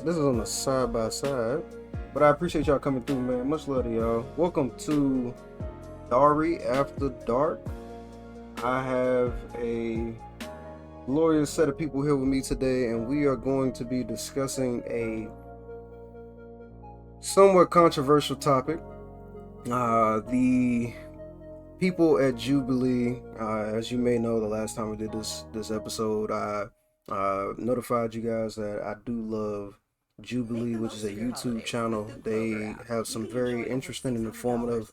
This is on the side by side. But I appreciate y'all coming through, man. Much love to y'all. Welcome to Dari After Dark. I have a glorious set of people here with me today, and we are going to be discussing a somewhat controversial topic. The people at Jubilee, as you may know, the last time we did this episode, I notified you guys that I do love Jubilee, which is a YouTube channel. They have some very interesting and informative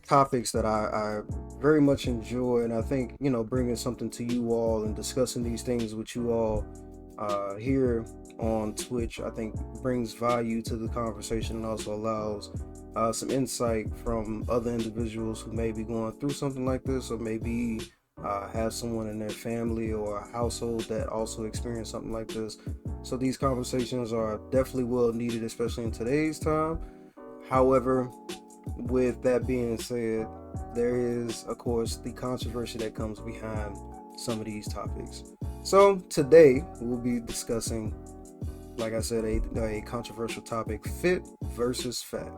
topics that I very much enjoy, and I think, you know, bringing something to you all and discussing these things with you all here on Twitch, I think brings value to the conversation and also allows some insight from other individuals who may be going through something like this, or maybe have someone in their family or a household that also experienced something like this. So these conversations are definitely well needed, especially in today's time. However, with that being said, there is, of course, the controversy that comes behind some of these topics. So today we'll be discussing, like I said, a controversial topic: fit versus fat.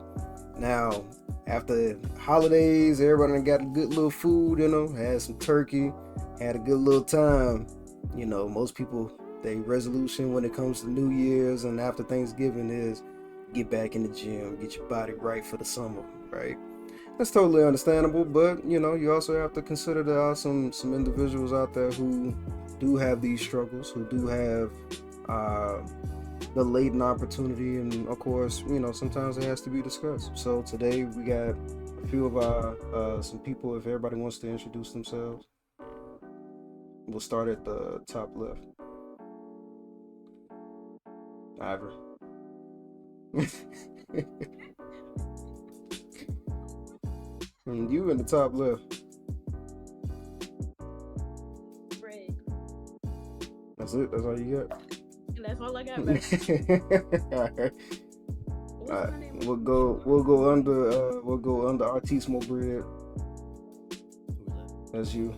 Now, after holidays, everybody got a good little food, you know, had some turkey, had a good little time. You know, most people, their resolution when it comes to New Year's and after Thanksgiving is get back in the gym, get your body right for the summer, right? That's totally understandable, but you know, you also have to consider there are some individuals out there who do have these struggles, who do have the latent opportunity, and of course, you know, sometimes it has to be discussed. So today we got a few of our some people. If everybody wants to introduce themselves, we'll start at the top left. Ivor. You in the top left. Red. That's it. That's all you got. And that's all I got. Back. All right. We'll go under Artismo Bread. That's you.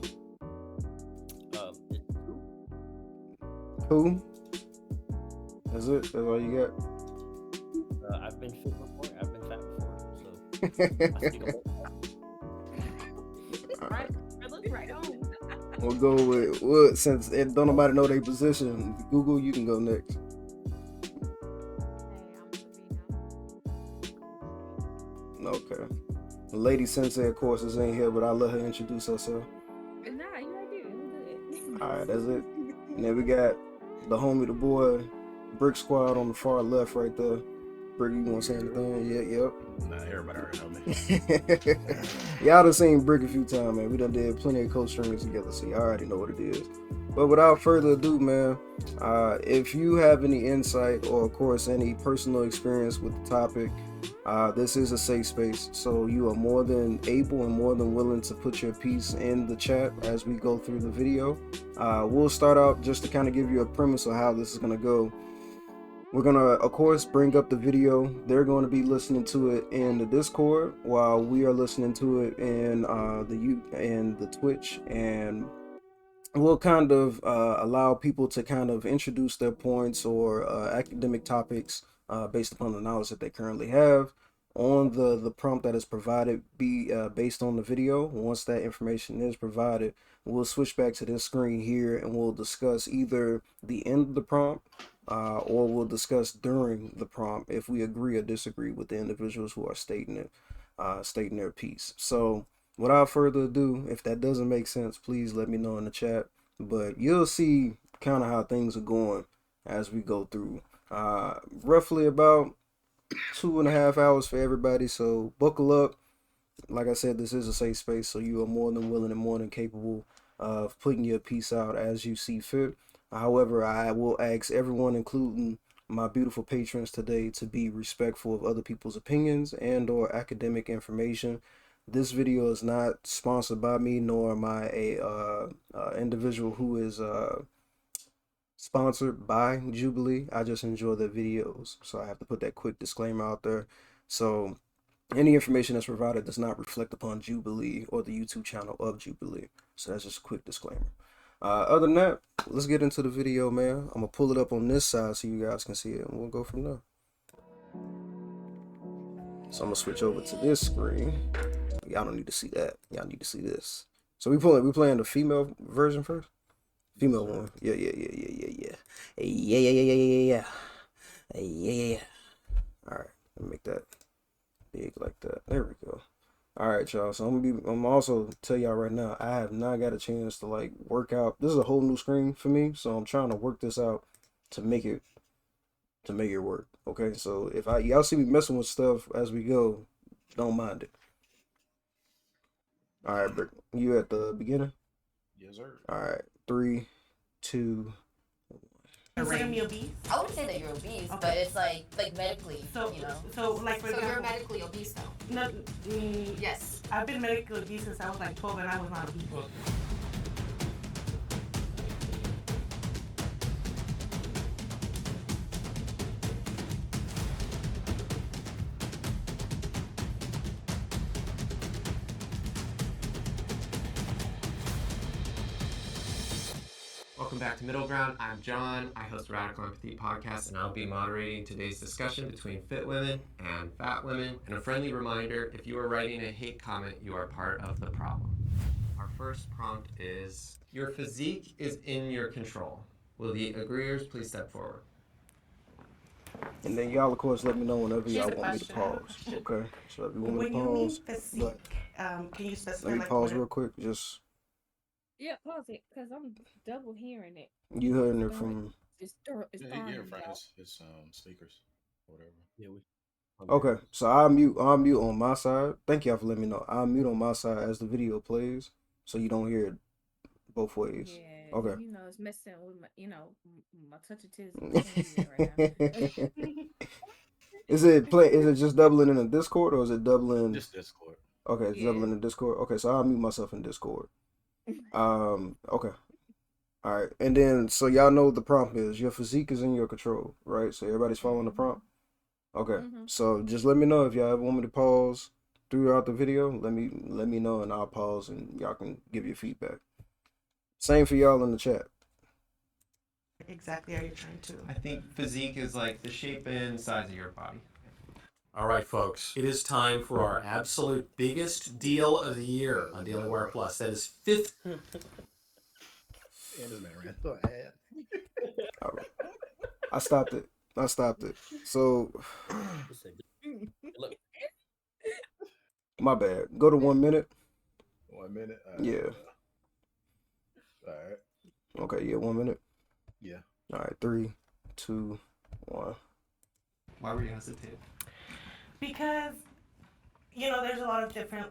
Who? That's it. That's all you got. I've been fit before. I've been fat before. So right. Look right on. We'll go with what, since don't nobody know their position. Google, you can go next. Okay. Lady Sensei, of course, is in here, but I'll let her introduce herself. Nah, you right there. I'm good. Alright, that's it. And then we got the homie, the boy, Brick Squad on the far left right there. Brick, you want to say anything? Yeah, yep. Nah, everybody already know me. Y'all done seen Brick a few times, man. We done did plenty of co-streamers together, so y'all already know what it is. But without further ado, man, if you have any insight or, of course, any personal experience with the topic, this is a safe space, so you are more than able and more than willing to put your piece in the chat as we go through the video. We'll start out just to kind of give you a premise of how this is going to go. We're going to, of course, bring up the video. They're going to be listening to it in the Discord while we are listening to it in the Twitch, and we'll kind of allow people to kind of introduce their points or academic topics based upon the knowledge that they currently have on the prompt that is provided, based on the video. Once that information is provided, we'll switch back to this screen here and we'll discuss either the end of the prompt or we'll discuss during the prompt if we agree or disagree with the individuals who are stating their piece. So without further ado, if that doesn't make sense, please let me know in the chat. But you'll see kind of how things are going as we go through. Roughly about 2.5 hours for everybody, so buckle up. Like I said, this is a safe space, so you are more than willing and more than capable of putting your piece out as you see fit. However, I will ask everyone, including my beautiful patrons today, to be respectful of other people's opinions and or academic information. This video is not sponsored by me, nor am I a individual who is sponsored by Jubilee. I just enjoy their videos, so I have to put that quick disclaimer out there. So any information that's provided does not reflect upon Jubilee or the YouTube channel of Jubilee. So that's just a quick disclaimer. Other than that, let's get into the video, man. I'm gonna pull it up on this side so you guys can see it, and we'll go from there. So I'm gonna switch over to this screen. Y'all don't need to see that. Y'all need to see this. So we playing the female version first. Female one. Yeah. All right, let me make that big like that. There we go. All right, y'all. So I'm also tell y'all right now, I have not got a chance to like work out. This is a whole new screen for me, so I'm trying to work this out to make it work. Okay, so if y'all see me messing with stuff as we go, don't mind it. All right, Brick, you at the beginning? Yes, sir. All right, 3, 2. Consider me obese? I wouldn't say that you're obese, Okay. but it's like medically, So, you know. so like for So example, you're medically obese though. no, Yes. I've been medically obese since I was like 12 and I was not obese. Welcome back to Middle Ground. I'm John. I host the Radical Empathy podcast, and I'll be moderating today's discussion between fit women and fat women. And a friendly reminder, if you are writing a hate comment, you are part of the problem. Our first prompt is, your physique is in your control. Will the agreeers please step forward? And then y'all, of course, let me know whenever Here's y'all a want me to question. pause. Okay, so if you want me When to you mean pause, physique, can you specify let me like pause what? real quick. Just Yeah, pause it, because I'm double hearing it. you hearing it from. It's Yeah, throwing you're me from off. his speakers, whatever. Yeah, we. Okay, so I'll mute on my side. Thank y'all for letting me know. I'll mute on my side as the video plays, so you don't hear it both ways. Yeah, Okay. you know, it's messing with my, my touch of tits right now. Is it just doubling in the Discord or is it doubling? Just Discord. Okay, it's Yeah. doubling in Discord. Okay, so I'll mute myself in Discord. Okay. All right, and then so y'all know what the prompt is. Your physique is in your control, right? So everybody's following the prompt. Okay, Mhm. so just let me know if y'all ever want me to pause throughout the video. Let me know, and I'll pause, and y'all can give your feedback. Same for y'all in the chat. Exactly are you trying to? I think physique is like the shape and size of your body. All right, folks, it is time for our absolute biggest deal of the year on Daily Wear Plus. That is fifth. And this man ran through an ad. All right. I stopped it. So Look, my bad. Go to 1 minute. 1 minute. Yeah. All right. Okay. Yeah. 1 minute. Yeah. All right. 3, 2, 1. Why were you hesitating? Because there's a lot of different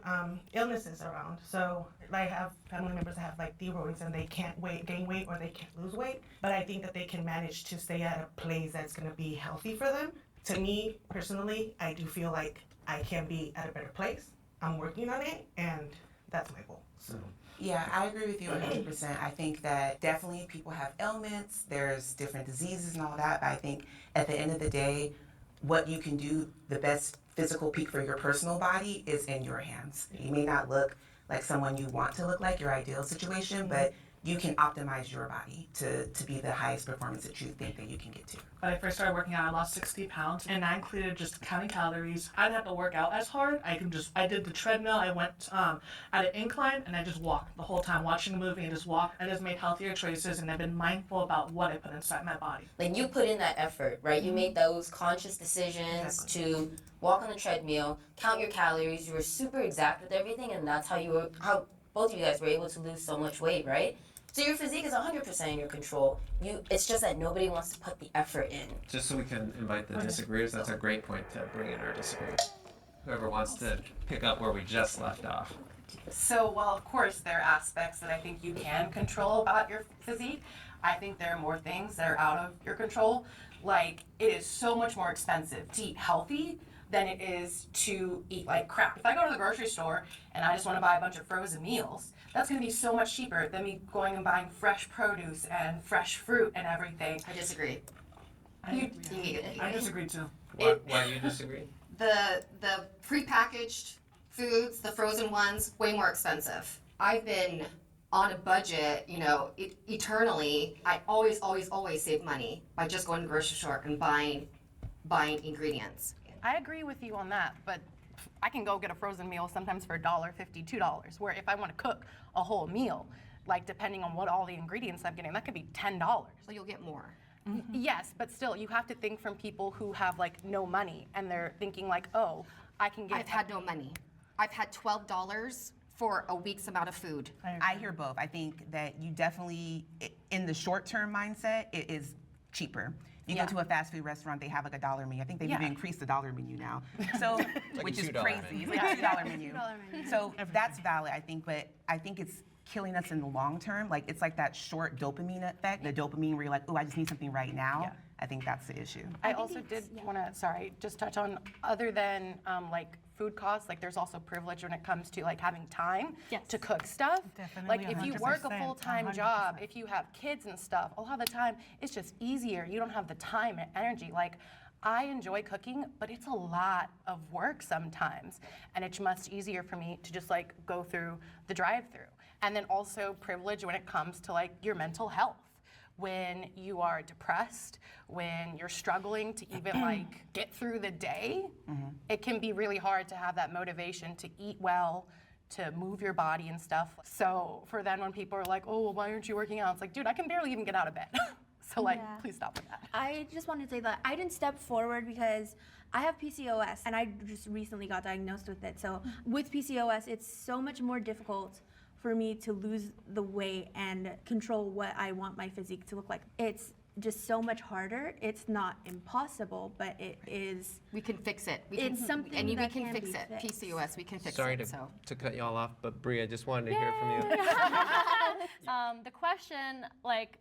illnesses around. So I have family members that have like thyroids and they can't gain weight or they can't lose weight. But I think that they can manage to stay at a place that's going to be healthy for them. To me personally, I do feel like I can be at a better place. I'm working on it, and that's my goal. So. Yeah, I agree with you 100%. I think that definitely people have ailments, there's different diseases and all that, but I think at the end of the day, what you can do, the best physical peak for your personal body is in your hands. You may not look like someone you want to look like, your ideal situation, but you can optimize your body to be the highest performance that you think that you can get to. When I first started working out, I lost 60 pounds, and I included just counting calories. I didn't have to work out as hard. I did the treadmill. I went at an incline, and I just walked the whole time, watching a movie and just walked. I just made healthier choices, and I've been mindful about what I put inside my body. Like you put in that effort, right? You made those conscious decisions Exactly. to walk on the treadmill, count your calories. You were super exact with everything, and that's how both of you guys were able to lose so much weight, right? So your physique is 100% in your control. It's just that nobody wants to put the effort in. Just so we can invite the disagreeers, that's a great point to bring in our disagreeers. Whoever wants to pick up where we just left off. So, while of course there are aspects that I think you can control about your physique, I think there are more things that are out of your control. Like, it is so much more expensive to eat healthy than it is to eat like crap. If I go to the grocery store and I just want to buy a bunch of frozen meals, that's going to be so much cheaper than me going and buying fresh produce and fresh fruit and everything. I disagree. You I disagree too. Why do you disagree? The prepackaged foods, the frozen ones, way more expensive. I've been on a budget, eternally, I always, always, always save money by just going to the grocery store and buying ingredients. I agree with you on that, but I can go get a frozen meal sometimes for $1.50, $2, where if I want to cook a whole meal, like depending on what all the ingredients I'm getting, that could be $10. So you'll get more. Yes, but still, you have to think from people who have like no money and they're thinking like, oh, I can get. I've had no money. I've had $12 for a week's amount of food. I hear both. I think that you definitely, in the short-term mindset, it is cheaper. You go to a fast food restaurant, they have like a dollar menu. I think they've even increased the dollar menu now. So, which is crazy. It's like $2 menu. So that's valid, I think, but I think it's killing us in the long term. Like it's like that short dopamine effect, the dopamine where you're like, oh, I just need something right now. I think that's the issue. I also did want to, just touch on, other than like food costs, like there's also privilege when it comes to like having time to cook stuff. Definitely, Like if you work a 100%, full-time 100%. job, if you have kids and stuff, a lot of the time it's just easier. You don't have the time and energy. Like I enjoy cooking, but it's a lot of work sometimes. And it's much easier for me to just like go through the drive-through. And then also privilege when it comes to like your mental health. When you are depressed, when you're struggling to even like get through the day, it can be really hard to have that motivation to eat well, to move your body and stuff. So for then when people are like, oh, well, why aren't you working out? It's like, dude, I can barely even get out of bed. So like, please stop with that. I just wanted to say that I didn't step forward because I have PCOS and I just recently got diagnosed with it. So with PCOS, it's so much more difficult for me to lose the weight and control what I want my physique to look like. It's just so much harder. It's not impossible, but it is. We can fix it. It's something and we that can can fix be it. fixed. PCOS, we can fix Sorry it. to cut y'all off, but Brie, I just wanted to hear from you. The question, like,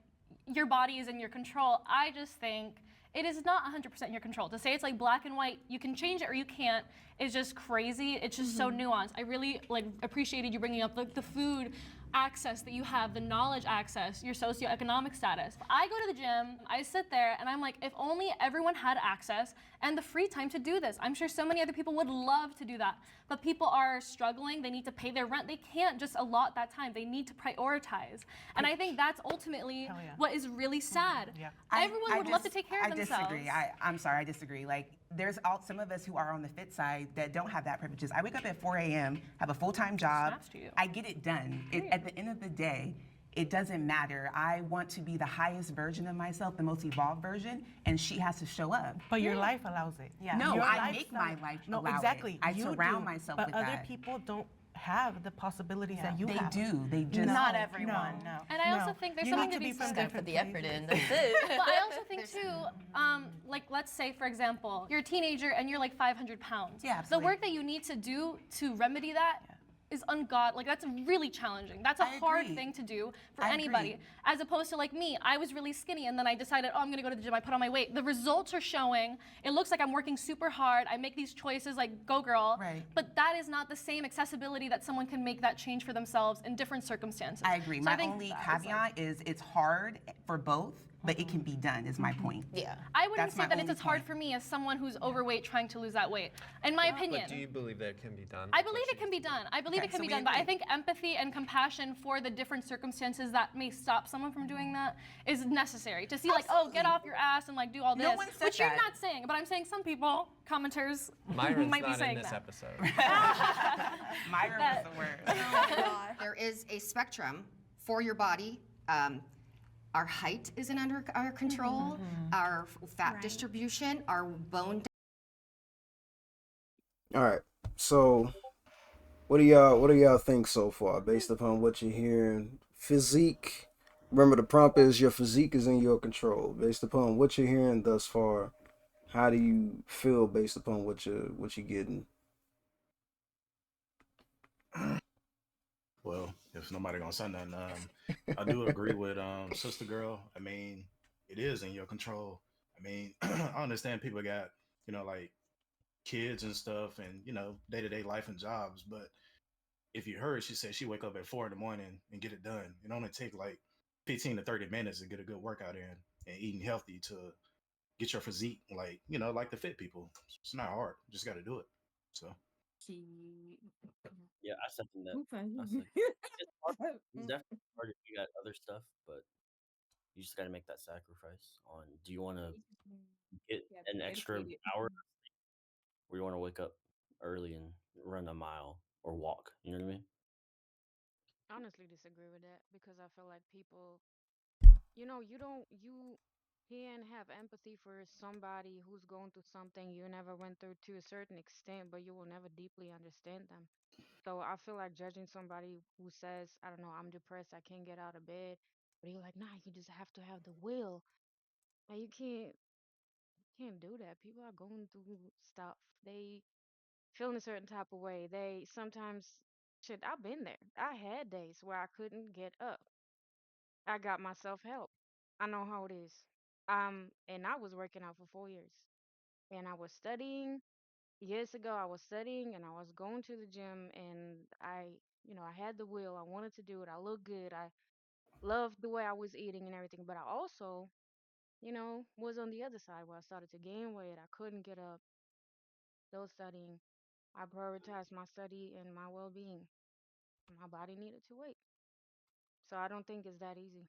your body is in your control, I just think it is not 100% in your control. To say it's like black and white, you can change it or you can't, is just crazy. It's just so nuanced. I really appreciated you bringing up the food access that you have, the knowledge access, your socioeconomic status. I go to the gym, I sit there, and I'm like, if only everyone had access and the free time to do this. I'm sure so many other people would love to do that, but people are struggling. They need to pay their rent. They can't just allot that time. They need to prioritize. And I think that's ultimately what is really sad. Everyone would love to take care of themselves. I disagree. I'm sorry, I disagree. Like, there's some of us who are on the fit side that don't have that privileges. I wake up at 4 a.m., have a full-time job. I get it done. At the end of the day, it doesn't matter. I want to be the highest version of myself, the most evolved version, and she has to show up. But your life allows it. No, Your I make my life allow it. Exactly. I You surround do, myself but with other that. people don't have the possibilities that you They have. do. They just Not everyone, no. And I also think there's You something need to be from said. Gotta put the effort in. That's it. But I also think too, like let's say for example, you're a teenager and you're like 500 pounds. Yeah, The absolutely. work that you need to do to remedy that is ungodly. Like that's really challenging. That's a hard agree. thing to do for I anybody. agree. As opposed to like me, I was really skinny and then I decided, oh, I'm gonna go to the gym. I put on my weight. The results are showing. It looks like I'm working super hard. I make these choices like go girl. Right. But that is not the same accessibility that someone can make that change for themselves in different circumstances. I agree. So I My think only that is, caveat is it's hard for both, but it can be done, is my point. Yeah. I wouldn't That's say my that it's only as hard point. for me as someone who's overweight trying to lose that weight. In my opinion. But do you believe that it can be done? I believe it can be done. I believe Okay, it can so be we done, but I agree. think empathy and compassion for the different circumstances that may stop someone from doing that is necessary. To see like, oh, get off your ass and like do all this, No one said which you're that. not saying, but I'm saying some people, commenters, Myron's might be not saying in this that. episode. Myra was the word. There is a spectrum for your body. Our height isn't under our control. Our fat distribution, our bone. All right. So, what do y'all think so far, based upon what you're hearing? Physique. Remember, the prompt is your physique is in your control. Based upon what you're hearing thus far, how do you feel based upon what you're getting? Well, if nobody gonna say nothing, I do agree with sister girl. I mean, it is in your control. I mean, I understand people got like kids and stuff, and day-to-day life and jobs. But if you heard, she said she wake up at 4 in the morning and get it done. It only take like 15 to 30 minutes to get a good workout in and eating healthy to get your physique like like the fit people. It's not hard. You just got to do it. So. Yeah, I second that. Okay. I second. hard. It's definitely hard if you got other stuff, but you just got to make that sacrifice. On do you want to get Yeah, an be extra dedicated. hour, or you want to wake up early and run a mile or walk? You know what I mean? Honestly disagree with that because I feel like people, you don't, you can have empathy for somebody who's going through something you never went through to a certain extent, but you will never deeply understand them. So I feel like judging somebody who says, I don't know, I'm depressed, I can't get out of bed, but you're like, nah, you just have to have the will. And you can't do that. People are going through stuff. They feeling a certain type of way. They sometimes shit, I've been there. I had days where I couldn't get up. I got myself help. I know how it is. And I was working out for 4 years. And I was studying. Years ago I was studying and I was going to the gym and I had the will. I wanted to do it. I looked good. I loved the way I was eating and everything. But I also, was on the other side where I started to gain weight. I couldn't get up. Still studying. I prioritized my study and my well being. My body needed to wait. So I don't think it's that easy.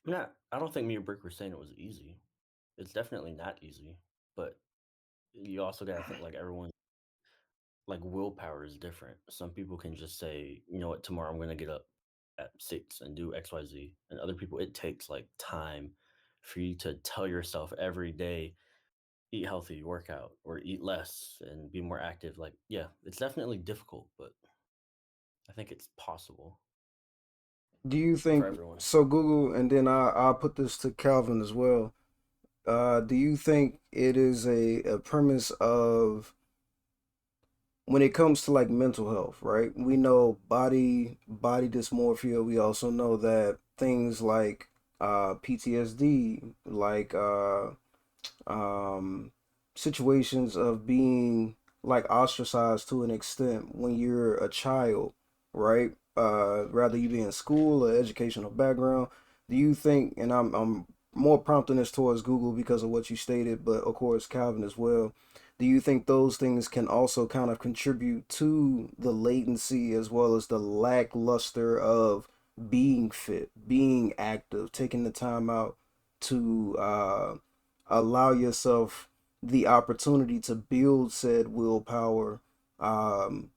Not. I don't think me or Brick were saying it was easy. It's definitely not easy, but you also got to think like everyone like willpower is different. Some people can just say, you know what, tomorrow I'm gonna get up at 6 and do XYZ. And other people, it takes like time for you to tell yourself every day, eat healthy, work out, or eat less and be more active. Like, yeah, it's definitely difficult, but I think it's possible Do you for think everyone. so, Google? And then I'll put this to Calvin as well. Do you think it is a premise of when it comes to like mental health, right? We know body dysmorphia. We also know that things like PTSD, like um, situations of being like ostracized to an extent when you're a child, right? Rather you be in school or educational background. Do you think, and I'm more prompting this towards Google because of what you stated, but of course Calvin as well. Do you think those things can also kind of contribute to the latency as well as the lackluster of being fit, being active, taking the time out to allow yourself the opportunity to build said willpower, um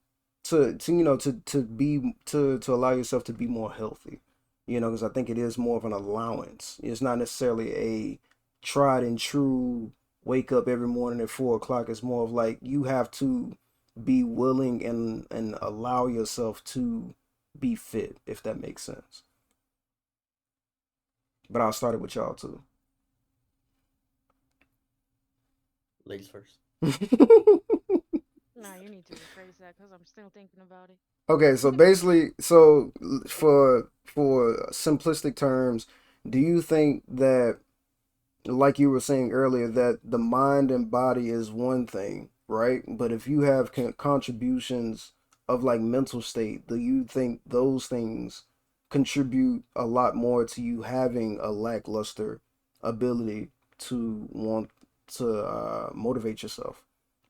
to to allow yourself to be more healthy, because I think it is more of an allowance. It's not necessarily a tried and true wake up every morning at 4 o'clock. It's more of like you have to be willing and allow yourself to be fit, if that makes sense. But I'll start it with y'all too. Ladies first. Nah, you need to rephrase that because I'm still thinking about it. Okay, so basically, so for simplistic terms, do you think that, like you were saying earlier, that the mind and body is one thing, right? But if you have contributions of like mental state, do you think those things contribute a lot more to you having a lackluster ability to want to motivate yourself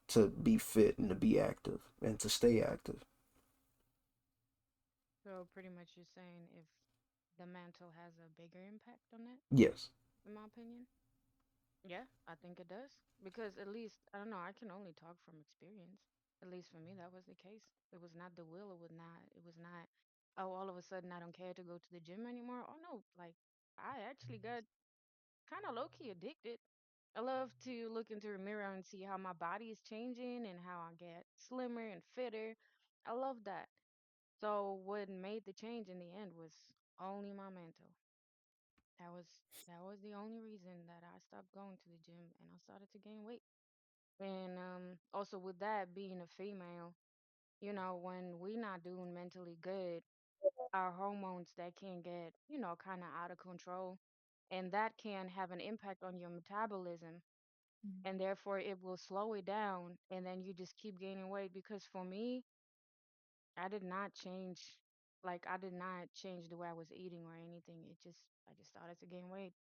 to be fit and to be active and to stay active? So pretty much you're saying if the mantle has a bigger impact on that, Yes. in my opinion. Yeah, I think it does. Because at least, I don't know, I can only talk from experience. At least for me, that was the case. It was not the will, it was not, oh, all of a sudden I don't care to go to the gym anymore. Oh no, like I actually got kind of low key addicted. I love to look into a mirror and see how my body is changing and how I get slimmer and fitter. I love that. So what made the change in the end was only my mental. That was that was the only reason that I stopped going to the gym and I started to gain weight. And also with that being a female, when we not doing mentally good, our hormones that can get, kind of out of control, and that can have an impact on your metabolism, and therefore it will slow it down, and then you just keep gaining weight. Because for me, I did not change, like I did not change the way I was eating or anything. I just started to gain weight.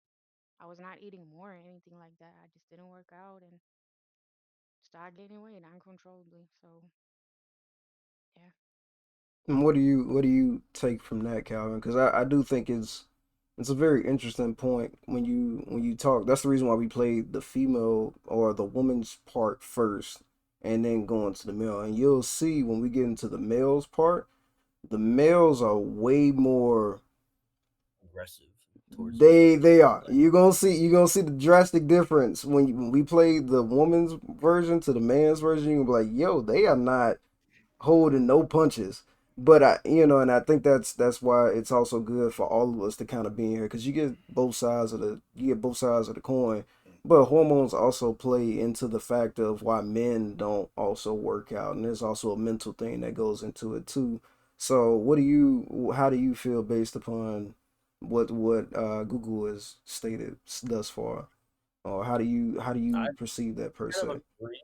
I was not eating more or anything like that. I just didn't work out and started gaining weight uncontrollably. So yeah. And what do you take from that, Calvin? Because I do think it's a very interesting point when you talk. That's the reason why we played the female or the woman's part first, and then go into the male. And you'll see when we get into the males part, the males are way more. Aggressive towards each They other. they are. Like, You're gonna see the drastic difference when we played the woman's version to the man's version. You're gonna be like, yo, they are not holding no punches. But and I think that's why it's also good for all of us to kind of be in here because you get both sides of the coin. But hormones also play into the fact of why men don't also work out, and there's also a mental thing that goes into it too. So, how do you feel based upon what Google has stated thus far, or how do you I perceive that per kind se? of agree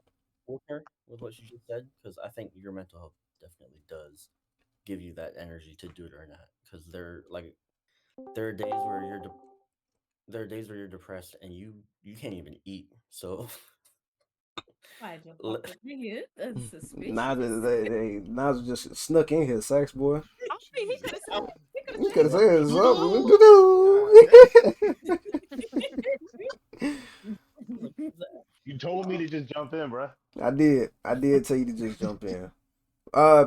with her with what she just said because I think your mental health definitely does give you that energy to do it or not. Because there are days where there are days where you're depressed and you can't even eat. So I jump off le- the thing. That's Naja, suspicious. Naja just snuck in here, sax boy. I mean, he could have said he could have You could said have something. said something. Doodle. God damn. You told me to just jump in, bruh. I did. I did tell you to just jump in. Uh,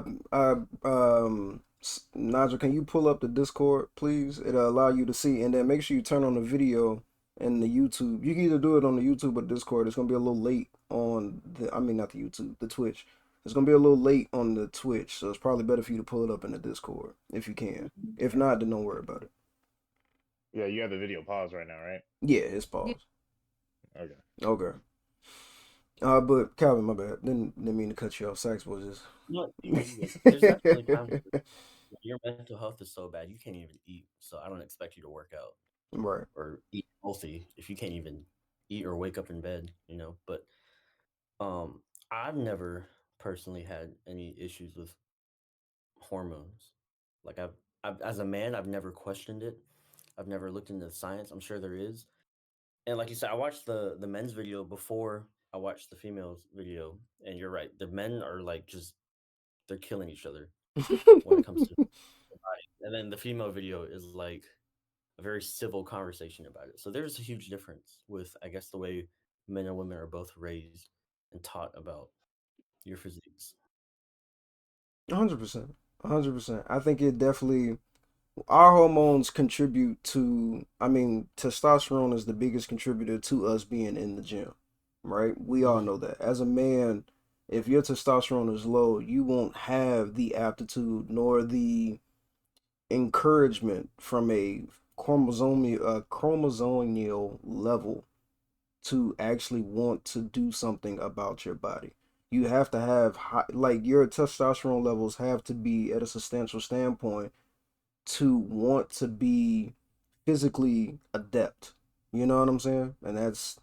Naja, can you pull up the Discord, please? It'll allow you to see, and then make sure you turn on the video and the YouTube. You can either do it on the YouTube or Discord. It's gonna be a little late on I mean, not the YouTube, the Twitch. It's gonna be a little late on the Twitch, so it's probably better for you to pull it up in the Discord if you can. If not, then don't worry about it. Yeah, you have the video paused right now, right? Yeah, it's Yeah. paused. Okay. Okay. But Calvin, my bad. Didn't mean to cut you off. Sax was just. no, you good. There's definitely times where your mental health is so bad you can't even eat. So I don't expect you to work out Right. or eat healthy if you can't even eat or wake up in bed. But um, I've never personally had any issues with hormones. Like as a man, I've never questioned it. I've never looked into the science. I'm sure there is. And like you said, I watched the men's video before I watched the females video, and you're right. The men are like just they're killing each other when it comes to the body. And then the female video is like a very civil conversation about it. So there's a huge difference with I guess the way men and women are both raised and taught about your physiques. 100%. 100%. I think it definitely our hormones contribute to. I mean, testosterone is the biggest contributor to us being in the gym, right? We all Hmm. know that. As a man, if your testosterone is low, you won't have the aptitude nor the encouragement from a chromosomal level to actually want to do something about your body. You have to have like your testosterone levels have to be at a substantial standpoint to want to be physically adept. You know what I'm saying? And that's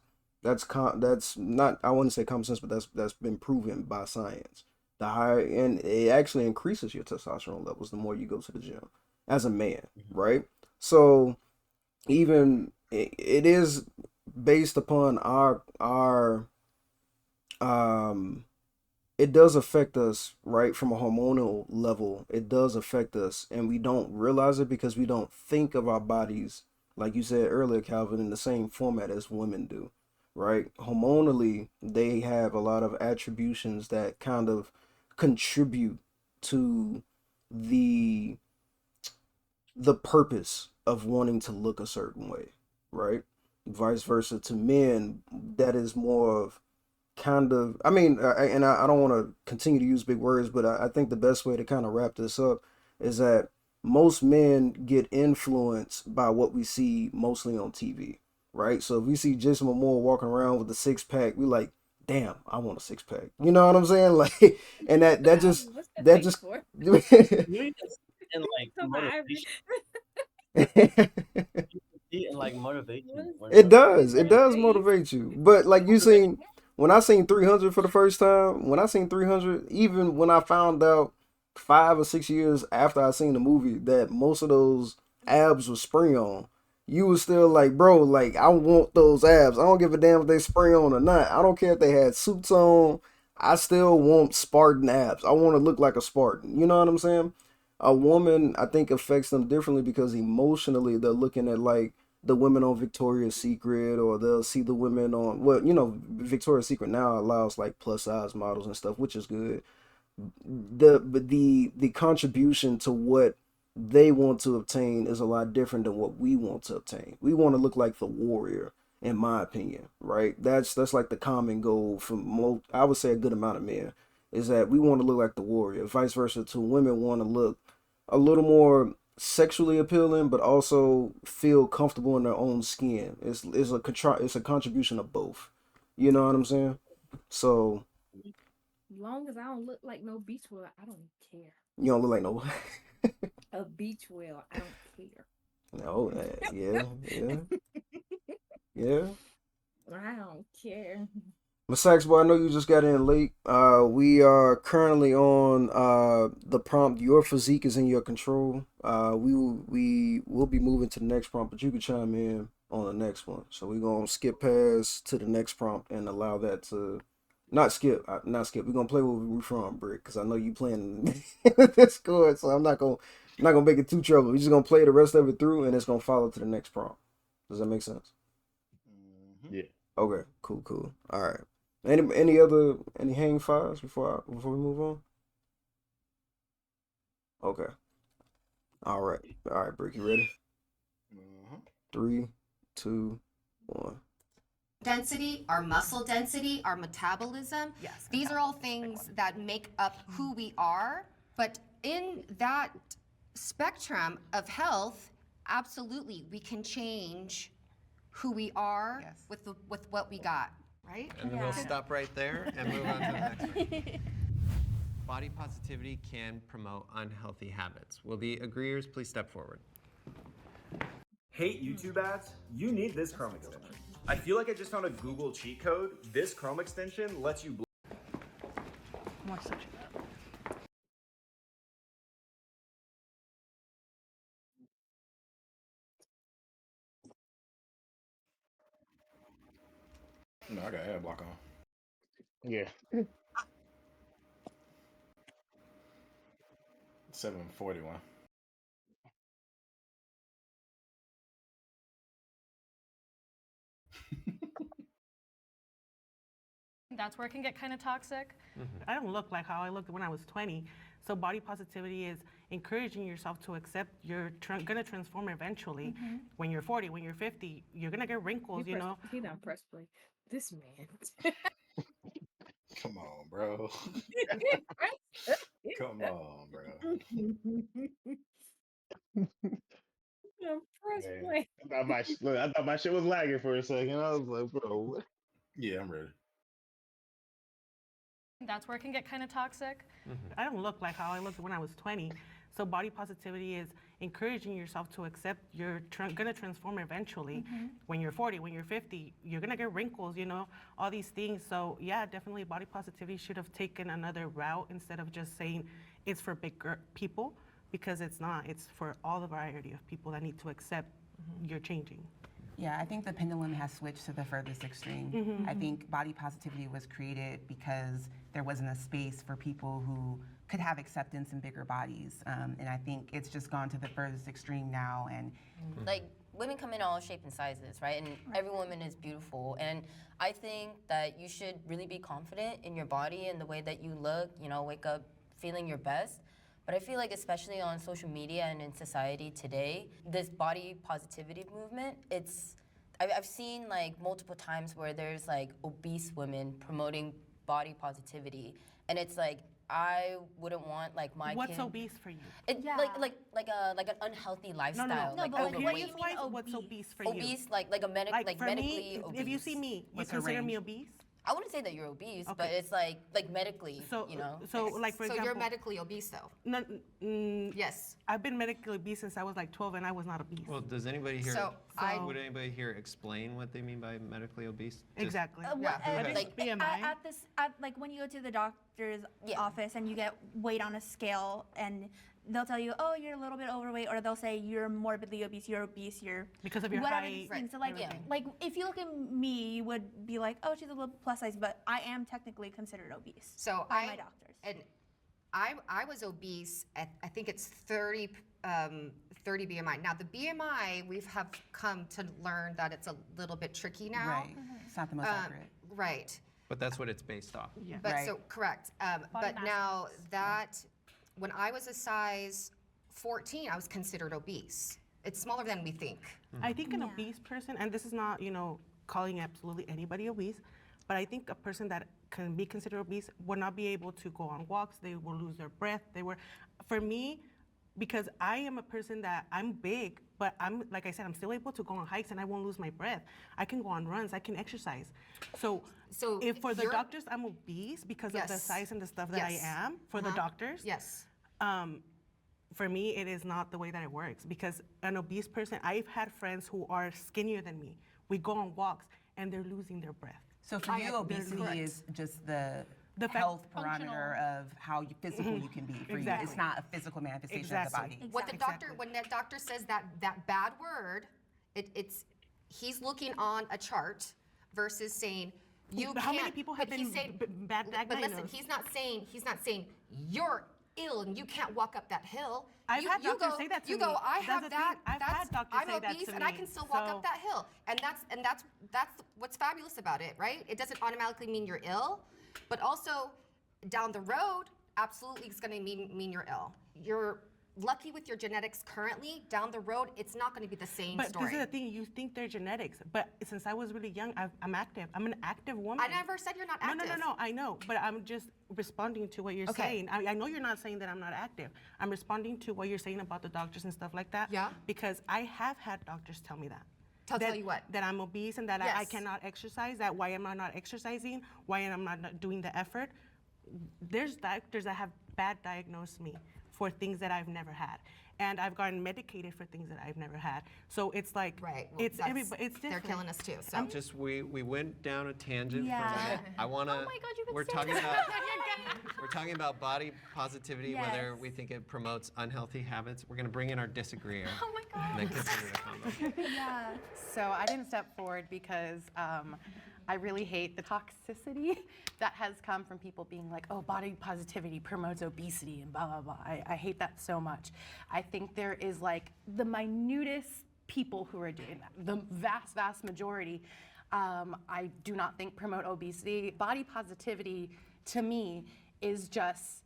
not I wouldn't say common sense, but that's been proven by science. The higher and it actually increases your testosterone levels the more you go to the gym as a man, Hmm. right? So even it is based upon our um it does affect us, right? From a hormonal level, it does affect us, and we don't realize it because we don't think of our bodies, like you said earlier, Calvin, in the same format as women do, right? Hormonally, they have a lot of attributions that kind of contribute to the the purpose of wanting to look a certain way, right? Vice versa to men, that is more of kind of I mean I don't want to continue to use big words, but I think the best way to kind of wrap this up is that most men get influenced by what we see mostly on TV, right? So if we see Jason Momoa walking around with a six-pack, we like, damn, I want a six-pack, you know what I'm saying? Like, and that just What's that that fake just for? You even see it in like So my ivory. motivation. You can see it in like What motivation is when It like what is does. It that does face? motivate you. But like you motivation. seen when I seen 300 for the first time, when I seen 300, even when I found out 5 or 6 years after I seen the movie that most of those abs were spray on, you was still like, bro, like I want those abs. I don't give a damn if they spray on or not. I don't care if they had suits on. I still want Spartan abs. I want to look like a Spartan. You know what I'm saying? a woman, I think, affects them differently because emotionally they're looking at like the women on Victoria's Secret, or they'll see the women on, well, Victoria's Secret now allows like plus size models and stuff, which is good. The contribution to what they want to obtain is a lot different than what we want to obtain. We want to look like the warrior, in my opinion, right? That's like the common goal for I would say a good amount of men, is that we want to look like the warrior. Vice versa, to women want to look a little more sexually appealing, but also feel comfortable in their own skin. It's a contribution of both. You know what I'm saying? So Long as I don't look like no beach whale, I don't care. you don't look like no. A beach whale, I don't care. No, yeah. I don't care. Masax, boy, I know you just got in late. We are currently on the prompt. Your physique is in your control. We will be moving to the next prompt, but you can chime in on the next one. So we're gonna skip past to the next prompt and allow that to not skip. We're gonna play where we from, Brick, because I know you playing Discord, so I'm not gonna make it too trouble. We're just gonna play the rest of it through, and it's gonna follow to the next prompt. Does that make sense? Yeah. Okay. Cool. All right. Any hang fires before we move on? Okay. All right, Brick, you ready? 3, 2, 1. Density, our muscle density, our metabolism. Yes. These are all things that make up who we are. But in that spectrum of health, absolutely, we can change who we are with what we got, right? And then we'll stop right there and move on to the next one. Body positivity can promote unhealthy habits. Will the agreeers please step forward? Hate YouTube ads? You need this Chrome extension. I feel like I just found a Google cheat code. This Chrome extension lets you More such. No, I got ad block on. Yeah. 741. That's where it can get kind of toxic. I don't look like how I looked when I was 20. So body positivity is encouraging yourself to accept you're gonna transform eventually. When you're 40, when you're 50, you're gonna get wrinkles, you know. He done press play. This man. Come on, bro. Come on, bro. Press Man, play. I thought my shit was lagging for a second. I was like, bro. Yeah, I'm ready. That's where it can get kind of toxic. I don't look like how I looked when I was 20. So body positivity is encouraging yourself to accept you're gonna transform eventually. When you're 40, when you're 50, you're gonna get wrinkles, you know, all these things. So yeah, definitely body positivity should have taken another route instead of just saying it's for bigger people, because it's not. It's for all the variety of people that need to accept you're changing. Yeah, I think the pendulum has switched to the furthest extreme. I think body positivity was created because there wasn't a space for people who could have acceptance in bigger bodies. And I think it's just gone to the furthest extreme now. And like, women come in all shapes and sizes, right? And every woman is beautiful. And I think that you should really be confident in your body and the way that you look, you know, wake up feeling your best. But I feel like especially on social media and in society today, this body positivity movement, I've seen like multiple times where there's like obese women promoting body positivity. And it's like, I wouldn't want like my What's kid. obese for you? Like an unhealthy lifestyle. No, like but overweight. what do you mean what's obese for you? Obese, like a for medically me, obese. if you see me, you What's her consider me range? obese? I wouldn't say that you're obese, but Okay. it's like medically, you know. So like for So example, you're medically obese though? No, Yes. I've been medically obese since I was like 12, and I was not obese. Well, does anybody here? So would anybody here explain what they mean by medically obese? Just- Exactly. Like when you go to the doctor's office and you get weighed on a scale, and they'll tell you, oh, you're a little bit overweight, or they'll say you're morbidly obese, you're because of your whatever height. thing. So like if you look at me, you would be like, oh, she's a little plus size, but I am technically considered obese. So by my doctors. And I was obese at, I think it's 30 BMI. Now the BMI, have come to learn that it's a little bit tricky now. Right. It's not the most accurate. Right. But that's what it's based off. Yeah. But Right. so correct. But now that when I was a size 14, I was considered obese. It's smaller than we think. I think an obese person, and this is not, calling absolutely anybody obese, but I think a person that can be considered obese will not be able to go on walks. They will lose their breath. For me, because I am a person that I'm big, but like I said, I'm still able to go on hikes and I won't lose my breath. I can go on runs, I can exercise. So if for the doctors I'm obese because of the size and the stuff that I am, for the doctors, for me, it is not the way that it works, because an obese person, I've had friends who are skinnier than me. We go on walks and they're losing their breath. So for you, obesity is just the health parameter of how physical you can be. For you, it's not a physical manifestation of the body. What the doctor, when that doctor says that bad word, he's looking on a chart versus saying you can't. How many people have been bad diagnosed? But listen, he's not saying you're ill and you can't walk up that hill. I've had doctors say that to me. You go, I have that. I've had doctors I'm say that obese to and me. I can still walk up that hill. And that's what's fabulous about it, right? It doesn't automatically mean you're ill, but also down the road, absolutely it's going to mean you're ill. You're lucky with your genetics currently. Down the road, it's not going to be the same story. But this is the thing, you think they're genetics, but since I was really young, I'm active. I'm an active woman. I never said you're not active. No, I know, but I'm just responding to what you're saying. I know you're not saying that I'm not active. I'm responding to what you're saying about the doctors and stuff like that. Yeah. Because I have had doctors tell me that. Tell you what? That I'm obese and that I cannot exercise, that why am I not exercising, why am I not doing the effort. There's doctors that have bad diagnosed me for things that I've never had. And I've gotten medicated for things that I've never had. So it's like, it's everybody, it's different. They're killing us too. So We went down a tangent Yeah. for a minute. I wanna. Oh my God, you could we're say talking that. about we're talking about body positivity, Yes. whether we think it promotes unhealthy habits. We're gonna bring in our disagreeer. Oh my God. And then continue the convo. Yeah. So I didn't step forward because I really hate the toxicity that has come from people being like, oh, body positivity promotes obesity and blah, blah, blah. I hate that so much. I think there is like the minutest people who are doing that. The vast, vast majority, I do not think promote obesity. Body positivity, to me, is just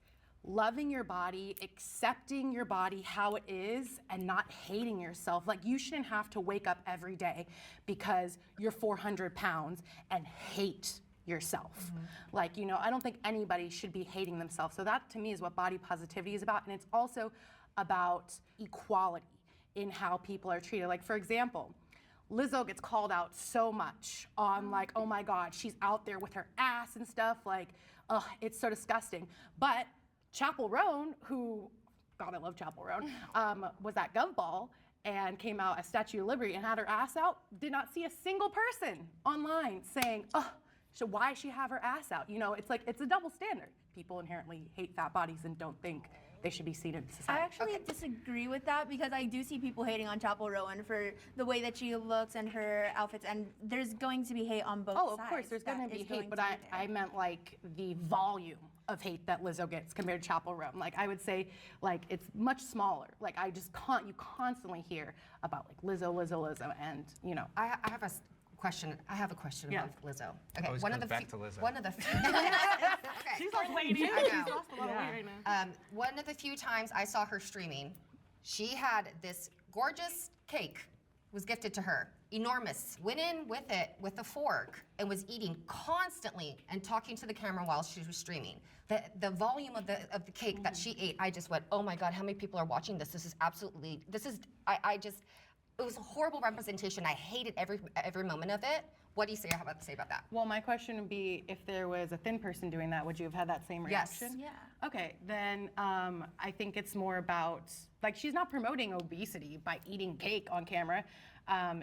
loving your body, accepting your body how it is, and not hating yourself. Like, you shouldn't have to wake up every day because you're 400 pounds and hate yourself. Like, I don't think anybody should be hating themselves. So that, to me, is what body positivity is about. And it's also about equality in how people are treated. Like, for example, Lizzo gets called out so much on like, oh my God, she's out there with her ass and stuff. Like, ugh, it's so disgusting. But Chapel Roan, who, God, I love Chapel Roan, was at Gumball and came out as Statue of Liberty and had her ass out. Did not see a single person online saying, oh, so why she have her ass out? It's like, it's a double standard. People inherently hate fat bodies and don't think they should be seen in society. I actually disagree with that because I do see people hating on Chapel Rowan for the way that she looks and her outfits, and there's going to be hate on both sides. Oh, of course, there's going to be hate, but I meant like the volume of hate that Lizzo gets compared to Chapel Roan. Like, I would say, like, it's much smaller. Like, you constantly hear about like Lizzo, and I have a question. About Lizzo. Okay, Always one comes of the back to Lizzo. One of the few. She's lost weight. I know. She's lost a lot of weight right now. One of the few times I saw her streaming, she had this gorgeous cake was gifted to her, enormous. Went in with it with a fork and was eating constantly and talking to the camera while she was streaming. The volume of the cake that she ate, I just went, oh my God, how many people are watching this? It was a horrible representation. I hated every moment of it. What do you say about that? Well, my question would be, if there was a thin person doing that, would you have had that same reaction? Yes. Yeah. Okay, then I think it's more about, like, she's not promoting obesity by eating cake on camera.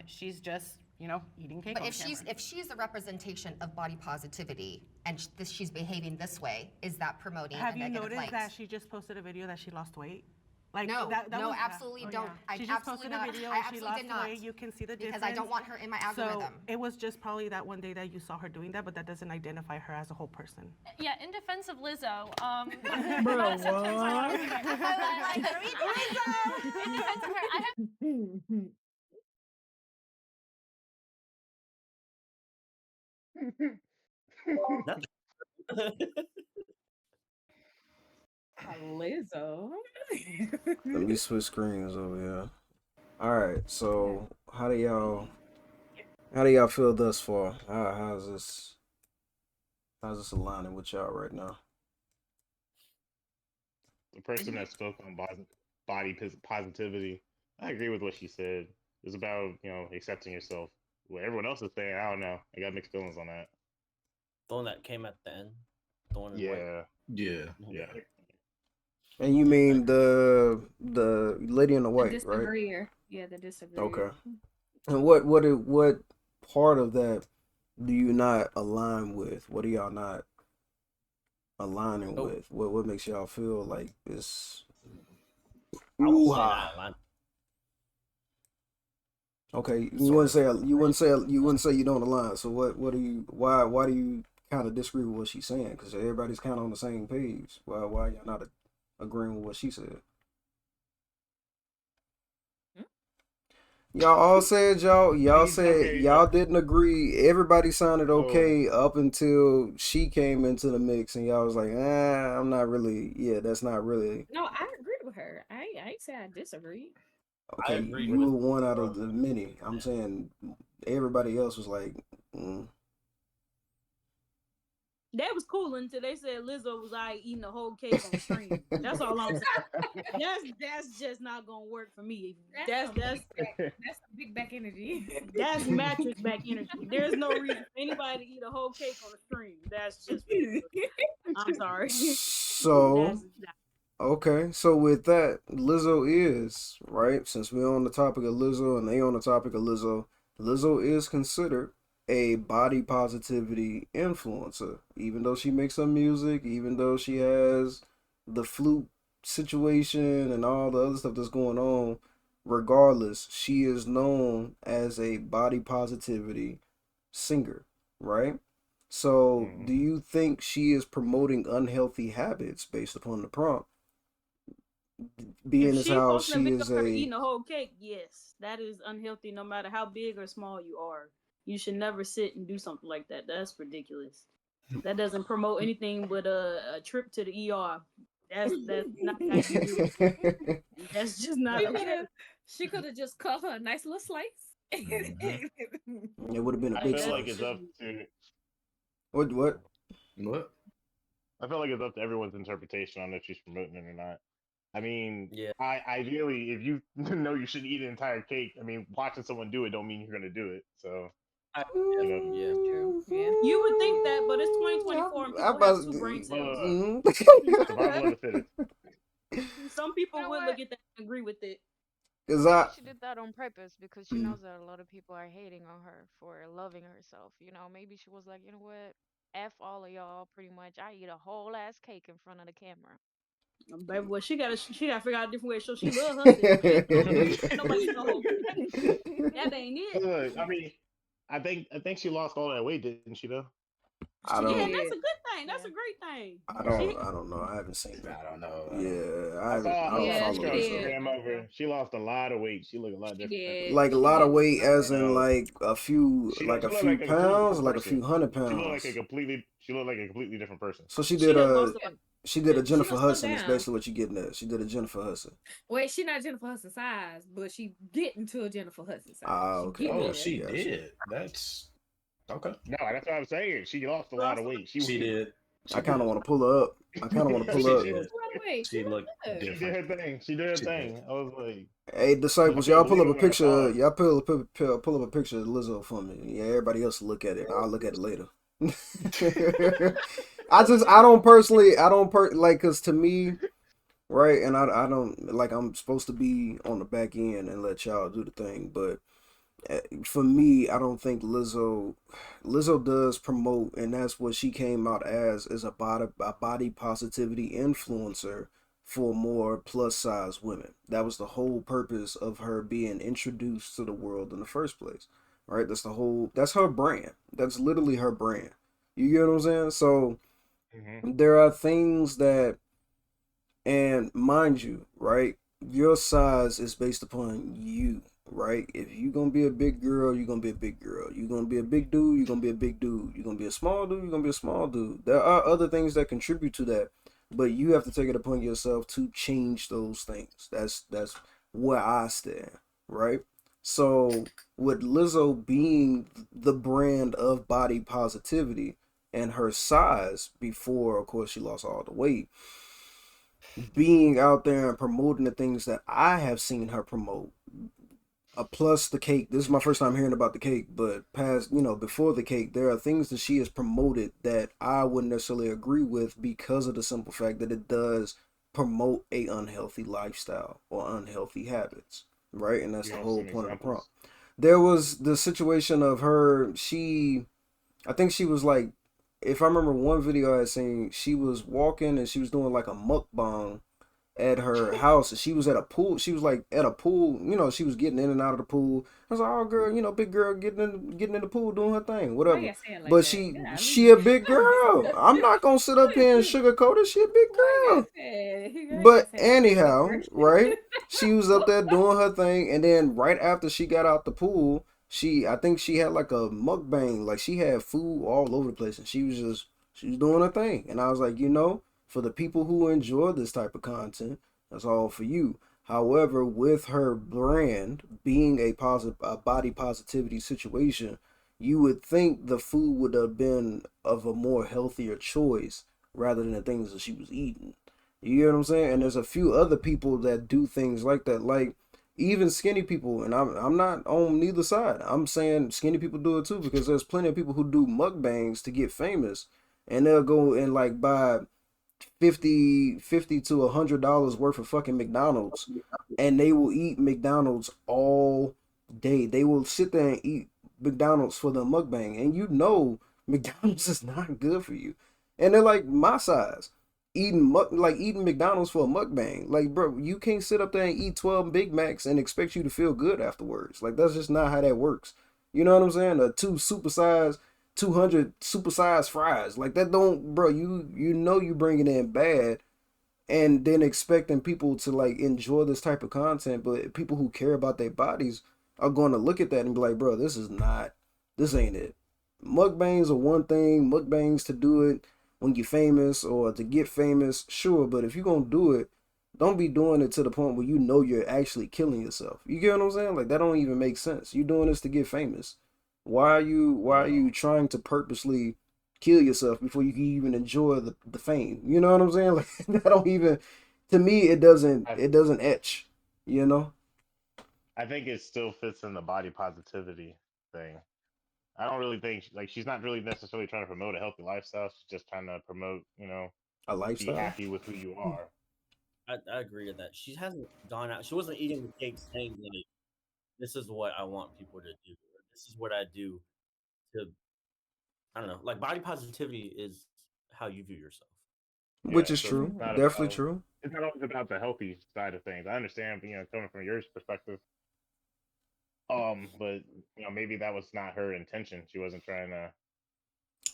She's just, eating cake on camera. But if she's the representation of body positivity and she's behaving this way, is that promoting a negative light? Have you noticed that she just posted a video that she lost weight? Like No, that no, was, absolutely oh, don't. yeah. I She just absolutely posted not. a video. I She absolutely lost did the not. weight. You can see the difference. Because I don't want her in my algorithm. So it was just probably that one day that you saw her doing that, but that doesn't identify her as a whole person. Yeah, in defense of Lizzo, Bro, not sometimes I what? don't in defense of her, I have Lizzo. Let me switch screens over here. All right, so how do y'all feel thus far? How's this aligning with y'all right now? The person that spoke on positivity, I agree with what she said. It's about, accepting yourself. What everyone else is saying, I don't know. I got mixed feelings on that. The one that came at the end, the one in white. Yeah. And you mean the lady in the The white, right? disagreeer. Yeah, the disagreeer. Okay. And what part of that do you not align with? What are y'all not aligning with? What makes y'all feel like this? I would say not align. Okay, you wouldn't say you don't align. So what do you why do you kind of disagree with what she's saying? Because everybody's kind of on the same page. Why y'all not agreeing with what she said? Y'all all said y'all said y'all didn't agree. Everybody sounded okay up until she came into the mix, and y'all was like, I'm not really. Yeah, that's not really. No, I agree with her. I ain't say I disagree. Okay, you were one out of the many. I'm saying everybody else was like, That was cool until they said Lizzo was eating the whole cake on the stream. That's all I'm saying. That's just not gonna work for me. That's big back energy. That's mattress back energy. There's no reason for anybody to eat a whole cake on the stream. That's just ridiculous. I'm sorry. So okay, so with that, Lizzo is right. Since we're on the topic of Lizzo and they on the topic of Lizzo, Lizzo is considered a body positivity influencer, even though she makes some music, even though she has the flute situation and all the other stuff that's going on. Regardless, she is known as a body positivity singer, right? So, do you think she is promoting unhealthy habits based upon the prompt? Being if as she how posted a she video is of her a eating a whole cake, yes, that is unhealthy no matter how big or small you are. You should never sit and do something like that. That's ridiculous. That doesn't promote anything but a trip to the ER. That's not how you do it. That's just not okay. She could have just cut her a nice little slice. It would have been a I big feel like slice. it's up to What? I feel like it's up to everyone's interpretation on if she's promoting it or not. I mean, ideally, if you know you should eat an entire cake, I mean, watching someone do it don't mean you're gonna do it. So, True. Yeah. You would think that, but it's 2024 and people have two brain cells. survival of the fittest. Some people would look at that and agree with it. Maybe she did that on purpose because she knows that a lot of people are hating on her for loving herself. Maybe she was like, you know what? F all of y'all, pretty much. I eat a whole ass cake in front of the camera. Baby, well, she gotta figure out a different way to show she love herself. Nobody know whole that ain't it. Look, I mean, I think she lost all that weight, didn't she? Though. I don't. Yeah, and that's a good thing. That's a great thing. I don't know. I haven't seen that. I don't know. I I don't follow this. Instagram over. She lost a lot of weight. She looked a lot different. Like a lot of weight, as in like a few, She like a looked few like a pounds, completely like a different few hundred person. pounds. She looked like a completely different person. So she did a She Jennifer done Hudson. slimmed Is down. basically what you getting at. She did a Jennifer Hudson. Wait, she not Jennifer Hudson size, but she getting to a Jennifer Hudson size. Okay. Oh, she did. That's okay. No, that's what I'm saying. She lost a lot of weight. She did. I kind of want to pull her up. She looked She different. did her thing. She did her thing. I was like, Hey, disciples, y'all pull up a believe it when I saw picture. it. Y'all pull up a picture of Lizzo for me. Yeah, everybody else will look at it. I'll look at it later. I don't like, cause to me, right, and I don't like, I'm supposed to be on the back end and let y'all do the thing, but for me, I don't think Lizzo does promote, and that's what she came out as a body positivity influencer for more plus size women. That was the whole purpose of her being introduced to the world in the first place, right? That's her brand. That's literally her brand. You get what I'm saying? So there are things that, and mind you, right? Your size is based upon you, right? If you're gonna be a big girl, you're gonna be a big girl. You're gonna be a big dude, you're gonna be a big dude. You're gonna be a small dude, you're gonna be a small dude. There are other things that contribute to that, but you have to take it upon yourself to change those things. That's where I stand, right? So with Lizzo being the brand of body positivity and her size before, of course, she lost all the weight, being out there and promoting the things that I have seen her promote, plus the cake. This is my first time hearing about the cake, but before the cake, there are things that she has promoted that I wouldn't necessarily agree with because of the simple fact that it does promote a unhealthy lifestyle or unhealthy habits, right? And that's the whole point of the prompt. There was the situation of her, I think she was like, if I remember one video I had seen, she was walking and she was doing like a mukbang at her house, and she was at a pool. She was like at a pool, she was getting in and out of the pool. I was like, oh girl, big girl getting in the pool doing her thing, whatever. Like but that? She a big girl. I'm not gonna sit up here and sugarcoat her. She a big girl. But anyhow, right? She was up there doing her thing, and then right after she got out the pool, I think she had like a mukbang, like she had food all over the place, and she was doing her thing. And I was like, for the people who enjoy this type of content, that's all for you. However, with her brand being a body positivity situation, you would think the food would have been of a more healthier choice rather than the things that she was eating. You get what I'm saying? And there's a few other people that do things like that, like even skinny people, and I'm not on neither side. I'm saying skinny people do it too, because there's plenty of people who do mukbangs to get famous, and they'll go and like buy $50 to $100 worth of fucking McDonald's, and they will eat McDonald's all day. They will sit there and eat McDonald's for the mukbang, and McDonald's is not good for you. And they're like my size, eating McDonald's for a mukbang. Like, bro, you can't sit up there and eat 12 Big Macs and expect you to feel good afterwards. Like, that's just not how that works. You know what I'm saying? 200 supersized fries, like that don't, bro, you bringing in bad, and then expecting people to like enjoy this type of content, but people who care about their bodies are going to look at that and be like, bro, this ain't it. Mukbangs are one thing, mukbangs to do it when you're famous or to get famous, sure, but if you're gonna do it, don't be doing it to the point where you're actually killing yourself. You get what I'm saying? Like, that don't even make sense. You're doing this to get famous. Why are you trying to purposely kill yourself before you can even enjoy the fame? You know what I'm saying? Like, that don't even, to me, it doesn't etch, I think it still fits in the body positivity thing. I don't really think she's not really necessarily trying to promote a healthy lifestyle. She's just trying to promote, a lifestyle. Be happy with who you are. I agree to that. She hasn't gone out. She wasn't eating the cake saying like, "This is what I want people to do. This is what I do." I don't know. Like, body positivity is how you view yourself, which is true. Definitely true. It's not always about the healthy side of things. I understand, coming from your perspective. But maybe that was not her intention. She wasn't trying to.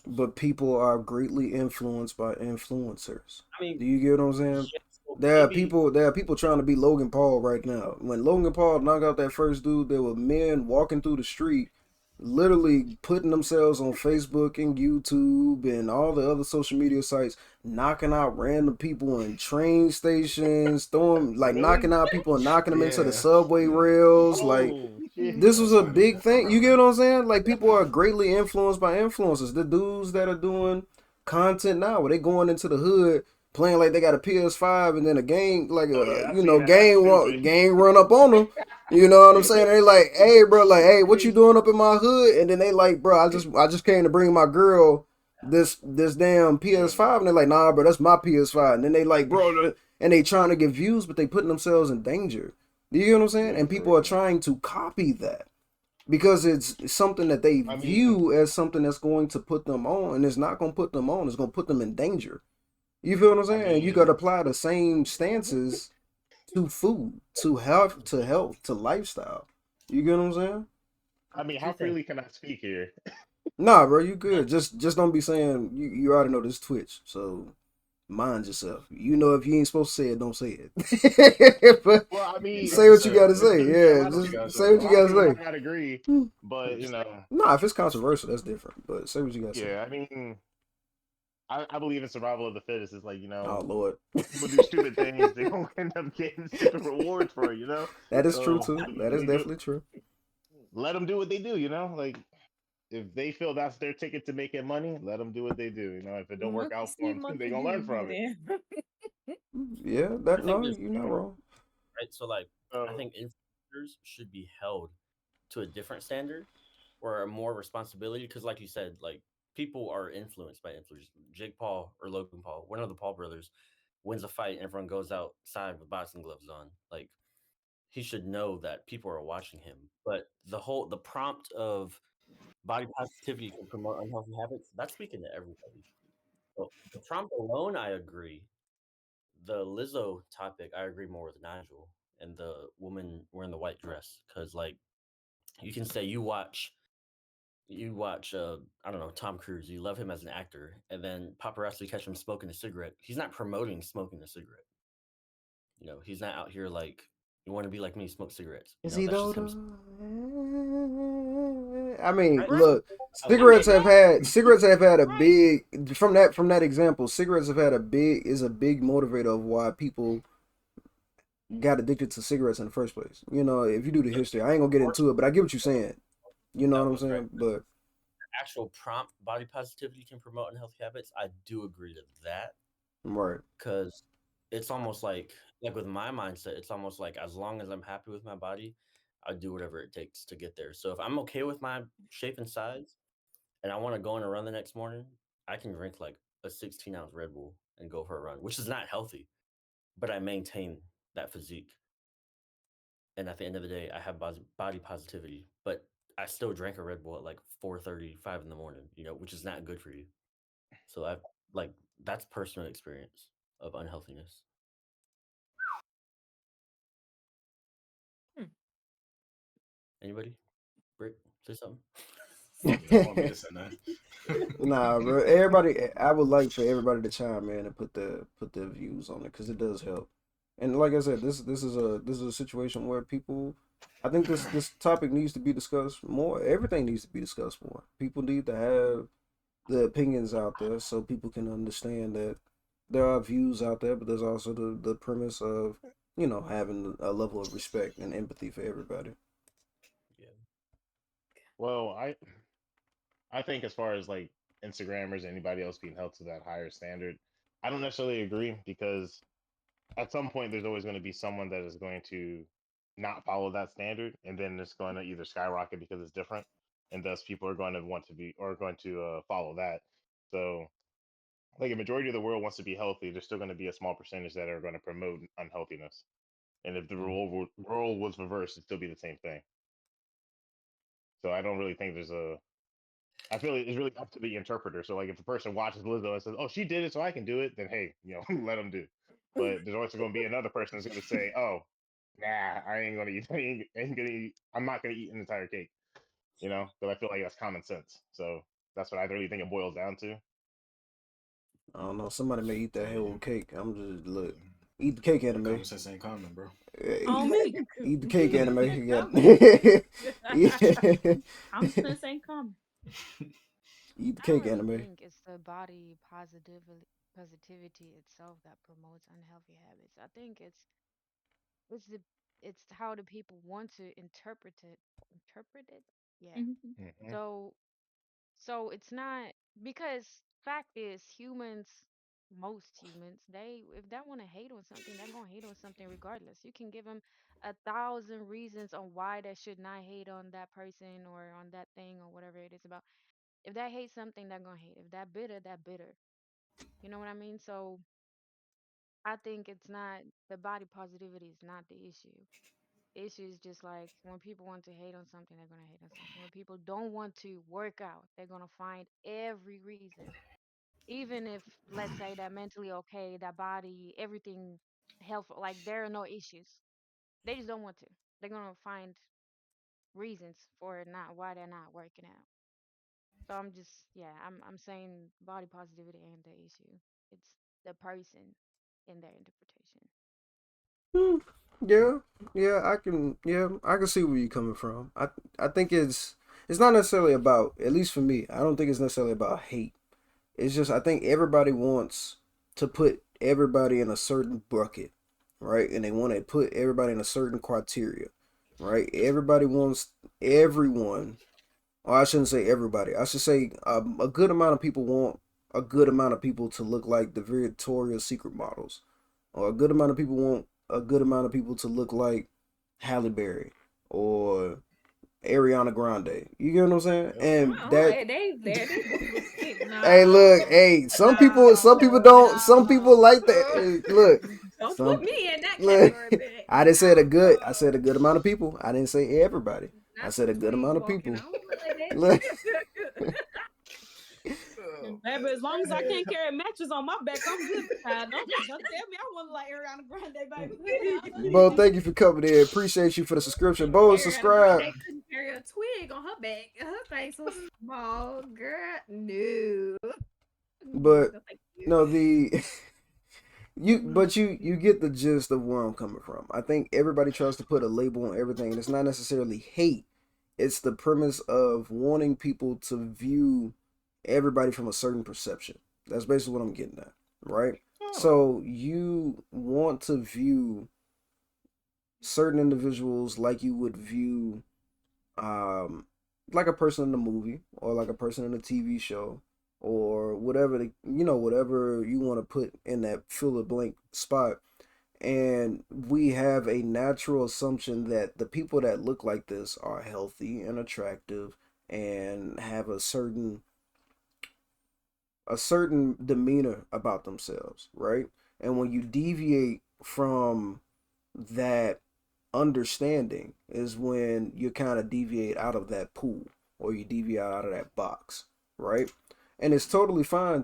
But people are greatly influenced by influencers. I mean, do you get what I'm saying? There are people trying to be Logan Paul right now. When Logan Paul knocked out that first dude, there were men walking through the street, literally putting themselves on Facebook and YouTube and all the other social media sites, knocking out random people in train stations, knocking out people and knocking them into the subway rails. Like, this was a big thing. You get what I'm saying? Like, people are greatly influenced by influencers. The dudes that are doing content now, where they going into the hood playing like they got a PS5 and then a gang, like gang run up on them. You know what I'm saying? They like, hey, bro, like, hey, what you doing up in my hood? And then they like, bro, I just came to bring my girl this damn PS5. And they're like, nah, bro, that's my PS5. And then they like, bro, and they trying to get views, but they putting themselves in danger. Do you get what I'm saying? And people are trying to copy that because it's something that they view as something that's going to put them on, and it's not going to put them on. It's going to put them in danger. You feel what I'm I saying? You mean, got to apply the same stances to food, to health, to lifestyle. You get what I'm saying? how freely can I speak here? Nah, bro, you good. Just don't be saying you already know this Twitch, so mind yourself. You know if you ain't supposed to say it, don't say it. But Well, I mean, say what you gotta say. yeah, Yeah, just say what a you lot of gotta people say. might not agree, but Nah, if it's controversial, that's different. But say what you gotta say. yeah, I mean, I believe in survival of the fittest. It's like, Oh Lord. people do stupid things, they gonna end up getting stupid rewards for it, That is true So too. That is definitely true. let them do what they do, Like, if they feel that's their ticket to making money, let them do what they do. If it don't work Monkey out see, for them, they monkey gonna learn do. from it. Yeah, I that think no, there's you're not wrong. right. So like, I think influencers should be held to a different standard or a more responsibility because, like you said, like people are influenced by influencers. Jake Paul or Logan Paul, one of the Paul brothers, wins a fight and everyone goes outside with boxing gloves on. Like he should know that people are watching him. But the prompt of body positivity can promote unhealthy habits, that's speaking to everybody. So the prompt alone, I agree. The Lizzo topic, I agree more with Nigel and the woman wearing the white dress because, like, you can say you watch I don't know, Tom Cruise, you love him as an actor, and then paparazzi catch him smoking a cigarette. He's not promoting smoking a cigarette. He's not out here like, you want to be like me, smoke cigarettes. Is he That's though? just him. I mean, Right? look, I love cigarettes have had a big from that example. Cigarettes have had a big motivator of why people got addicted to cigarettes in the first place. If you do the history, I ain't gonna get into it, but I get what you're saying. You know that what I'm was right. saying? But Actual prompt body positivity can promote unhealthy habits. I do agree to that right. because it's almost like with my mindset, it's almost like as long as I'm happy with my body, I'll do whatever it takes to get there. So if I'm okay with my shape and size and I want to go on a run the next morning, I can drink like a 16-ounce Red Bull and go for a run, which is not healthy, but I maintain that physique. And at the end of the day, I have body positivity, but I still drank a Red Bull at like 4:35 in the morning, which is not good for you. So I've like that's personal experience of unhealthiness. Hmm. Anybody? Brick, say something. You don't want me to say that. Nah, bro. Everybody, I would like for everybody to chime in and put their views on it because it does help. And like I said, this is a situation where people, I think this topic needs to be discussed more. Everything needs to be discussed more. People need to have the opinions out there so people can understand that there are views out there, but there's also the premise of having a level of respect and empathy for everybody. Yeah. Well, I think as far as like Instagrammers, anybody else being held to that higher standard, I don't necessarily agree because at some point there's always going to be someone that is going to not follow that standard, and then it's going to either skyrocket because it's different, and thus people are going to want to be or going to follow that. So, like a majority of the world wants to be healthy, there's still going to be a small percentage that are going to promote unhealthiness. And if the role was reversed, it'd still be the same thing. So I don't really think there's a. I feel it's really up to the interpreter. So like if a person watches Lizzo and says, "Oh, she did it, so I can do it," then hey, let them do. But there's also going to be another person that's going to say, "Oh, nah, I ain't gonna eat. I ain't gonna eat. I'm not gonna eat an entire cake." Because I feel like that's common sense. So that's what I really think it boils down to. I don't know. Somebody may eat that whole cake. I'm just look. Eat the cake, anime. Common sense ain't common, bro. On me. Eat the cake, anime. You got. I'm sense ain't coming. Eat the I don't cake, really anime. think it's the body positivity itself that promotes unhealthy habits. I think it's the it's how the people want to interpret it. Interpret it? Yeah. Mhm. Mm-hmm. So it's not because fact is humans, most humans, they if they want to hate on something, they're gonna hate on something regardless. You can give them 1,000 reasons on why they should not hate on that person or on that thing or whatever it is about. If they hate something, they're gonna hate. If that bitter, that bitter. You know what I mean? So I think it's not the body positivity is not the issue. Issue is just like when people want to hate on something, they're gonna hate on something. When people don't want to work out, they're gonna find every reason. even if let's say that mentally okay, that body, everything health, like there are no issues. They just don't want to. They're gonna find reasons for not why they're not working out. So I'm just yeah, I'm saying body positivity ain't the issue. It's the person in their interpretation. Hmm, yeah, I can see where you're coming from. I think it's not necessarily about, at least for me, I don't think it's necessarily about hate. It's just I think everybody wants to put everybody in a certain bucket, right? And they want to put everybody in a certain criteria, right? Everybody wants everyone, or I shouldn't say everybody. I should say a good amount of people want a good amount of people to look like the Victoria's Secret models, or a good amount of people want a good amount of people to look like Halle Berry or Ariana Grande. You get what I'm saying? And Oh, that they look sick. hey, look, hey, some people don't, some people like that. Hey, look, Don't put some me in that look. category, baby. I didn't say I said a good amount of people. I didn't say everybody. I Not said a some good tweens amount of walking. people. I don't look like Look, that. Baby, as long as I can't carry matches on my back, I'm good. Don't tell me I want to like Ariana Grande, baby. Bo, thank you for coming in. Appreciate you for the subscription. Bo, Ariana subscribe. Grande couldn't carry a twig on her back. Her face so small, girl. No. But No, thank you. no, you get the gist of where I'm coming from. I think everybody tries to put a label on everything, and it's not necessarily hate. It's the premise of wanting people to view everybody from a certain perception. That's basically what I'm getting at, right? So you want to view certain individuals like you would view like a person in a movie or like a person in a TV show or whatever whatever you want to put in that fill a blank spot. And we have a natural assumption that the people that look like this are healthy and attractive and have a certain demeanor about themselves, right? And when you deviate from that understanding is when you kind of deviate out of that pool or you deviate out of that box, right? And it's totally fine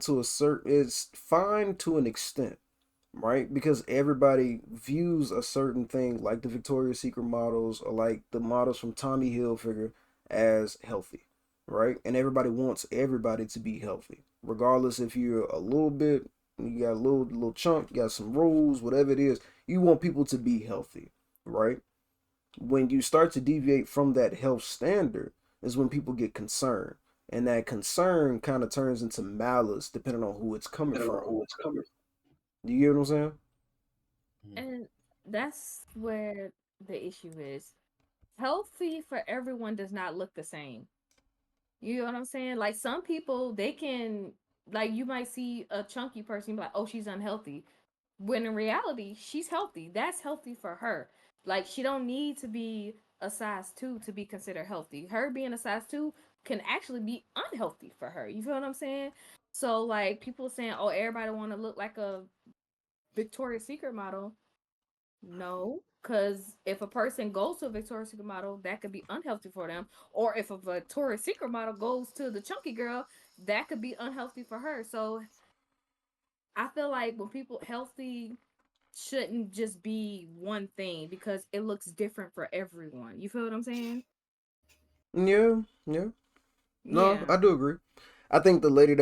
it's fine to an extent, right? Because everybody views a certain thing like the Victoria's Secret models or like the models from Tommy Hilfiger as healthy, right? And everybody wants everybody to be healthy, regardless if you're a little bit, you got a little chunk, you got some rolls, whatever it is, you want people to be healthy, right? When you start to deviate from that health standard is when people get concerned. And that concern kind of turns into malice depending on who it's coming from. Do you get what I'm saying? And that's where the issue is. Healthy for everyone does not look the same. You know what I'm saying? Like some people, they can, like you might see a chunky person, be like, oh, she's unhealthy. When in reality, she's healthy. That's healthy for her. Like she don't need to be a size 2 to be considered healthy. Her being a size 2 can actually be unhealthy for her. You feel what I'm saying? So like people saying, oh, everybody want to look like a Victoria's Secret model. No, because if a person goes to a Victoria's Secret model, that could be unhealthy for them. Or if a Victoria's Secret model goes to the chunky girl, that could be unhealthy for her. So I feel like when people healthy shouldn't just be one thing because it looks different for everyone. You feel what I'm saying? Yeah, yeah. No, Yeah. I do agree. I think the lady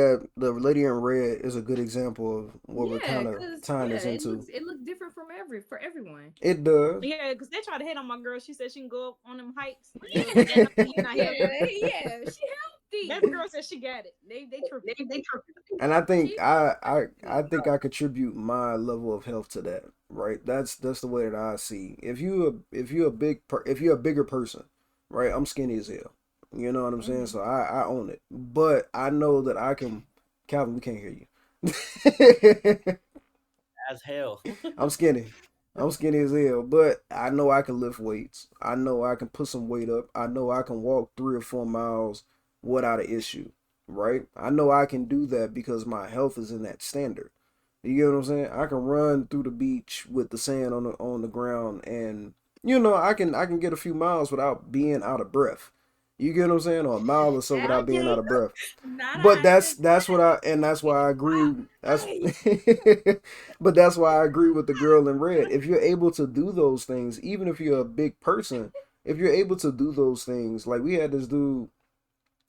in red is a good example of what we're Yeah, kind of cause tying yeah, this into. it looks different from everyone. It does. Yeah, because they try to hate on my girl. She said she can go up on them heights. Yeah, Stand up and you're not healthy. yeah, she That healthy. girl said she got it. They tripping. And I think She I think I contribute my level of health to that, right? That's the way that I see. If you're a bigger person, right? I'm skinny as hell. You know what I'm saying? So I own it. But I know that I can. Calvin, we can't hear you. As hell. I'm skinny. I'm skinny as hell, but I know I can lift weights. I know I can put some weight up. I know I can walk 3 or 4 miles without an issue, right? I know I can do that because my health is in that standard. You get what I'm saying? I can run through the beach with the sand on the ground, and I can get a few miles without being out of breath. You get what I'm saying? Or a mile or so without being out of breath. Not But I. that's what I and that's why I agree. That's but that's why I agree with the girl in red. If you're able to do those things, even if you're a big person, if you're able to do those things, like we had this dude,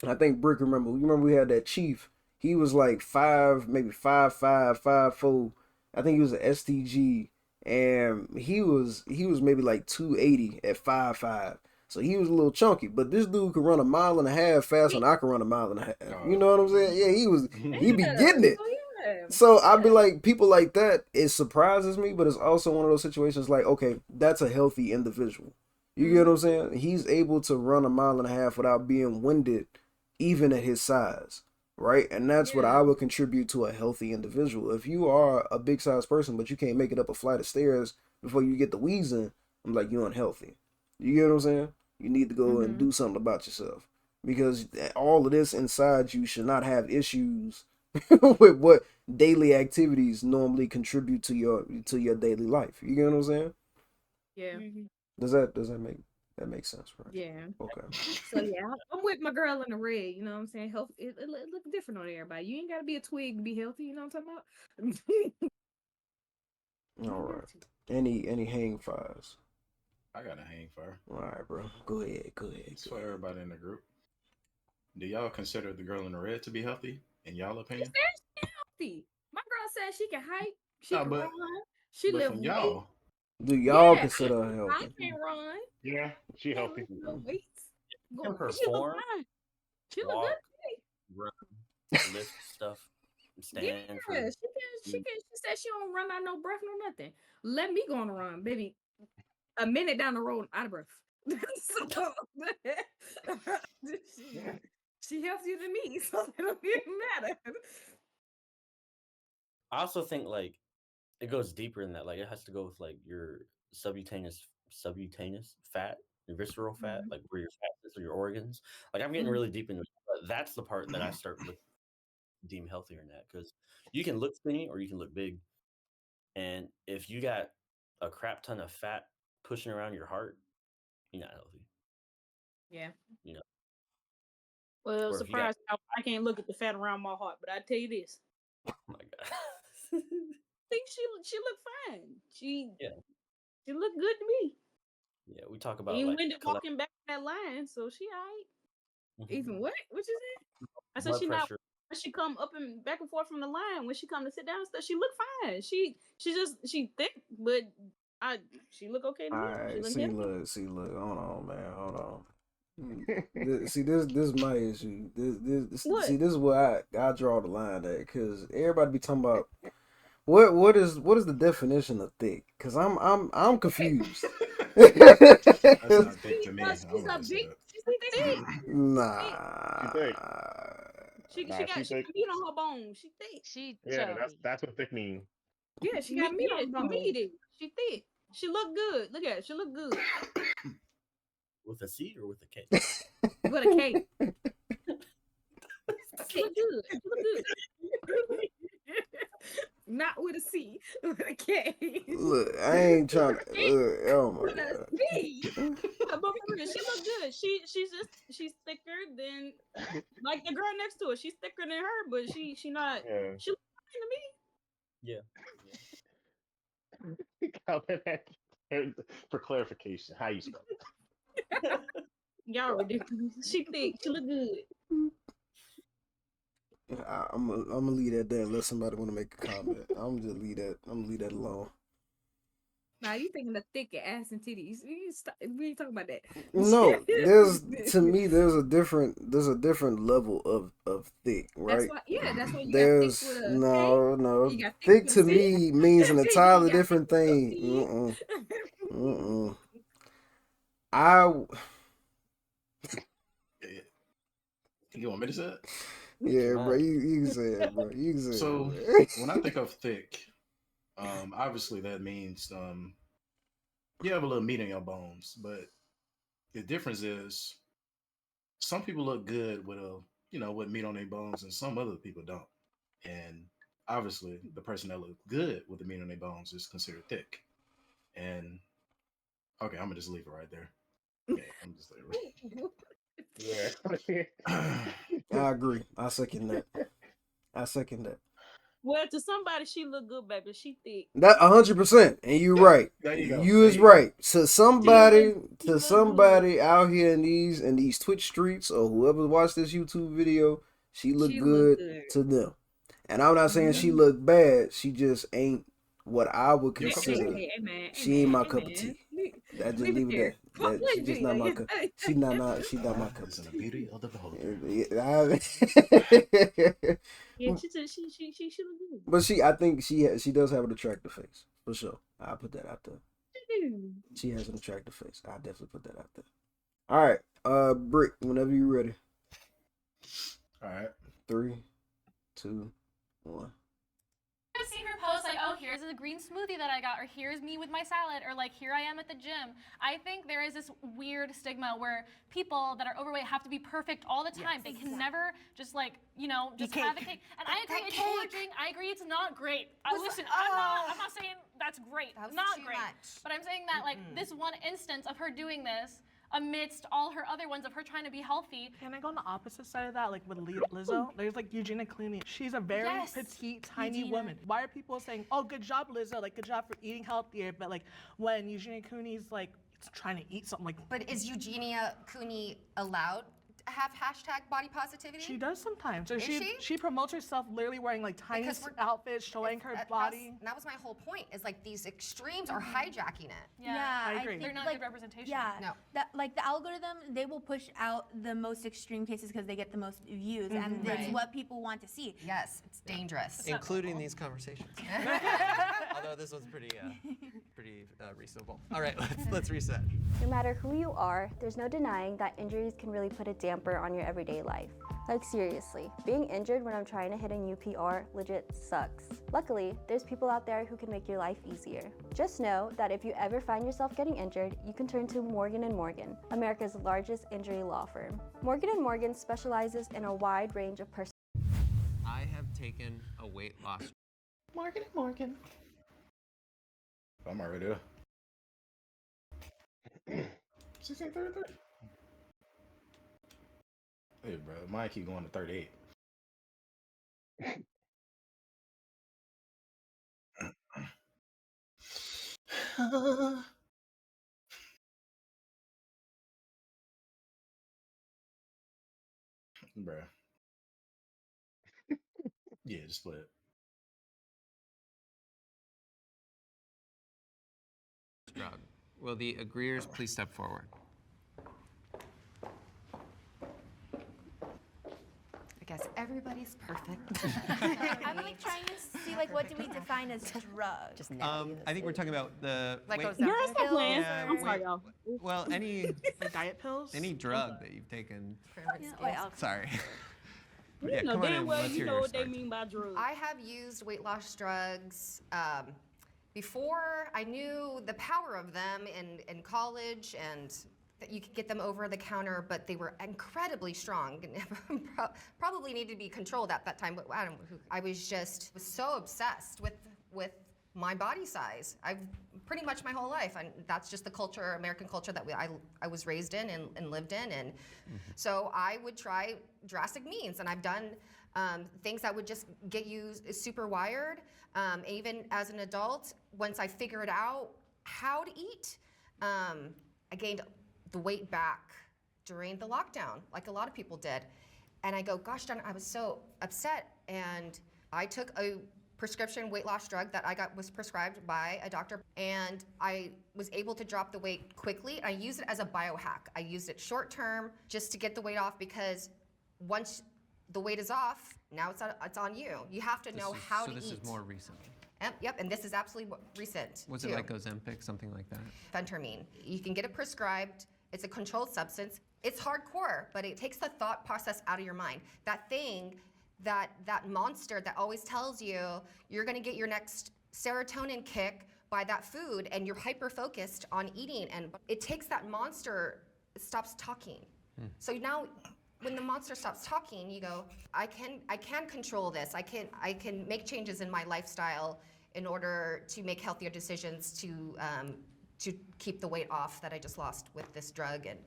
I think Brick remember. You remember we had that chief. He was like five, maybe 5'5", 5'4". I think he was an STG, and he was maybe like 280 at 5'5". So he was a little chunky, but this dude could run a mile and a half faster than I could run a mile and a half. You know what I'm saying? Yeah, he be getting it. So I'd be like, people like that, it surprises me, but it's also one of those situations like, okay, that's a healthy individual. You get what I'm saying? He's able to run a mile and a half without being winded, even at his size, right? And that's what I would contribute to a healthy individual. If you are a big size person, but you can't make it up a flight of stairs before you get the wheezing, I'm like, you're unhealthy. You get what I'm saying? You need to go and do something about yourself, because all of this inside you should not have issues with what daily activities normally contribute to your daily life. You get what I'm saying? Yeah. Does that make sense, right? Yeah. Okay. So yeah, I'm with my girl in the red. You know what I'm saying? Health, it look different on everybody. You ain't gotta be a twig to be healthy. You know what I'm talking about? All right. Any hang fires? I got a hang fire. All right, bro. Go ahead. It's for everybody in the group. Do y'all consider the girl in the red to be healthy, in y'all opinion? She's healthy. My girl said she can hike, she No, can but run, she but lift from weights. y'all, Do y'all Yeah, consider her I healthy? can't run. Yeah, she Can't healthy. lift no weights. Can She look perform, fine. She look walk, good to me. run, lift stuff, Yeah, stand for. she can. She can. She said she don't run out no breath, no nothing. Let me go on a run, baby. A minute down the road, out of breath. So, she healthier than me, so it don't even matter. I also think like it goes deeper than that. Like it has to go with like your subcutaneous fat, your visceral fat, like where your fat is or your organs. Like I'm getting really deep into it, but that's the part that I start look deem healthier in that, because you can look skinny or you can look big, and if you got a crap ton of fat pushing around your heart, you're not healthy. Yeah. You know, Well, or if you got, surprised I can't look at the fat around my heart, but I tell you this. oh my god, I think she looked fine. She yeah, looked good to me. yeah. We talk She about ain't like winded walking back that line, so she alright. Even what? What you say? I said blood she not. pressure. She come up and back and forth from the line when she come to sit down and stuff. She look fine. She thick, but she look okay to All me. She right. look See, healthy. look. Hold on, man. Hold on. See, this is my issue. What? See, this is where I draw the line at, because everybody be talking about what is the definition of thick? Because I'm confused. that's not thick to me. I She's don't a want to say big. that. She's thick. She Nah. thick. She She got thick. meat on her bones. She thick. She Yeah, chubby. that's what thick mean. Yeah, she got Meat, meat yeah, on the she bone. meaty. She thick. She look good. Look at her. She look good. With a C or with a K? With a K. She look good. She look good. Not with a C. With a K. Look, I ain't trying to. Oh my With a god. C. But for real, she look good. She's thicker than like the girl next to her. She's thicker than her, but she not. Yeah. She look fine to me. Yeah. For clarification, how you spell it? Y'all ridiculous. She thick. She look good. I'm gonna leave that there unless somebody want to make a comment. I'm just leave that. I'm gonna leave that alone. Now you thinking of thick ass and titties. We ain't talking about that. No, to me there's a different level of thick, That's right? why. Yeah, that's why you got thick There's with a K. no You got thick thick with a to C. me means an You entirely got thick different with a thing. T. I You want me to say it? yeah, bro. You can say it, bro. You can say So it, bro. when I think of thick, obviously that means you have a little meat in your bones, but the difference is some people look good with with meat on their bones, and some other people don't. And obviously, the person that looks good with the meat on their bones is considered thick. And okay, I'm gonna just leave it right there. Yeah, I'm just leave it. Yeah. I agree. I second that. Well, to somebody she look good, baby. She thick. That 100%, and you're right. There you go. You There is you go. right. To somebody, She look out here in these Twitch streets or whoever watched this YouTube video, she look She good look good. to them. And I'm not saying she look bad. She just ain't what I would Your cup of consider. tea. Man, She ain't my hey, cup of man. tea. Leave- That just leave it leave it there. there. That she just not my cup. She not my cup of It's in the tea. beauty of the beholder. Yeah, she look good. But I think she does have an attractive face for sure. I'll put that out there. She has an attractive face. I'll definitely put that out there. All right, Brick, whenever you're ready. All right. 3, 2, 1. I've seen her post like, oh, here's a green smoothie that I got, or here's me with my salad, or like, here I am at the gym. I think there is this weird stigma where people that are overweight have to be perfect all the time. They can never just like, just have a cake. And I agree, it's foraging. I agree, it's not great. Listen, I'm not saying that's great. That was not too great. much. But I'm saying that like this one instance of her doing this amidst all her other ones of her trying to be healthy. Can I go on the opposite side of that? Like with Lizzo, there's like Eugenia Clooney. She's a very petite, tiny woman. Why are people saying, "Oh, good job, Lizzo"? Like, good job for eating healthier. But like when Eugenia Clooney's like trying to eat something like. But is Eugenia Cooney allowed to have hashtag body positivity? She does sometimes. So Is she promotes herself literally wearing like tiny Because we're- outfits, showing her body. That was my whole point. Is like these extremes are hijacking it. Yeah, I agree. They're not like, good representation. Yeah, No. that like the algorithm, they will push out the most extreme cases because they get the most views, and it's Right. what people want to see. Yes, it's dangerous. Including these conversations. Although this one's pretty reasonable. All right, let's reset. No matter who you are, there's no denying that injuries can really put a damper on your everyday life. Like seriously, being injured when I'm trying to hit a new PR legit sucks. Luckily, there's people out there who can make your life easier. Just know that if you ever find yourself getting injured, you can turn to Morgan & Morgan, America's largest injury law firm. Morgan & Morgan specializes in a wide range of I have taken a weight loss. Morgan. I'm already there. 16:33. Hey, bro, mine keep going to 38. Bruh. Yeah, just split. Drug. Will the agreeers please step forward? I guess everybody's perfect. I'm like trying to see like what do we define as drugs? I think we're talking about the Like weight- those Girl, stop playing. Yeah, I'm sorry, wait. y'all. Well, any Like diet pills? any drug that you've taken. I'll- Sorry. You Yeah, know come on damn in. well Let's you hear know your what they story. mean by drugs. I have used weight loss drugs before I knew the power of them in college, and that you could get them over the counter, but they were incredibly strong and probably needed to be controlled at that time. But I was just so obsessed with my body size. I've pretty much my whole life, and that's just the culture, American culture that I was raised in and lived in, and so I would try drastic means, and I've done things that would just get you super wired. Even as an adult, once I figured out how to eat, I gained the weight back during the lockdown, like a lot of people did. And I go, gosh darn, I was so upset. And I took a prescription weight loss drug that was prescribed by a doctor, and I was able to drop the weight quickly. I used it as a biohack. I used it short term just to get the weight off, because once the weight is off, now it's on you. You have to know how to eat. So this is more recent. Yep, and this is absolutely recent. Was too. it like Ozempic, something like that? Phentermine. You can get it prescribed. It's a controlled substance. It's hardcore, but it takes the thought process out of your mind. That thing, that monster that always tells you you're gonna get your next serotonin kick by that food, and you're hyper-focused on eating, and it takes that monster, it stops talking. So now, when the monster stops talking, you go, I can control this. I can make changes in my lifestyle in order to make healthier decisions to keep the weight off that I just lost with this drug, and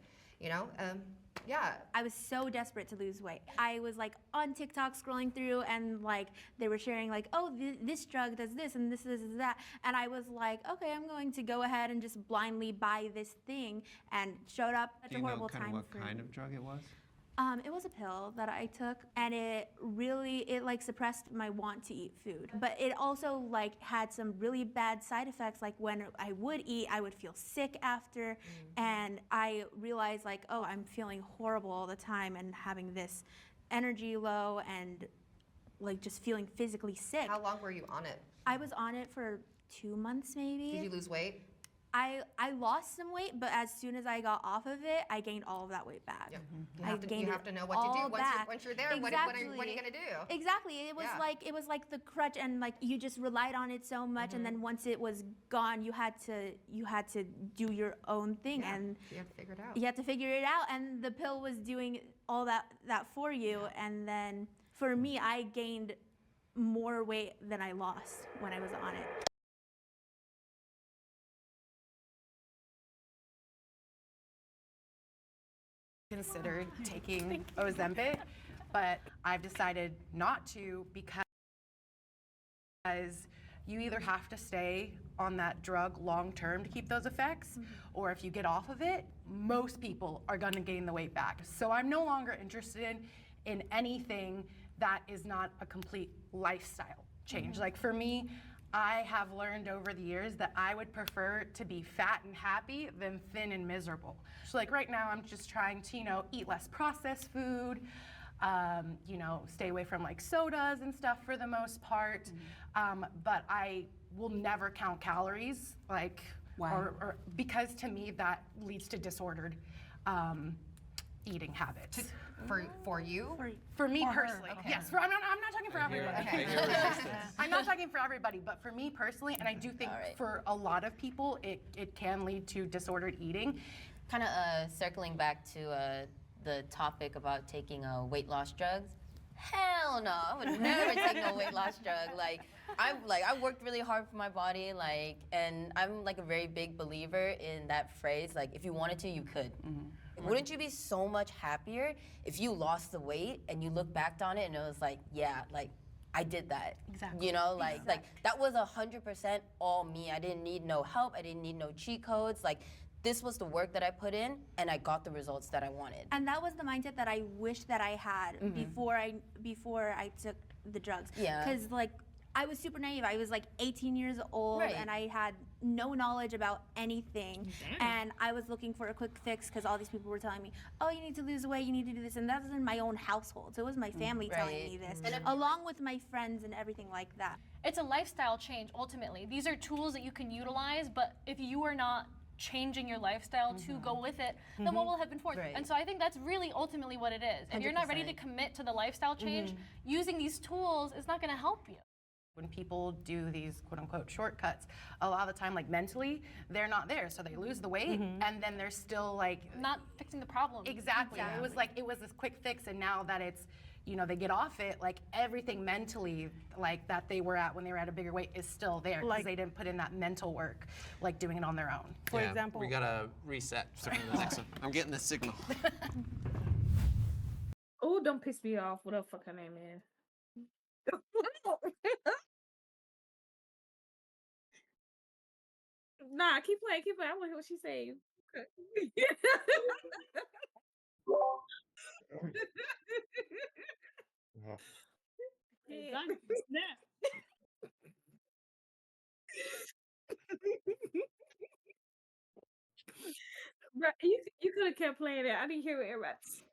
Yeah. I was so desperate to lose weight. I was like on TikTok scrolling through and like they were sharing like, oh, this drug does this and this is that. And I was like, okay, I'm going to go ahead and just blindly buy this thing, and showed up at Do a you know horrible kind of time what for kind me. of drug it was? It was a pill that I took, and it like suppressed my want to eat food. But it also like had some really bad side effects. Like when I would eat, I would feel sick after, and I realized like, oh, I'm feeling horrible all the time and having this energy low and like just feeling physically sick. How long were you on it? I was on it for 2 months maybe. Did you lose weight? I lost some weight, but as soon as I got off of it, I gained all of that weight back. You I have, to, gained you it have to know what to do all back. once you're there. Exactly. What are you gonna do? Exactly. It was Yeah. like the crutch, and like you just relied on it so much, and then once it was gone, you had to do your own thing, and you have to figure it out. you had to figure it out, and the pill was doing all that for you, and then for me, I gained more weight than I lost when I was on it. Considered taking Ozempic, but I've decided not to because you either have to stay on that drug long term to keep those effects, or if you get off of it, most people are going to gain the weight back. So I'm no longer interested in anything that is not a complete lifestyle change. Like for me, I have learned over the years that I would prefer to be fat and happy than thin and miserable. So like right now, I'm just trying to, eat less processed food, stay away from like sodas and stuff for the most part. But I will never count calories, like, or because to me that leads to disordered eating habits. For you? For me Or her, personally, okay. yes. I'm not talking for everybody. Okay. I'm not talking for everybody, but for me personally, and I do think for a lot of people, it can lead to disordered eating. Kind of circling back to the topic about taking weight loss drugs. Hell no, I would never take no weight loss drug. I worked really hard for my body, and I'm like a very big believer in that phrase. Like, if you wanted to, you could. Wouldn't you be so much happier if you lost the weight and you look back on it and it was like, yeah, like I did that. Exactly. Like that was 100% all me. I didn't need no help. I didn't need no cheat codes. Like, this was the work that I put in, and I got the results that I wanted. And that was the mindset that I wish that I had before I took the drugs. Yeah. Because like I was super naive. I was like 18 years old, Right. and I had no knowledge about anything. And I was looking for a quick fix because all these people were telling me, "Oh, you need to lose weight. You need to do this." And that was in my own household. So it was my family telling me this, along with my friends and everything like that. It's a lifestyle change ultimately. These are tools that you can utilize, but if you are not changing your lifestyle to go with it, then what will happen for you? And so I think that's really ultimately what it is. If you're not ready to commit to the lifestyle change, using these tools is not going to help you. When people do these quote unquote shortcuts, a lot of the time, like mentally, they're not there. So they lose the weight and then they're still like not fixing the problem. Exactly. It was this quick fix, and now that it's, they get off it, like everything mentally like that they were at when they were at a bigger weight is still there because they didn't put in that mental work, like doing it on their own. For example, we gotta reset for the next one. I'm getting the signal. Oh, don't piss me off. What the fuck her name is? Nah, keep playing. I want to hear what she's saying. Snap. Bruh, you could have kept playing that. I didn't hear what everybody said.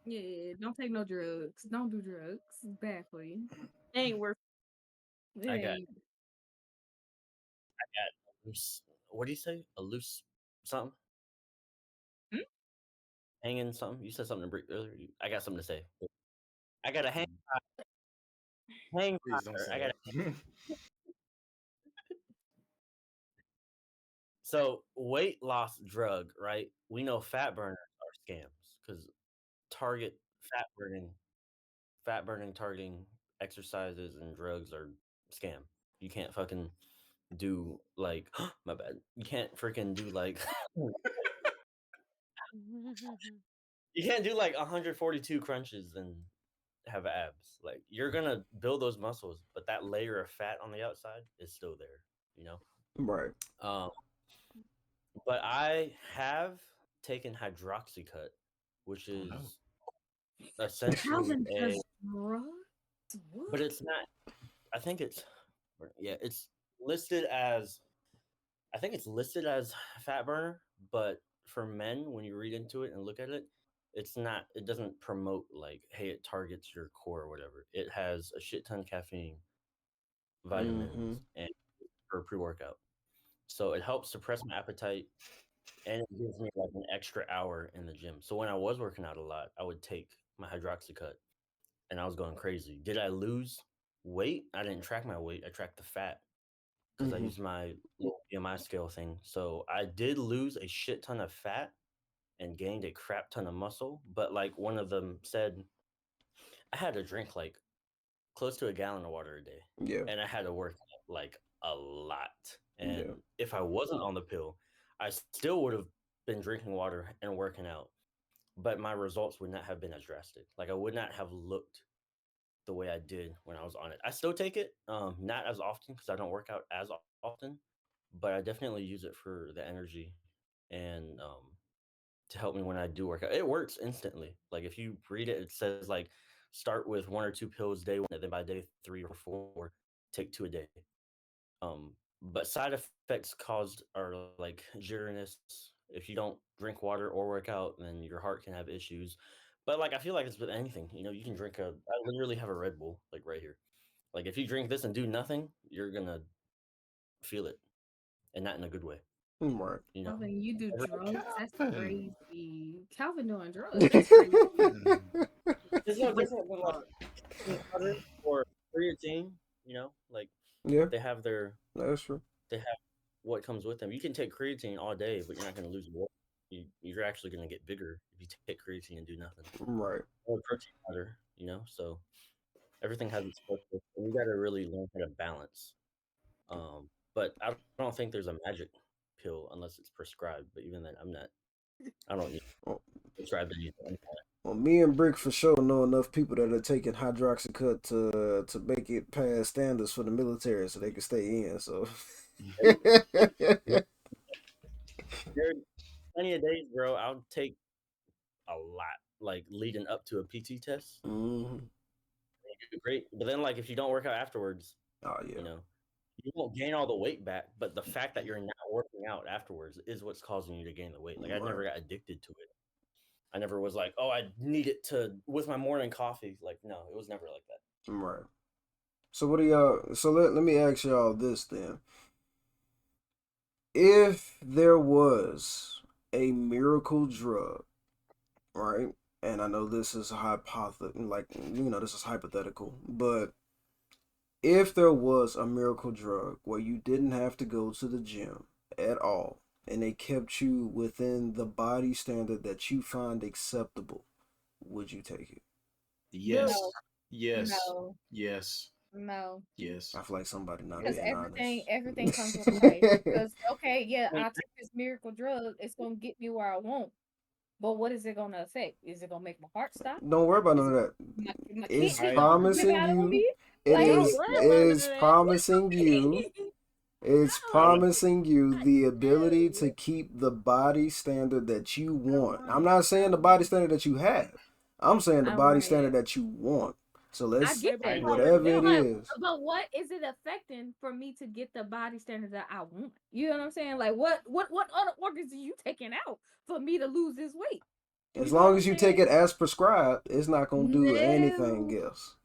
Yeah, don't take no drugs. Don't do drugs. It's bad for you. It ain't worth it. I got Ain't. a loose. What do you say? A loose something? Hanging something? You said something earlier. I got something to say. I got a hang. Hang. Please don't say I got. that. So weight loss drug, right? We know fat burners are scams because target fat burning targeting exercises and drugs are scam. You can't fucking do like my bad. You can't freaking do like you can't do like 142 crunches and have abs. Like you're gonna build those muscles, but that layer of fat on the outside is still there, you know? Right. Um, but I have taken hydroxycut, which is essentially Calvin a does drugs? What? but it's not I think it's listed as I think it's listed as fat burner, but for men, when you read into it and look at it, it's not. It doesn't promote like, hey, it targets your core or whatever. It has a shit ton of caffeine, vitamins, and for pre-workout. So it helps suppress my appetite, and it gives me like an extra hour in the gym. So when I was working out a lot, I would take my hydroxycut, and I was going crazy. Did I lose weight? I didn't track my weight. I tracked the fat because I used my little BMI scale thing. So I did lose a shit ton of fat and gained a crap ton of muscle. But like one of them said, I had to drink like close to a gallon of water a day. Yeah. And I had to work out like a lot. And Yeah. if I wasn't on the pill, I still would have been drinking water and working out. But my results would not have been as drastic. Like I would not have looked the way I did when I was on it. I still take it, not as often because I don't work out as often, but I definitely use it for the energy and to help me when I do work out. It works instantly. Like if you read it, it says like start with 1 or 2 pills day one, and then by day 3 or 4, take 2 a day. But side effects caused are like jitteriness. If you don't drink water or work out, then your heart can have issues. But like I feel like it's with anything, you can drink I literally have a Red Bull like right here. Like if you drink this and do nothing, you're gonna feel it, and not in a good way. Right. Calvin, you do drugs? That's Calvin. crazy. Calvin doing drugs. That's crazy. It's no different than like peanut butter or creatine. Like Yeah. they have That's true. they have what comes with them. You can take creatine all day, but you're not going to lose weight. You're actually going to get bigger if you take creatine and do nothing. Right. Or protein powder, So everything has its purpose, and you got to really learn how to balance. But I don't think there's a magic pill unless it's prescribed. But even then, I don't need prescribed anything. Well, me and Brick for sure know enough people that are taking hydroxycut to make it past standards for the military so they can stay in. So There's plenty of days, bro. I'll take a lot, like leading up to a PT test. You do great, but then like if you don't work out afterwards, you won't gain all the weight back. But the fact that you're not working out afterwards is what's causing you to gain the weight. Like I never got addicted to it. I never was like, oh, I need it with my morning coffee. Like, no, it was never like that. Right. So what do y'all? So let me ask y'all this then. If there was a miracle drug, right? And I know this is this is hypothetical, but if there was a miracle drug where you didn't have to go to the gym at all, and they kept you within the body standard that you find acceptable, would you take it? Yes. No. Yes. No. Yes. No. Yes. I feel like somebody not Because being everything comes with a price. Because I'll take this miracle drug. It's gonna get me where I want. But what is it gonna affect? Is it gonna make my heart stop? Don't worry about none of that. My It's kidneys promising give out on you. me? It Like, don't is worry about is none of that. promising you. It's promising you the ability to keep the body standard that you want. I'm not saying the body standard that you have. I'm saying the body standard that you want. So I let's get that. whatever it is. But what is it affecting for me to get the body standard that I want? You know what I'm saying? Like what other organs are you taking out for me to lose this weight? As long as you take it as prescribed, it's not gonna do anything else.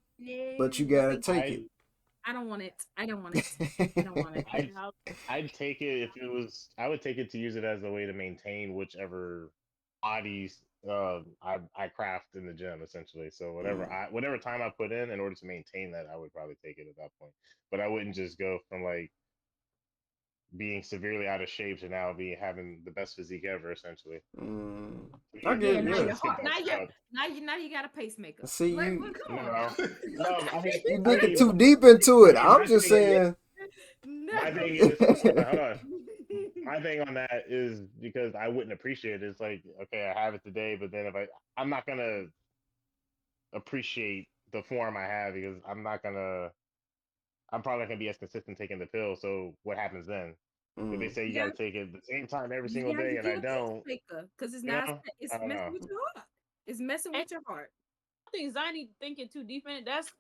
But you gotta take it. I don't want it. I don't want it. I don't want it. I'd take it if it was. I would take it to use it as a way to maintain whichever bodies I craft in the gym, essentially. So whatever time I put in order to maintain that, I would probably take it at that point. But I wouldn't just go from like being severely out of shape to now having the best physique ever, essentially. I get it. Now you got a pacemaker. See, come on. You're digging too deep into it. I'm just saying. No, My thing is, hold on. My thing on that is because I wouldn't appreciate it. It's like, okay, I have it today, but then I'm not gonna appreciate the form I have because I'm probably not gonna be as consistent taking the pill. So what happens then? If they say you got to take it at the same time every single You have day, to and I get a don't, pacemaker because it's you not. know, It's I don't messing know. with your heart. It's messing with your heart. I think Ziny thinking too deep in it. That's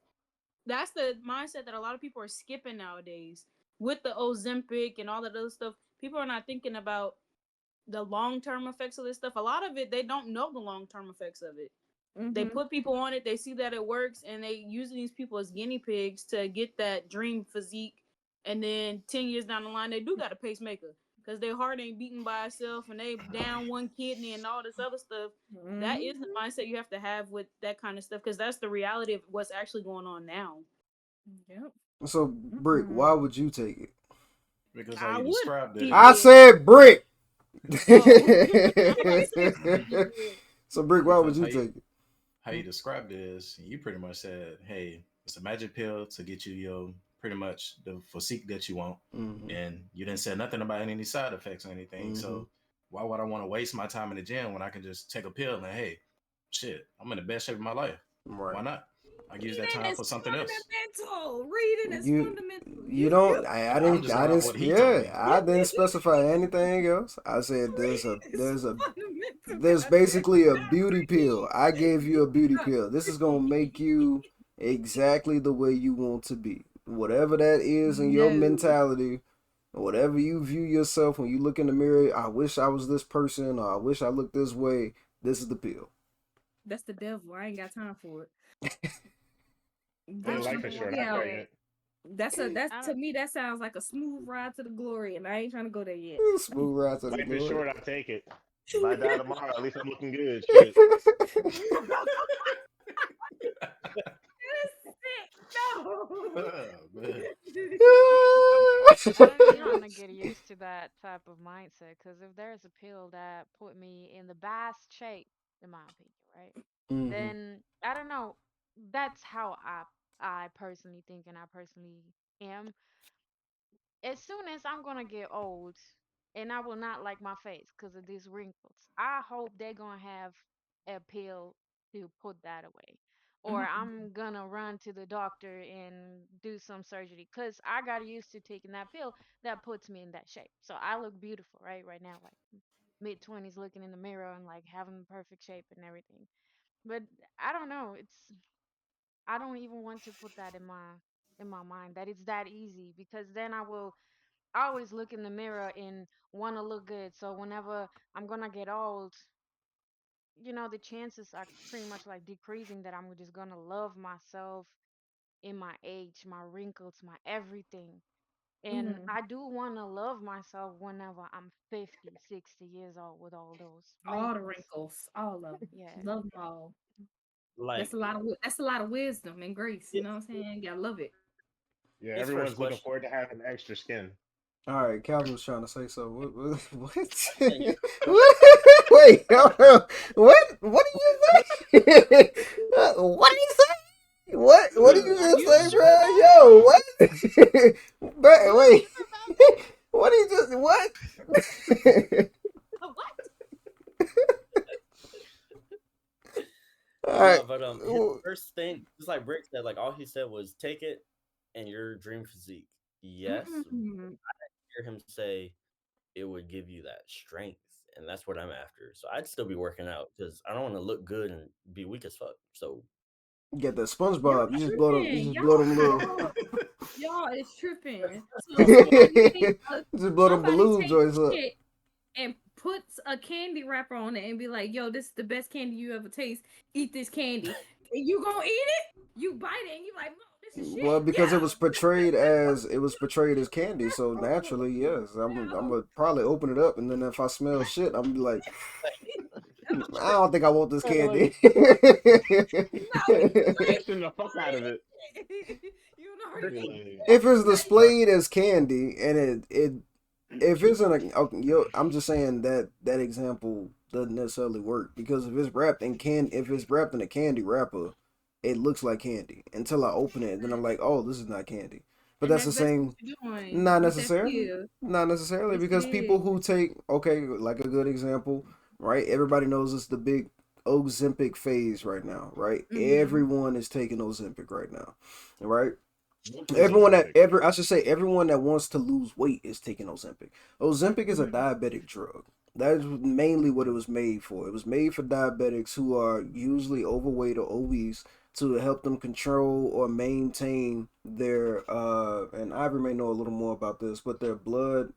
the mindset that a lot of people are skipping nowadays with the Ozempic and all that other stuff. People are not thinking about the long term effects of this stuff. A lot of it, they don't know the long term effects of it. They Mm-hmm. put people on it, they see that it works, and they use these people as guinea pigs to get that dream physique. And then 10 years down the line, they do got a pacemaker because their heart ain't beating by itself and they down one kidney and all this other stuff. That is the mindset you have to have with that kind of stuff because that's the reality of what's actually going on now. Yep. So, Brick, why would you take it? Because I how you would. described it. I said Brick. Oh. So, Brick, why would Because you take it? how you described it is you pretty much said, hey, it's a magic pill to get you your pretty much the physique that you want. Mm-hmm. And you didn't say nothing about any side effects or anything. Mm-hmm. So why would I want to waste my time in the gym when I can just take a pill and hey, shit, I'm in the best shape of my life. Right. Why not? I use that time for something else. Fundamental. Reading is fundamental. You don't. I I'm didn't. just I going off didn't. what he told me. Yeah, I didn't specify anything else. I said there's basically a beauty pill. I gave you a beauty pill. This is gonna make you exactly the way you want to be. Whatever that is in your mentality, whatever you view yourself when you look in the mirror. I wish I was this person, or I wish I looked this way. This is the pill. That's the devil. I ain't got time for it. In life is short. I tell you. That's to me that sounds like a smooth ride to the glory, and I ain't trying to go there yet. Smooth ride to the Life glory. is short. I'll take it. If I die tomorrow, at least I'm looking good. Shit. I'm trying to get used to that type of mindset because if there's a pill that put me in the best shape, in my opinion, right? Mm-hmm. Then I don't know. That's how I personally think and I personally am. As soon as I'm gonna get old, and I will not like my face because of these wrinkles, I hope they're gonna have a pill to put that away. Or I'm gonna run to the doctor and do some surgery because I got used to taking that pill that puts me in that shape. So I look beautiful, right now, like mid 20s, looking in the mirror and like having the perfect shape and everything. But I don't know. I don't even want to put that in my mind that it's that easy because then I always look in the mirror and want to look good. So whenever I'm gonna get old, the chances are pretty much like decreasing that I'm just gonna love myself in my age, my wrinkles, my everything. And I do want to love myself whenever I'm 50, 60 years old with all those All the wrinkles. wrinkles, all of them. Yeah. Love them all. Like That's a lot of wisdom and grace. You know what I'm saying? Gotta love it. Yeah, his first everyone's looking question. forward to having extra skin. All right, Calvin was trying to say so. What? Yeah, What? Wait, hold on. What did you say? What did you say? What did you just say, bro? Yo, what? Wait, what did you just what? What? All No, right. but his first thing, just like Brick said, like all he said was take it and your dream physique. Yes, I didn't hear him say it would give you that strength, and that's what I'm after. So I'd still be working out because I don't want to look good and be weak as fuck. So Get that SpongeBob. You just blow them. You Tripping. just blow them little. Y'all is tripping. So Just blow them somebody balloon take joints up. shit and puts a candy wrapper on it and be like, "Yo, this is the best candy you ever taste. Eat this candy." And you gonna eat it? You bite it and you like, "No, this is shit." Well, because it was portrayed as candy, so naturally, yes, I'm gonna probably open it up, and then if I smell shit, I'm gonna be like, I don't think I want this candy. Question the fuck out of it. If it's displayed as candy and if it's in a, I'm just saying that example doesn't necessarily work because if it's wrapped in a candy wrapper, it looks like candy until I open it, and then I'm like, oh, this is not candy. But And that's the that's basically same. what you're doing Not with that necessarily. pill. Not necessarily, Yes, it because people is. who take, okay, like a good example, right? Everybody knows it's the big Ozempic phase right now, right? Everyone is taking Ozempic right now, right? What is Everyone that Ozempic? I should say everyone that wants to lose weight is taking Ozempic. Ozempic is a diabetic drug. That is mainly what it was made for. It was made for diabetics who are usually overweight or obese to help them control or maintain their and Ivory may know a little more about this, but their blood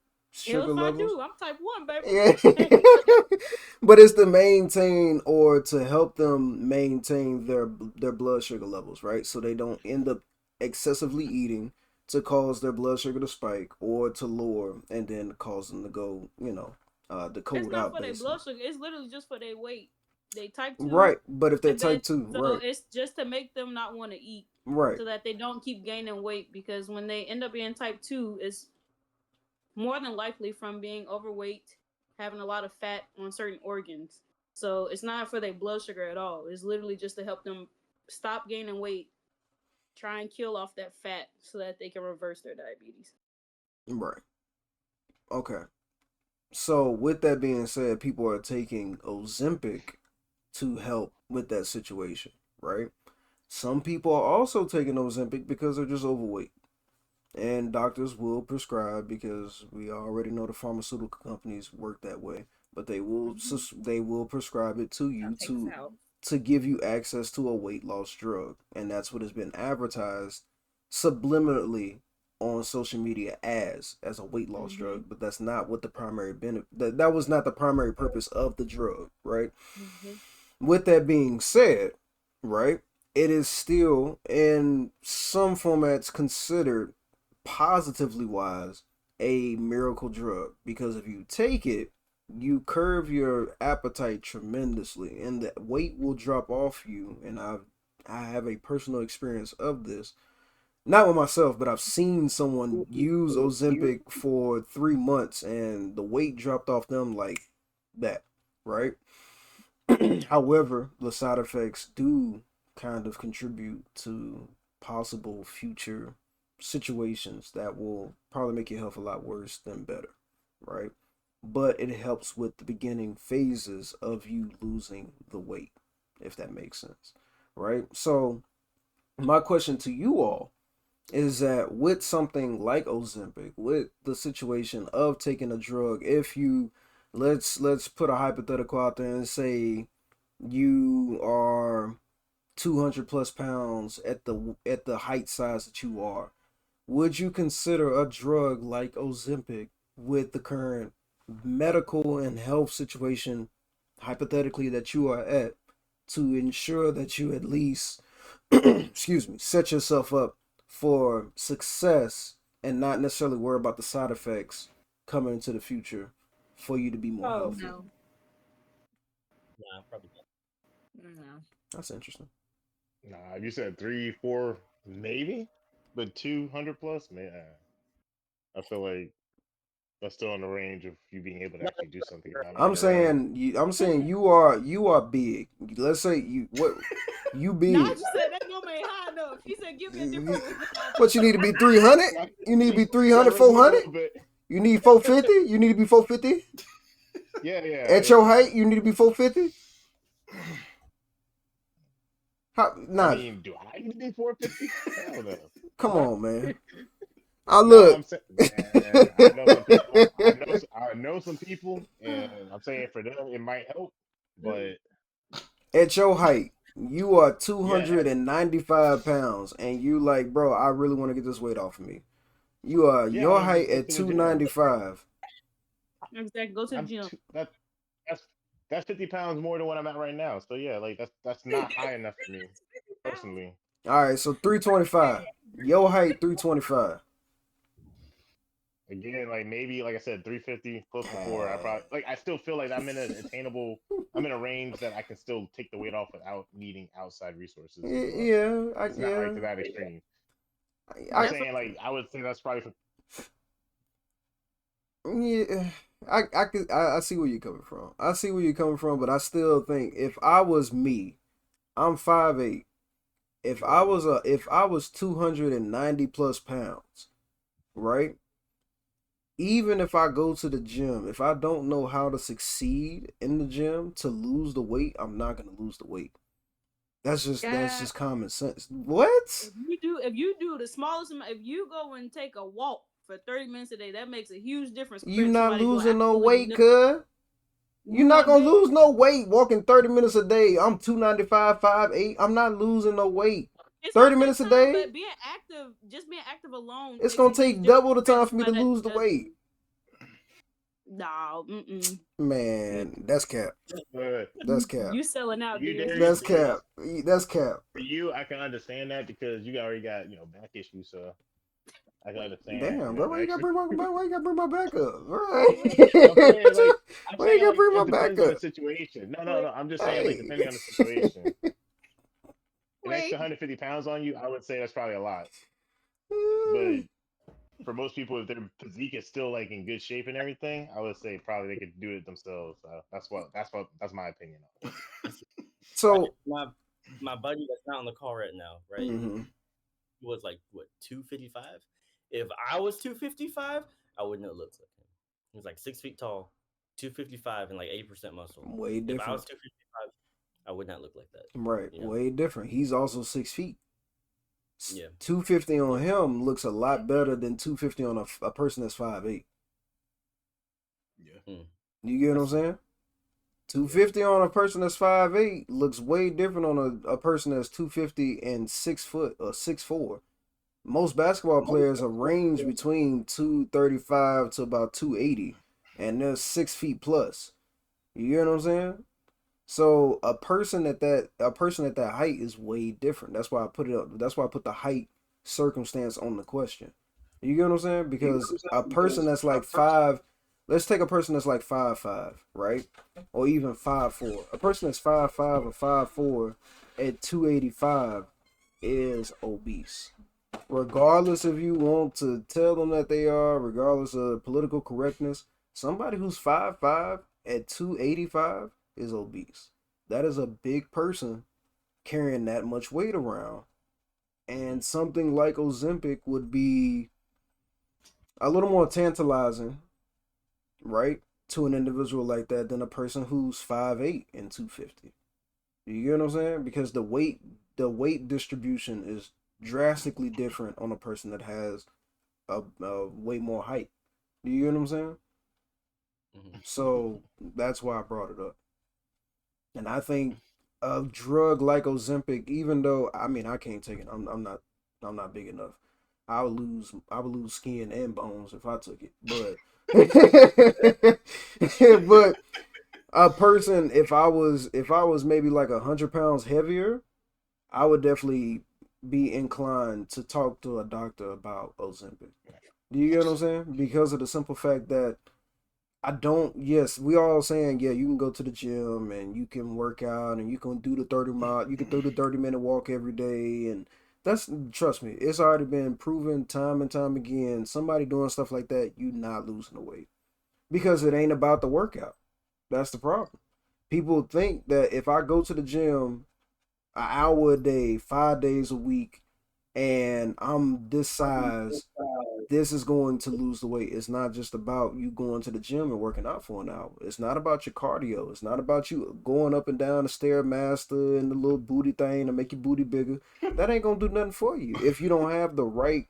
Hell sugar if I levels. do. I'm type 1, baby. Yeah. But it's to maintain or to help them maintain their blood sugar levels, right? So they don't end up excessively eating to cause their blood sugar to spike or to lower and then cause them to go, the It's code not out for their basically. blood sugar. It's literally just for their weight. They type 2, Right. But if they're type diabetes, 2, so right. it's just to make them not want to eat, Right. so that they don't keep gaining weight. Because when they end up being type 2, it's more than likely from being overweight, having a lot of fat on certain organs. So it's not for their blood sugar at all. It's literally just to help them stop gaining weight, try and kill off that fat so that they can reverse their diabetes. Right. Okay. So with that being said, people are taking Ozempic to help with that situation, right? Some people are also taking Ozempic because they're just overweight. And doctors will prescribe, because we already know the pharmaceutical companies work that way, but they will prescribe it to you to give you access to a weight loss drug. And that's what has been advertised subliminally on social media as a weight loss drug, but that's not what the primary benefit that was not the primary purpose of the drug, right? With that being said, right, it is still in some formats considered, positively wise, a miracle drug, because if you take it, you curb your appetite tremendously and the weight will drop off you. And I have a personal experience of this, not with myself, but I've seen someone use Ozempic for 3 months and the weight dropped off them like that, right? However, the side effects do kind of contribute to possible future situations that will probably make your health a lot worse than better, right? But it helps with the beginning phases of you losing the weight, if that makes sense, right? So my question to you all is that with something like Ozempic, with the situation of taking a drug, if you let's put a hypothetical out there and say you are 200 plus pounds at the height size that you are, would you consider a drug like Ozempic with the current medical and health situation, hypothetically, that you are at, to ensure that you at least excuse me, set yourself up for success and not necessarily worry about the side effects coming into the future for you to be more healthy? No. Nah, probably No. That's interesting. Nah, you said 3, 4, maybe, but 200 plus, man. I feel like that's still in the range of you being able to actually do something about it. I'm saying you are big. Let's say you big. Nah, I just said that number ain't high enough. He said, give me a different one. What you need to be 300? You need to be 300, 400? You need 450? You need to be 450? Yeah. At your height, you need to be 450? I mean, do I need to be 450? Hell no. Come on, man. No, I'm saying, man, I know some people. I know some people, and I'm saying for them it might help, but at your height, you are 295 pounds, and you like, bro, I really want to get this weight off of me. You are your height at 295. Exactly. Go to the gym. That's 50 pounds more than what I'm at right now. So yeah, like that's not high enough for me personally. All right, so 325. Your height 325. Again, like maybe, like I said, 350 close to 4. I still feel like I'm in an attainable. I'm in a range that I can still take the weight off without needing outside resources. Yeah, it's not like to that extreme. I'm saying, like, I would say that's probably. Yeah, I see where you're coming from. I see where you're coming from, but I still think if I was me, I'm 5'8". If I was 290 plus pounds, right? Even if I go to the gym, if I don't know how to succeed in the gym to lose the weight, I'm not gonna lose the weight. That's just common sense. What? If you do the smallest amount, if you go and take a walk for 30 minutes a day, that makes a huge difference. You compared to not somebody doing losing no absolutely weight, nothing. cuz. You're not Well, gonna lose no weight walking 30 minutes a day. I'm 295, 5'8". I'm not losing no weight. It's 30 not minutes a that time, day. but just being active alone It's makes gonna a huge take difference double the compared time to for me to somebody lose that the does weight. No, Man, that's cap. That's cap. You selling out, You, dear. Darius, That's cap. That's cap. for you, I can understand that because you already got back issues, so I can understand. Damn, bro, why you gotta bring my back up? I'm saying like Why you gotta bring my it back depends on the up? situation. No. I'm just saying like Hey. depending on the situation. An Wait. extra 150 pounds on you, I would say that's probably a lot. But for most people, if their physique is still like in good shape and everything, I would say probably they could do it themselves. That's my opinion. So my buddy that's not on the call right now, right? Mhm. He was like what 255. If I was 255, I wouldn't have looked like him. He was like 6 feet tall, 255, and like 80% muscle. Way If I was different. 255, I would not look like that. Right, You know? way different. He's also 6 feet. Yeah. 250 on him looks a lot better than 250 on a person that's 5'8". Yeah. You get what I'm saying? 250 on a person that's 5'8" looks way different on a person that's 250 and 6 foot or 6'4". Most basketball players are range between 235 to about 280, and they're 6 feet plus. You get what I'm saying? So a person at that height is way different. That's why I put it up. That's why I put the height circumstance on the question. You get what I'm saying? Because a person that's like five, let's take a person that's like 5'5", right? Or even 5'4". A person that's 5'5" or 5'4" at 285 is obese. Regardless if you want to tell them that they are, regardless of political correctness, somebody who's 5'5" at 285 is obese. That is a big person carrying that much weight around. And something like Ozempic would be a little more tantalizing, right, to an individual like that than a person who's 5'8" and 250. You get what I'm saying? Because the weight distribution is drastically different on a person that has a way more height. Do you get what I'm saying? So that's why I brought it up. And I think a drug like Ozempic, even though I can't take it. I'm not big enough. I would lose skin and bones if I took it. But a person, if I was maybe like 100 pounds heavier, I would definitely be inclined to talk to a doctor about Ozempic. Do you get what I'm saying? Because of the simple fact that yes, we all saying, yeah, you can go to the gym and you can work out and you can do the 30-mile, you can do the 30-minute walk every day. And trust me, it's already been proven time and time again. Somebody doing stuff like that, you not losing the weight. Because it ain't about the workout. That's the problem. People think that if I go to the gym an hour a day, 5 days a week, and I'm this size, this is going to lose the weight. It's not just about you going to the gym and working out for an hour. It's not about your cardio. It's not about you going up and down the Stairmaster and the little booty thing to make your booty bigger. That ain't gonna do nothing for you if you don't have the right.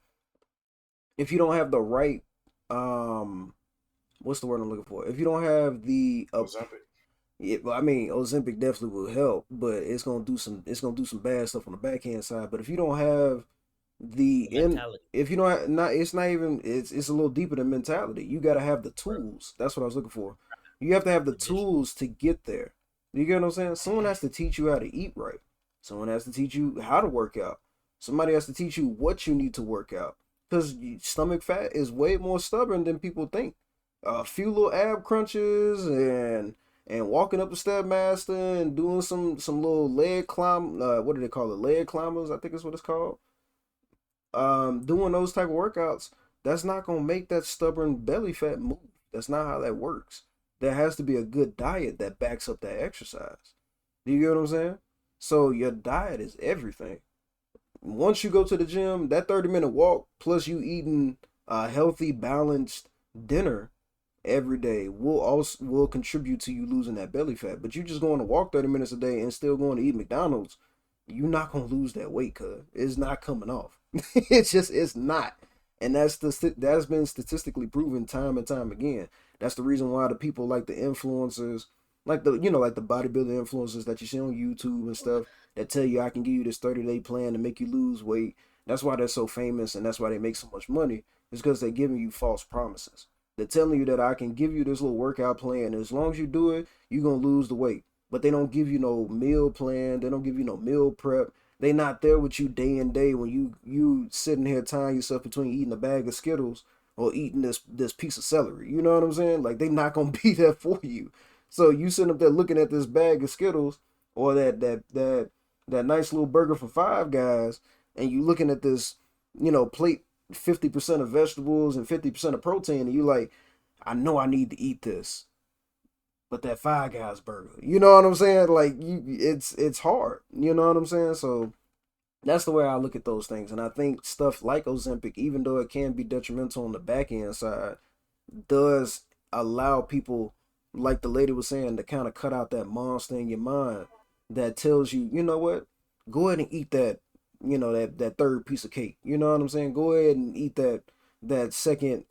What's the word I'm looking for? If you don't have the Ozempic definitely will help, but it's gonna do some bad stuff on the backhand side. But if you don't have if you don't have, it's not even it's a little deeper than mentality. You got to have the tools. That's what I was looking for. You have to have the tools to get there. You get what I'm saying? Someone has to teach you how to eat right. Someone has to teach you how to work out. Somebody has to teach you what you need to work out. Because stomach fat is way more stubborn than people think. A few little ab crunches and walking up the Stairmaster and doing some little leg climb. What do they call it? Leg climbers, I think is what it's called. Doing those type of workouts, that's not gonna make that stubborn belly fat move. That's not how that works. There has to be a good diet that backs up that exercise. Do you get what I'm saying? So your diet is everything. Once you go to the gym, that 30-minute walk plus you eating A healthy, balanced dinner every day will contribute to you losing that belly fat. But you just going to walk 30 minutes a day and still going to eat McDonald's, you're not gonna lose that weight, cuz it's not coming off. It's not. And that's been statistically proven time and time again. That's the reason why the people like the influencers, like the bodybuilding influencers that you see on YouTube and stuff that tell you I can give you this 30-day plan to make you lose weight. That's why they're so famous and that's why they make so much money. It's because they're giving you false promises. They're telling you that I can give you this little workout plan. And as long as you do it, you're gonna lose the weight. But they don't give you no meal plan. They don't give you no meal prep. They not there with you day and day when you sitting here tying yourself between eating a bag of Skittles or eating this piece of celery. You know what I'm saying? Like they not gonna be there for you. So you sitting up there looking at this bag of Skittles or that nice little burger from Five Guys, and you looking at this, plate 50% of vegetables and 50% of protein, and you like, I know I need to eat this, but that Five Guys burger, you know what I'm saying? Like it's hard, you know what I'm saying? So that's the way I look at those things, and I think stuff like Ozempic, even though it can be detrimental on the back end side, does allow people, like the lady was saying, to kind of cut out that monster in your mind that tells you, you know what, go ahead and eat that, that third piece of cake. You know what I'm saying? Go ahead and eat that second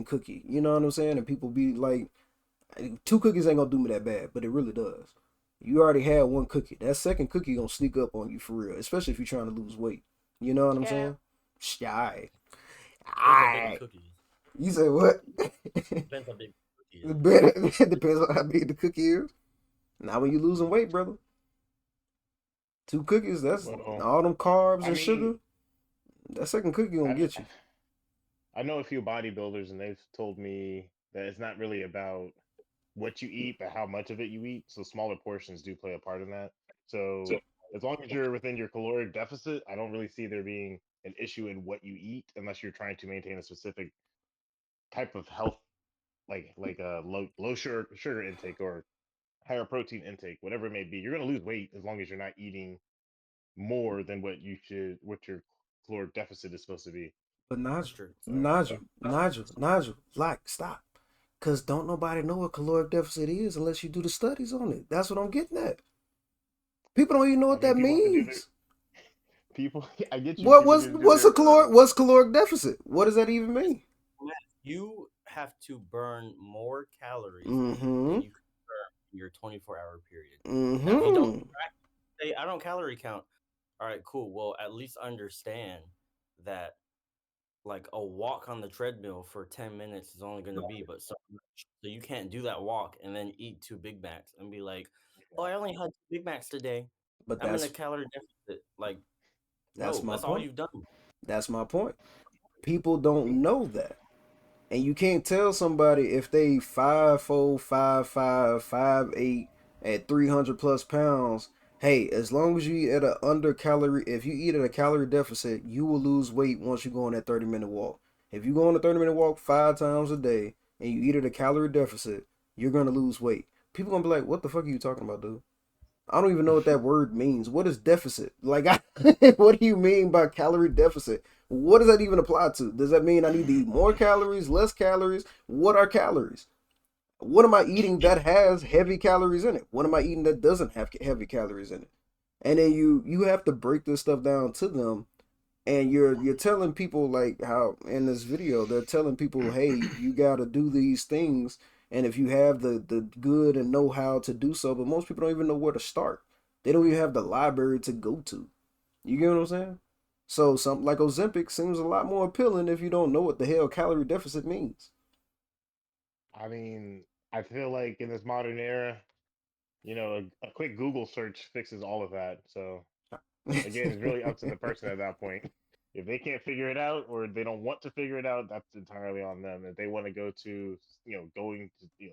cookie. You know what I'm saying? And people be like, two cookies ain't gonna do me that bad, but it really does. You already had one cookie. That second cookie gonna sneak up on you for real, especially if you're trying to lose weight. You know what I'm saying? Shy. Big cookies. You said what? Depends how big the cookie is. It depends on how big the cookie is. Now when you losing weight, brother, two cookies, that's all them carbs and sugar. That second cookie gonna get you. I know a few bodybuilders, and they've told me that it's not really about what you eat, but how much of it you eat. So smaller portions do play a part in that. So as long as you're within your caloric deficit, I don't really see there being an issue in what you eat, unless you're trying to maintain a specific type of health, like a low sugar intake or higher protein intake, whatever it may be. You're gonna lose weight as long as you're not eating more than what your caloric deficit is supposed to be. But That's Nigel, true. Nigel, like stop, cause don't nobody know what caloric deficit is unless you do the studies on it. That's what I'm getting at. People don't even know what that means. People, I get you. What People was need to do what's their a caloric what's caloric deficit? What does that even mean? You have to burn more calories Mm-hmm. than you can burn in your 24-hour period. Mm-hmm. Now, if you don't say, I don't calorie count, all right, cool. Well, at least understand that like a walk on the treadmill for 10 minutes is only going to be but so much. So you can't do that walk and then eat two Big Macs and be like, oh, I only had two Big Macs today. But I'm in a calorie deficit. Like, that's no, my that's all point. you've done. That's my point. People don't know that. And you can't tell somebody if they 5'4", 5'5", 5'8", at 300 plus pounds, hey, as long as you eat at if you eat at a calorie deficit, you will lose weight once you go on that 30-minute walk. If you go on a 30-minute walk 5 times a day and you eat at a calorie deficit, you're gonna lose weight. People gonna be like, what the fuck are you talking about, dude? I don't even know what that word means. What is deficit? Like, what do you mean by calorie deficit? What does that even apply to? Does that mean I need to eat more calories, less calories? What are calories? What am I eating that has heavy calories in it? What am I eating that doesn't have heavy calories in it? And then you have to break this stuff down to them, and you're telling people, like how in this video they're telling people, hey, you got to do these things, and if you have the good and know how to do so, but most people don't even know where to start. They don't even have the library to go to. You get what I'm saying? So something like Ozempic seems a lot more appealing if you don't know what the hell calorie deficit means. I mean, I feel like in this modern era, a quick Google search fixes all of that. So again, it's really up to the person at that point. If they can't figure it out or they don't want to figure it out, that's entirely on them. If they want to go to,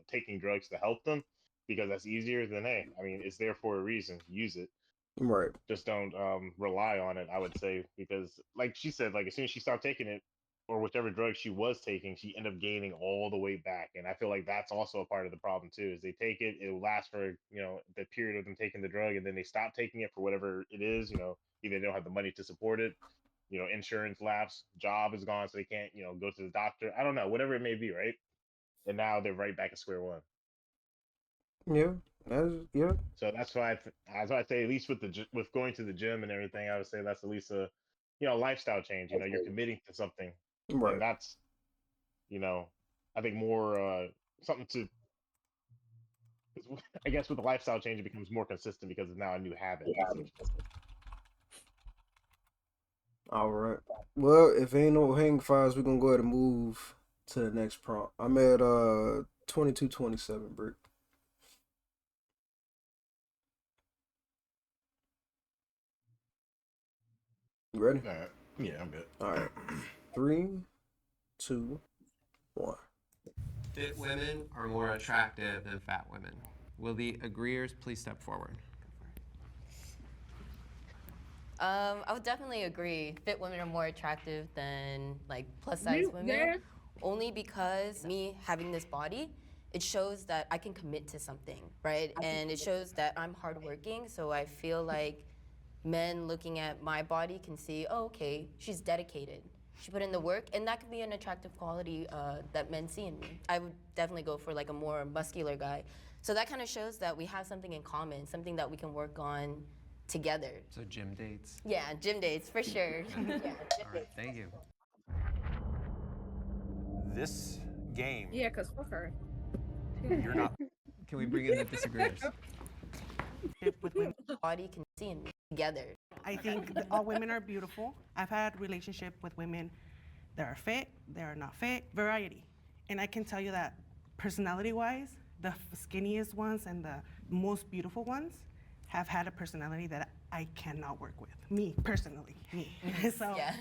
taking drugs to help them because that's easier, then hey, I mean, it's there for a reason. Use it. Right. Just don't rely on it, I would say, because like she said, like as soon as she stopped taking it or whichever drug she was taking, she ended up gaining all the way back. And I feel like that's also a part of the problem too, is they take it, it will last for, the period of them taking the drug, and then they stop taking it for whatever it is, either they don't have the money to support it insurance lapse, job is gone, so they can't, go to the doctor. I don't know, whatever it may be, right? And now they're right back at square one. Yeah, yeah. So that's why I say, at least with going to the gym and everything, I would say that's at least a lifestyle change. You're committing to something, Right. and that's I think more something to. I guess with the lifestyle change, it becomes more consistent because it's now a new habit. All right. Well, if ain't no hang fires, we're gonna go ahead and move to the next prompt. I'm at 2227, Brick. You ready? All right. Yeah, I'm good. All right. 3, 2, 1. Fit women are more attractive than fat women. Will the agreeers please step forward? I would definitely agree. Fit women are more attractive than like plus size women. Yeah. Only because me having this body, it shows that I can commit to something, right? And it shows that I'm hardworking. So I feel like men looking at my body can see, oh, okay, she's dedicated. She put in the work, and that could be an attractive quality that men see in me. I would definitely go for like a more muscular guy. So that kind of shows that we have something in common, something that we can work on together. So gym dates? Yeah, gym dates, for sure. Yeah. All right, thank you. This game. Yeah, because fuck her. You're not. Can we bring in the disagreeers? With women. Body can see in me together. I think that all women are beautiful. I've had relationship with women that are fit, that are not fit, variety. And I can tell you that personality-wise, the skinniest ones and the most beautiful ones have had a personality that I cannot work with. Me, personally, me. So, Yeah.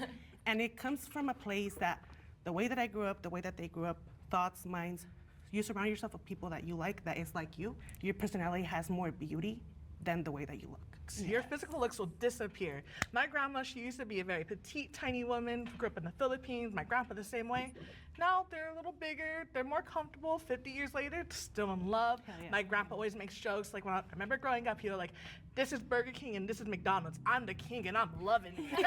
And it comes from a place that the way that I grew up, the way that they grew up, thoughts, minds, you surround yourself with people that you like, that is like you. Your personality has more beauty than the way that you look. Your physical looks will disappear. My grandma, she used to be a very petite, tiny woman, grew up in the Philippines. My grandpa the same way. Now they're a little bigger, they're more comfortable. 50 years later, still in love. Yeah. My grandpa always makes jokes. Like when I remember growing up, he was like, this is Burger King and this is McDonald's. I'm the king and I'm loving it.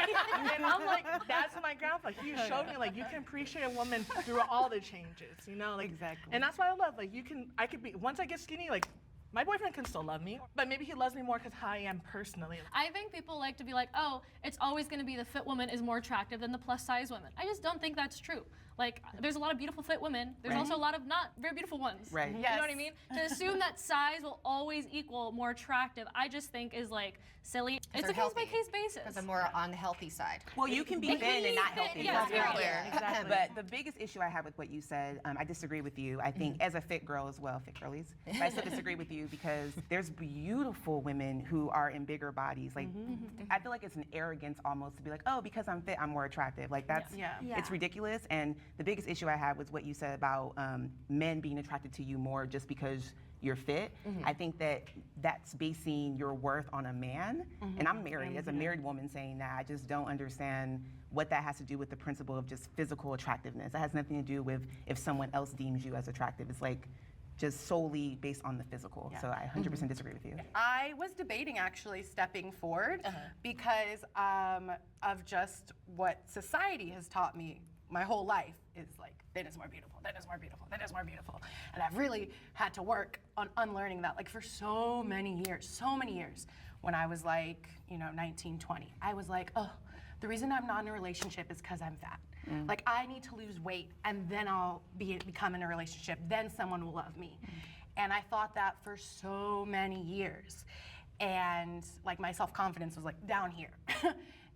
And I'm like, that's my grandpa. He showed me like you can appreciate a woman through all the changes, like exactly. And that's why I love, like I could be, once I get skinny, like my boyfriend can still love me, but maybe he loves me more because how I am personally. I think people like to be like, oh, it's always going to be the fit woman is more attractive than the plus size woman. I just don't think that's true. Like, there's a lot of beautiful fit women. There's Right. also a lot of not very beautiful ones. Right. You Yes. know what I mean? To assume that size will always equal more attractive, I just think is like silly. It's a case-by-case basis. Because I'm more on the healthy side. Well, you can be You can thin be and not fit, healthy. yeah, Let's be yeah, clear. exactly. But the biggest issue I have with what you said, I disagree with you. I think as a fit girl as well, fit girlies, but I still disagree with you because there's beautiful women who are in bigger bodies. Like, I feel like it's an arrogance almost to be like, oh, because I'm fit, I'm more attractive. Like that's, it's ridiculous. And the biggest issue I had was what you said about men being attracted to you more just because you're fit. I think that that's basing your worth on a man. And I'm married, as a married woman saying that, I just don't understand what that has to do with the principle of just physical attractiveness. That has nothing to do with if someone else deems you as attractive. It's like just solely based on the physical. So I 100% disagree with you. I was debating actually stepping forward because of just what society has taught me my whole life is like, thin is more beautiful, thin is more beautiful, thin is more beautiful. And I've really had to work on unlearning that like for so many years. When I was like, 19, 20, I was like, oh, the reason I'm not in a relationship is because I'm fat. Like I need to lose weight and then I'll become in a relationship, then someone will love me. And I thought that for so many years. And like my self-confidence was like down here.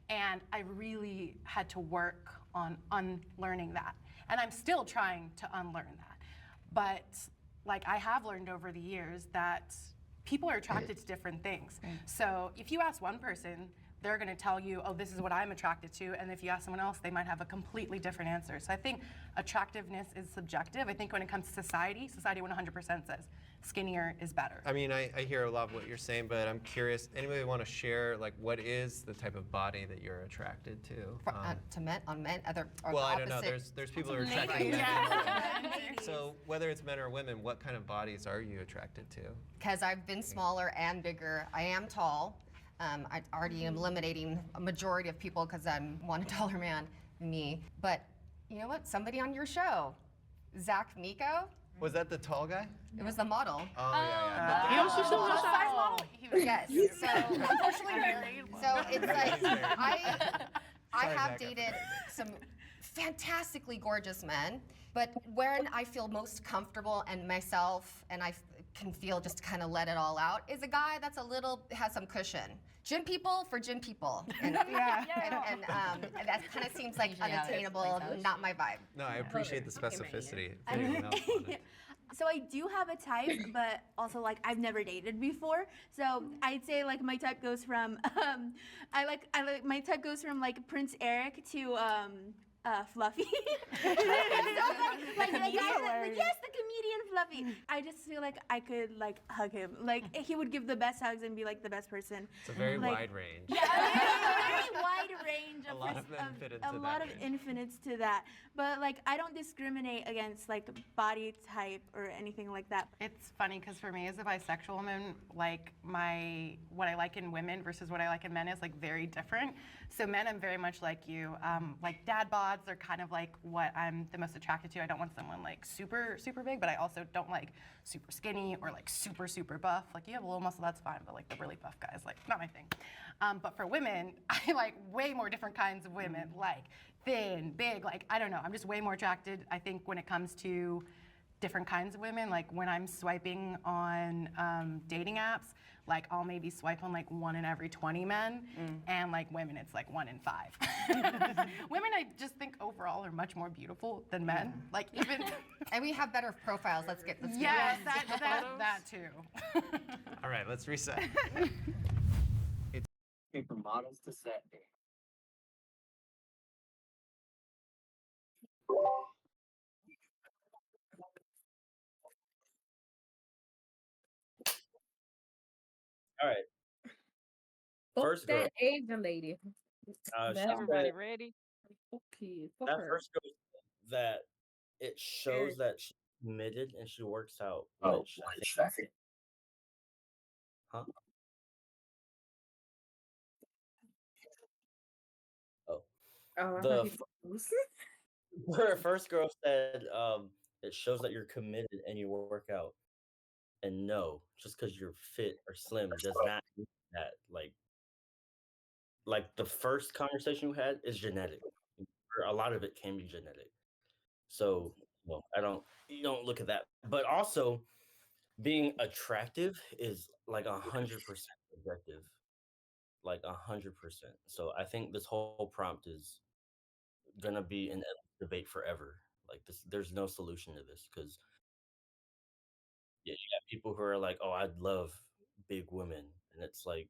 And I really had to work on unlearning that. And I'm still trying to unlearn that. But like I have learned over the years that people are attracted to different things. So if you ask one person, they're gonna tell you, oh, this is what I'm attracted to. And if you ask someone else, they might have a completely different answer. So I think attractiveness is subjective. I think when it comes to society 100% says skinnier is better. I mean, I hear a lot of what you're saying, but I'm curious, anybody want to share, like, what is the type of body that you're attracted to? To men, on men, other, or Well, the I don't know. opposite. There's people who are attracted to men. So whether it's men or women, what kind of bodies are you attracted to? Because I've been smaller and bigger. I am tall. I already am eliminating a majority of people because I'm one taller man than me. But you know what? Somebody on your show, Zach Miko. Was that the tall guy? It was the model. Oh, yeah. He was just a plus size model. Yes. So unfortunately, so it's like I Sorry, have Zach, I dated some fantastically gorgeous men, but when I feel most comfortable and myself, and I can feel just kind of let it all out, is a guy that's has some cushion. Gym people for gym people. And, and that kind of seems like unattainable, not my vibe. No, I appreciate the specificity. I Putting mean- enough on it. So I do have a type, but also like I've never dated before. So I'd say like my type goes from I like my type goes from like Prince Eric to Fluffy. Like, yes, the comedian Fluffy. I just feel like I could like hug him. Like he would give the best hugs and be like the best person. It's a very Like, wide range. Yeah, a very wide range of A lot of men fit into a that lot of range. infinites to that. But like I don't discriminate against like body type or anything like that. It's funny because for me as a bisexual woman, like what I like in women versus what I like in men is like very different. So men, I'm very much like you. Like dad bods are kind of like what I'm the most attracted to. I don't want someone like super, super big, but I also don't like super skinny or like super, super buff. Like you have a little muscle, that's fine, but like the really buff guys, like not my thing. But for women, I like way more different kinds of women, like thin, big, like I don't know. I'm just way more attracted, I think, when it comes to different kinds of women. Like when I'm swiping on dating apps, like I'll maybe swipe on like 1 in every 20 men, and like women it's like 1 in 5. Women I just think overall are much more beautiful than men. Like even And we have better profiles. Let's get this. yes, that too. All right, let's reset. It's for models to set. All right. Fuck First girl. that Asian lady. She Everybody said ready? Okay, fuck that her. first girl said that it shows that she's committed and she works out. Oh, Which I think. Huh? Oh. Oh, I The thought he her first girl said it shows that you're committed and you work out. And no, just because you're fit or slim does not mean that. Like the first conversation you had is genetic. Or a lot of it can be genetic. So well, you don't look at that. But also being attractive is like 100% subjective. Like 100%. So I think this whole prompt is gonna be an debate forever. Like this, there's no solution to this because you got people who are like, "Oh, I'd love big women," and it's like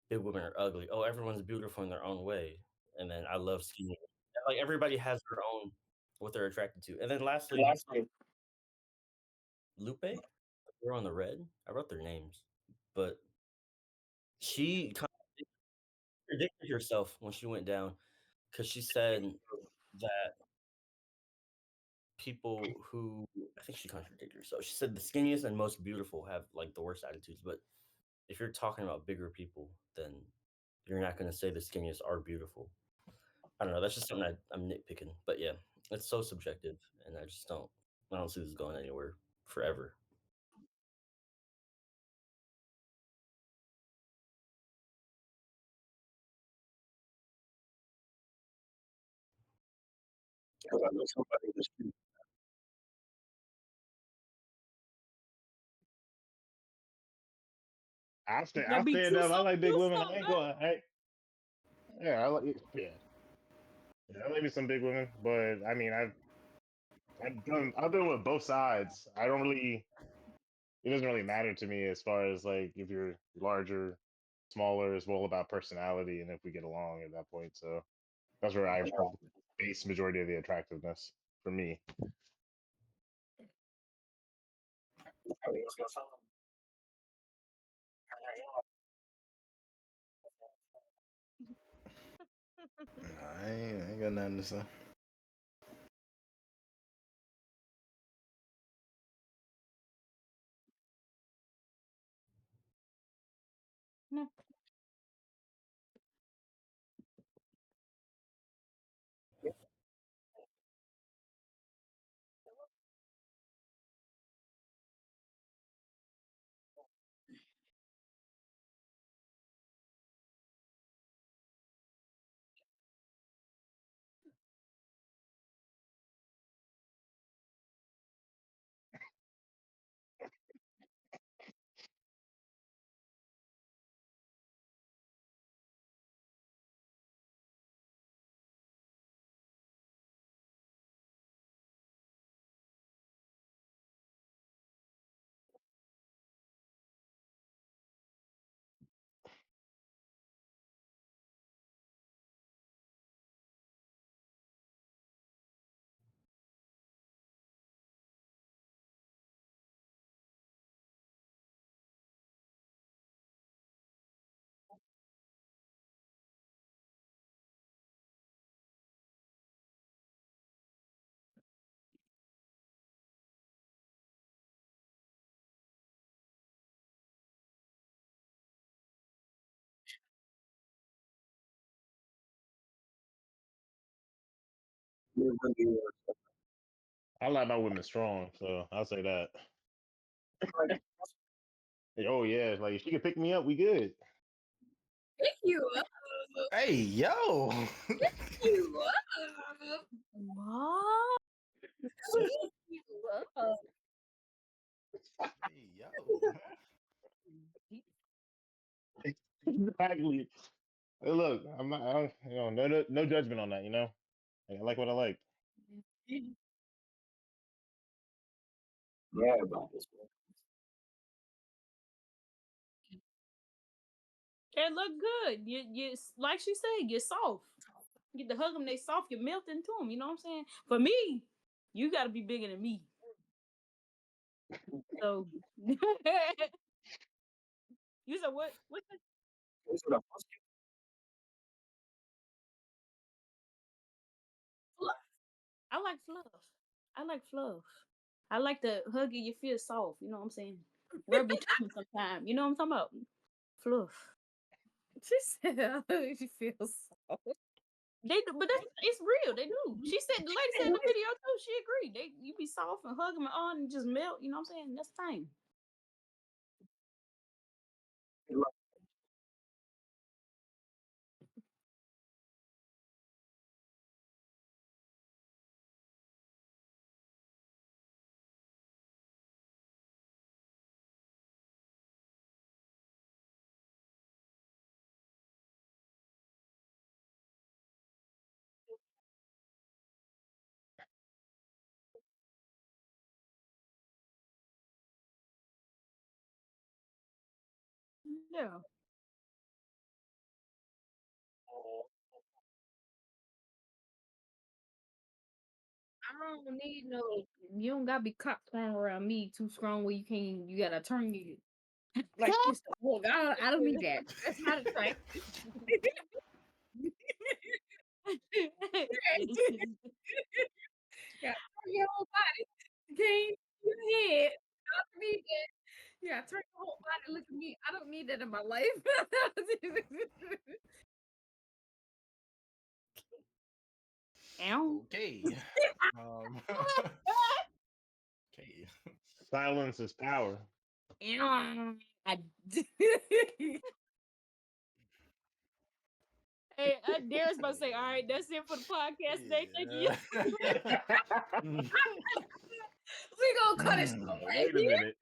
big women are ugly. Oh, everyone's beautiful in their own way, and then I love skinny. Like everybody has their own what they're attracted to. And then lastly, Lupe, the girl in the red. I wrote their names, but she contradicted herself when she went down because she said that people who I think she contradicted herself. She said the skinniest and most beautiful have like the worst attitudes. But if you're talking about bigger people, then you're not going to say the skinniest are beautiful. I don't know. That's just something I'm nitpicking. But yeah, it's so subjective, and I don't see this going anywhere forever. Because I know somebody that's I'll stand That be up. I like big do women. I something. ain't going. Yeah, I like. Yeah, I like me some big women, but I mean, I've been with both sides. I don't really. It doesn't really matter to me as far as like if you're larger, smaller. It's all about personality and if we get along at that point. So that's where I base majority of the attractiveness for me. I ain't got nothing to say. No. I like my women strong, so I'll say that. Oh yeah, like if she can pick me up, we good. Pick you up. Hey, yo. Pick you up. What? Pick you up. Hey, yo. Exactly. Hey, look, I'm not, no judgment on that. Like, I like what I like. Yeah, about this one. It look good. You like she said, you're soft. You get to hug them, they soft. You melt into them. You know what I'm saying? For me, you got to be bigger than me. So you said what? What? Fluff. I like fluff. I like fluff. I like to hug you. You feel soft. You know what I'm saying? Rub your tummy sometime. You know what I'm talking about? Fluff. She said she feels soft. They do, but it's real. They do. She said the lady said in the video too. She agreed. You be soft and hug them on and just melt. You know what I'm saying? That's the thing. Yeah. I don't need no. You don't gotta be cocked thrown around me too strong where you can't. You gotta turn you like this to walk. I don't need that. That's not attractive. Yeah, turn your whole body. You can't your head. I don't need that. Yeah, turn your whole body. Look at me. I don't need that in my life. Ow. Okay. Um, okay. Silence is power. Ow. Hey, Darius about to say, all right, that's it for the podcast today. Thank you. We gonna cut it short right Wait a here. minute.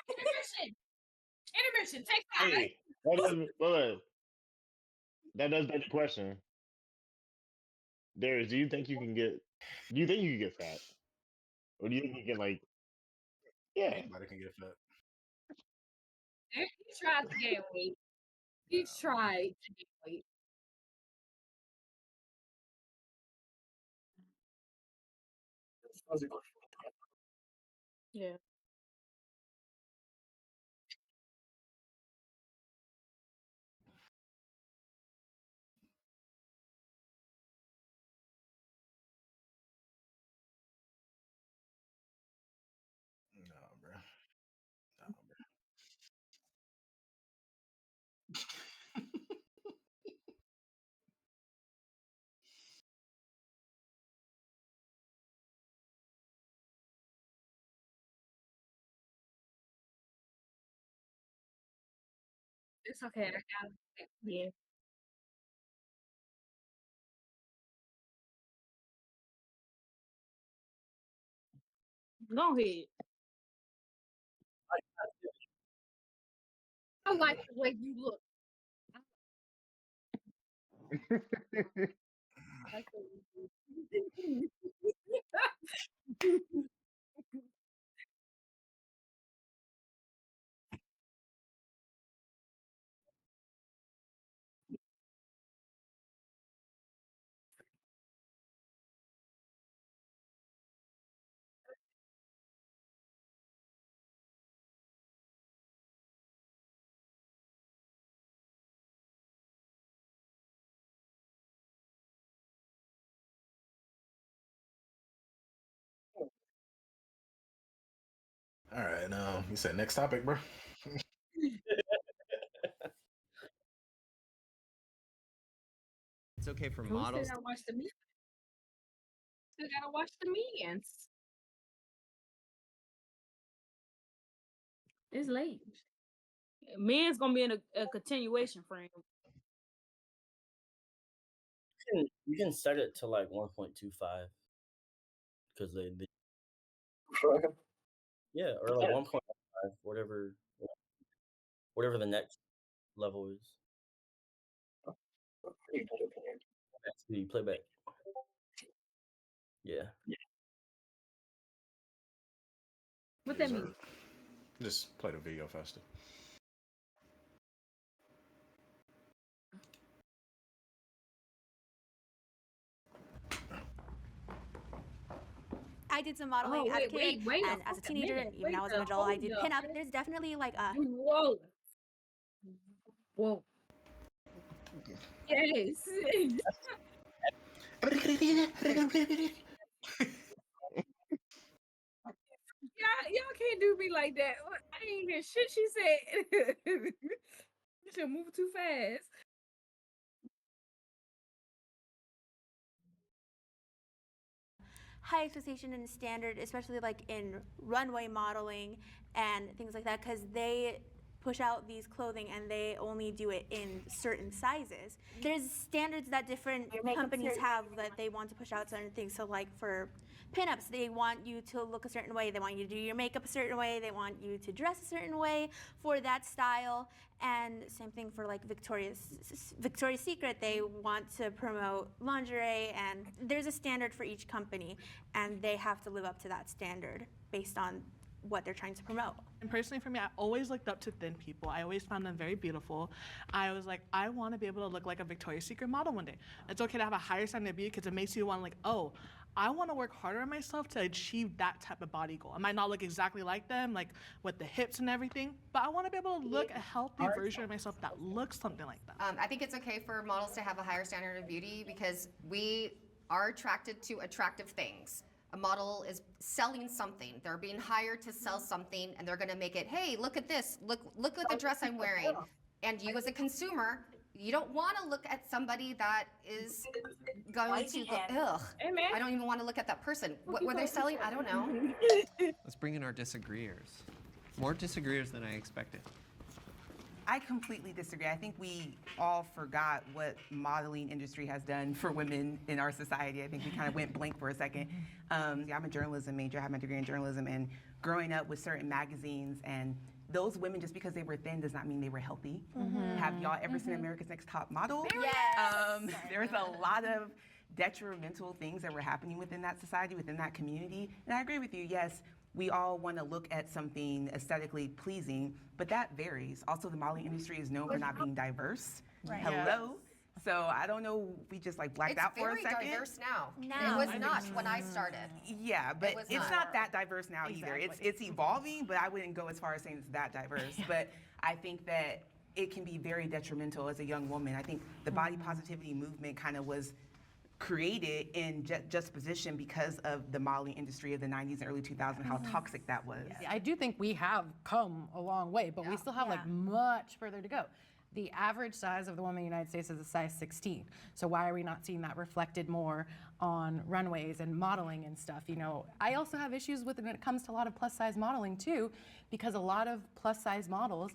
Intermission. Intermission. Take 5. Hey, that does beg the question. Darius, do you think you can get? Do you think you can get fat, or do you think you can Yeah. Anybody can get fat. He tried to gain weight. He tried to gain weight. Yeah. No, bro. No, bro. It's okay. I got it. Yeah. Go ahead. I like the way you look. I like the way you look. All right. You said next topic, bro. it's okay for We still models. gotta watch the meet. Still gotta watch the meetings. It's late. Men's gonna be in a continuation frame. You can set it to like 1.25 because they yeah, or like 1.5, whatever the next level is. Playback. Yeah. What that mean? Just play the video faster. I did some modeling as a kid and as a teenager, and even now as an adult, I did pinup. There's definitely like a Whoa. Yes. Y'all can't do me like that. I didn't hear shit she said. You should move too fast. high expectation and standard, especially like in runway modeling and things like that, because they push out these clothing and they only do it in certain sizes. There's standards that different companies have that they want to push out certain things. So like for pinups, they want you to look a certain way, they want you to do your makeup a certain way, they want you to dress a certain way for that style. And same thing for like Victoria's Secret, they want to promote lingerie, and there's a standard for each company and they have to live up to that standard based on what they're trying to promote. And personally for me, I always looked up to thin people. I always found them very beautiful. I was like, I want to be able to look like a Victoria's Secret model one day. It's okay to have a higher standard of beauty because it makes you want like, oh, I want to work harder on myself to achieve that type of body goal. I might not look exactly like them, like with the hips and everything, but I want to be able to look a healthy version of myself that looks something like that. I think it's okay for models to have a higher standard of beauty because we are attracted to attractive things. A model is selling something. They're being hired to sell something, and they're going to make it, hey, look at this. Look at the dress I'm wearing. And you as a consumer, you don't want to look at somebody that is going to go, ugh, I don't even want to look at that person. What were they selling? I don't know. Let's bring in our disagreeers. More disagreeers than I expected. I completely disagree. I think we all forgot what modeling industry has done for women in our society. I think we kind of went blank for a second. I'm a journalism major. I have my degree in journalism, and growing up with certain magazines, and those women, just because they were thin does not mean they were healthy. Have y'all ever seen America's Next Top Model? Yes. There's a lot of detrimental things that were happening within that society, within that community. And I agree with you, yes, we all want to look at something aesthetically pleasing, but that varies. Also, the modeling industry is known for not being diverse. Right. Hello? So I don't know, we just like blacked out for a second. It's very diverse now. It was not when I started. Yeah, but was it's not. not that diverse now either. It's evolving, but I wouldn't go as far as saying it's that diverse. But I think that it can be very detrimental as a young woman. I think the body positivity movement kind of was created in juxtaposition because of the modeling industry of the 90s and early 2000s, how toxic that was. I do think we have come a long way, but we still have like much further to go. The average size of the woman in the United States is a size 16. So why are we not seeing that reflected more on runways and modeling and stuff? You know, I also have issues with it when it comes to a lot of plus size modeling too, because a lot of plus size models,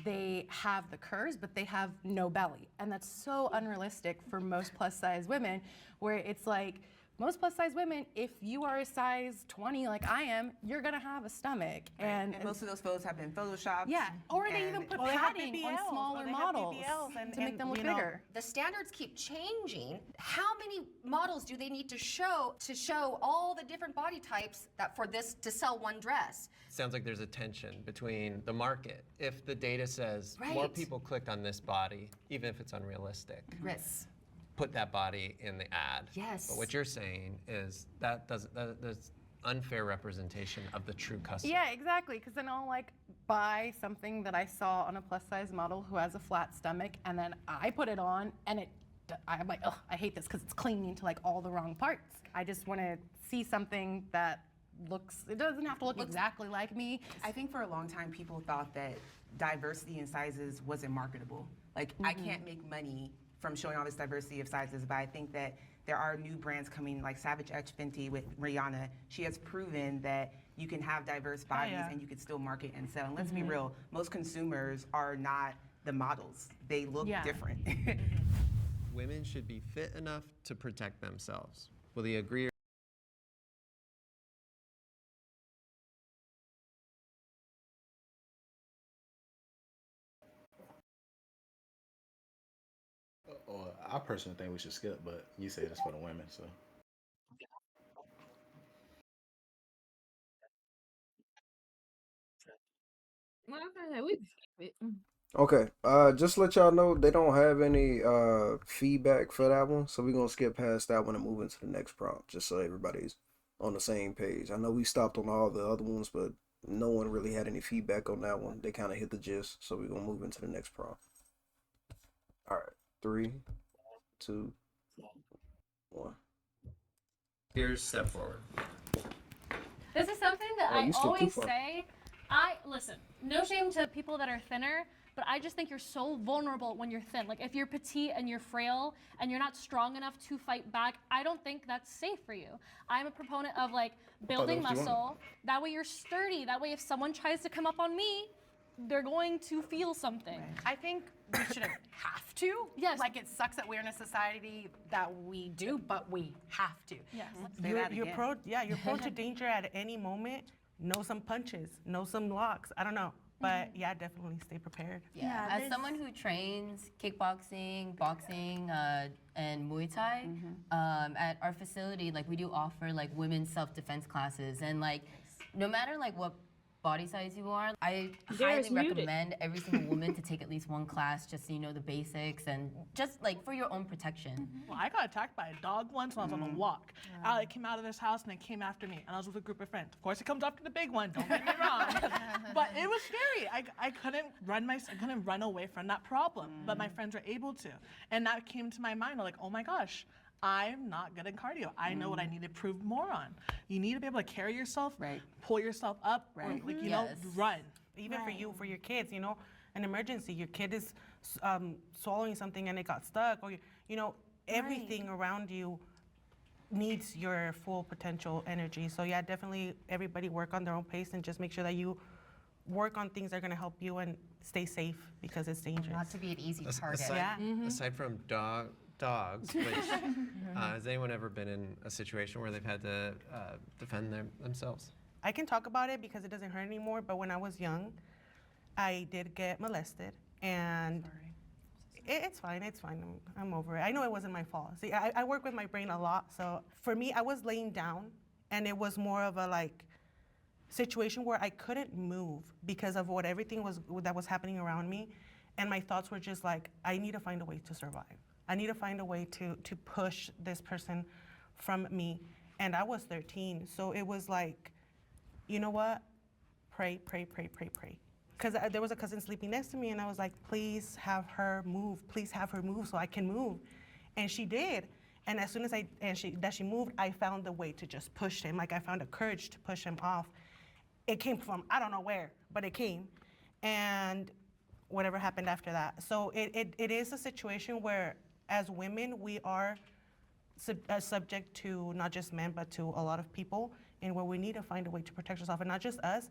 they have the curves, but they have no belly. And that's so unrealistic for most plus size women, where it's like, most plus size women, if you are a size 20 like I am, you're gonna have a stomach. And most of those photos have been photoshopped. Yeah, or they even put padding on smaller models to make them look bigger. The standards keep changing. How many models do they need to show all the different body types that for this to sell one dress? Sounds like there's a tension between the market. If the data says more Right. people clicked on this body, even if it's unrealistic, Yes. put that body in the ad. Yes. But what you're saying is that's unfair representation of the true customer. Yeah, exactly, because then I'll like buy something that I saw on a plus size model who has a flat stomach, and then I put it on and I'm like, ugh, I hate this because it's clinging to like all the wrong parts. I just want to see something that it doesn't have to look exactly like me. I think for a long time people thought that diversity in sizes wasn't marketable. Like I can't make money from showing all this diversity of sizes, but I think that there are new brands coming like Savage X Fenty with Rihanna. She has proven that you can have diverse bodies and you can still market and sell. And let's be real, most consumers are not the models. They look different. Women should be fit enough to protect themselves. Will you agree? Or I personally think we should skip, but you say it's for the women, so. Well, okay, we can skip it. Okay, just let y'all know they don't have any feedback for that one, so we're gonna skip past that one and move into the next prompt, just so everybody's on the same page. I know we stopped on all the other ones, but no one really had any feedback on that one. They kind of hit the gist, so we're gonna move into the next prompt. All right, 3, 2, 1. Here's step forward. This is something that Oh, you I skipped too always far. say. Listen, no shame to people that are thinner, but I just think you're so vulnerable when you're thin. Like if you're petite and you're frail and you're not strong enough to fight back, I don't think that's safe for you. I'm a proponent of like building that's what you muscle. That way you're sturdy. That way if someone tries to come up on me, they're going to feel something. I think we shouldn't have to. Yes. Like it sucks that we're in a society that we do, but we have to. Yes. Say that You're again. you're prone to danger at any moment. Know some punches, know some locks. I don't know, but yeah, definitely stay prepared. Yeah, as someone who trains kickboxing, boxing, and Muay Thai, at our facility, like we do offer like women's self-defense classes, and like no matter like what body size you are, I There's highly muted. recommend every single woman to take at least one class just so you know the basics and just like for your own protection. Well, I got attacked by a dog once when I was on a walk. I came out of this house and it came after me, and I was with a group of friends. Of course, it comes after the big one. Don't get me wrong, but it was scary. I couldn't run away from that problem, but my friends were able to, and that came to my mind. I'm like, oh my gosh. I'm not good at cardio. I know what I need to prove more on. You need to be able to carry yourself, pull yourself up, or like, you know, run. Even for you, for your kids, you know, an emergency, your kid is swallowing something and it got stuck, or you know, everything around you needs your full potential energy. So yeah, definitely everybody work on their own pace and just make sure that you work on things that are going to help you and stay safe because it's dangerous. Not to be an easy target. Aside from dogs, which, has anyone ever been in a situation where they've had to defend themselves? I can talk about it because it doesn't hurt anymore, but when I was young, I did get molested, and it's fine, I'm over it. I know it wasn't my fault. See, I work with my brain a lot, so for me, I was laying down, and it was more of a like situation where I couldn't move because of what everything was that was happening around me, and my thoughts were just like, I need to find a way to survive. I need to find a way to push this person from me. And I was 13, so it was like, you know what? Pray. Because there was a cousin sleeping next to me, and I was like, please have her move so I can move. And she did. And as soon as she moved, I found the way to just push him. Like I found the courage to push him off. It came from, I don't know where, but it came. And whatever happened after that. So it is a situation where, as women, we are subject to not just men, but to a lot of people, and where we need to find a way to protect ourselves, and not just us,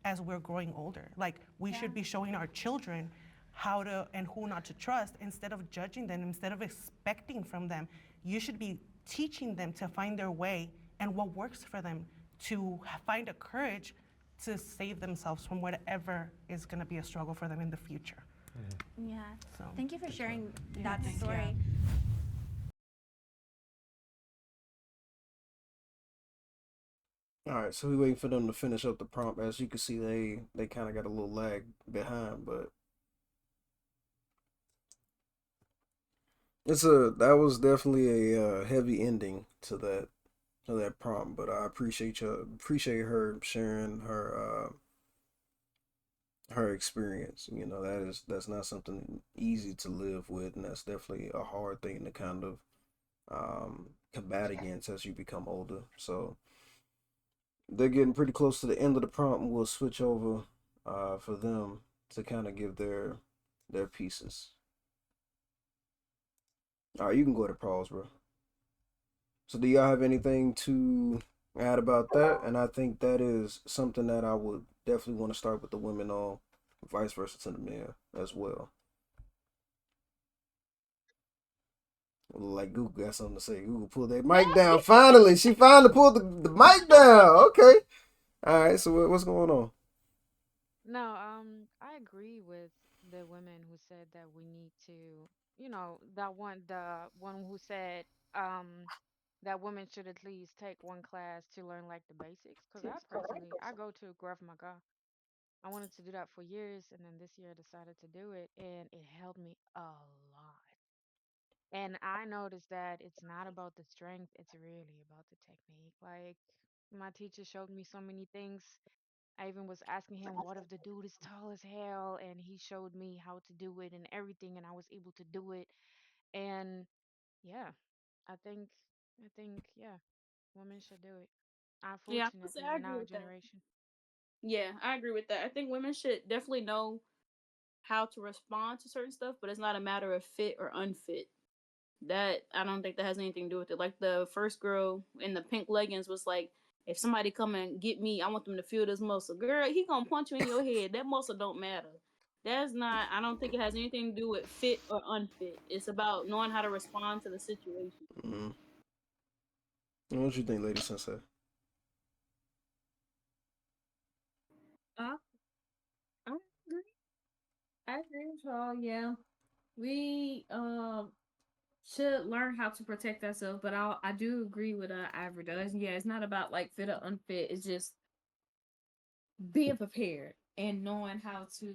as we're growing older. Like, we should be showing our children how to and who not to trust instead of judging them, instead of expecting from them. You should be teaching them to find their way and what works for them, to find a courage to save themselves from whatever is going to be a struggle for them in the future. Yeah. So. Thank you for sharing that thank you. story. All right, so we waiting for them to finish up the prompt. As you can see, they kind of got a little lag behind, but that was definitely a heavy ending to that prompt. But I appreciate her sharing her experience. You know, that's not something easy to live with, and that's definitely a hard thing to kind of combat against as you become older. So they're getting pretty close to the end of the prompt, and we'll switch over for them to kind of give their pieces. All right, you can go to pause, bro. So do y'all have anything to add about that? And I think that is something that I would definitely want to start with the women on, vice versa to the men as well. Like Google got something to say. Google pulled that mic down. Finally, she finally pulled the mic down. Okay. All right. So what's going on? No, I agree with the women who said that we need to, the one who said, that women should at least take one class to learn like the basics. Because I go to Krav Maga. I wanted to do that for years, and then this year I decided to do it, and it helped me a lot. And I noticed that it's not about the strength, it's really about the technique. Like, my teacher showed me so many things. I even was asking him, what if the dude is tall as hell? And he showed me how to do it and everything, and I was able to do it. And yeah, I think, yeah, women should do it. Yeah, I say Unfortunately, I in agree our with that. generation. Yeah, I agree with that. I think women should definitely know how to respond to certain stuff, but it's not a matter of fit or unfit. That I don't think that has anything to do with it. Like the first girl in the pink leggings was like, if somebody come and get me, I want them to feel this muscle. Girl, he gonna punch you in your head. That muscle don't matter. That's not. I don't think it has anything to do with fit or unfit. It's about knowing how to respond to the situation. Mm-hmm. What you think, Lady Sensei? Uh, I agree. I agree with y'all. Yeah, we should learn how to protect ourselves, but I do agree with Ivory does. Yeah, it's not about like fit or unfit. It's just being prepared and knowing how to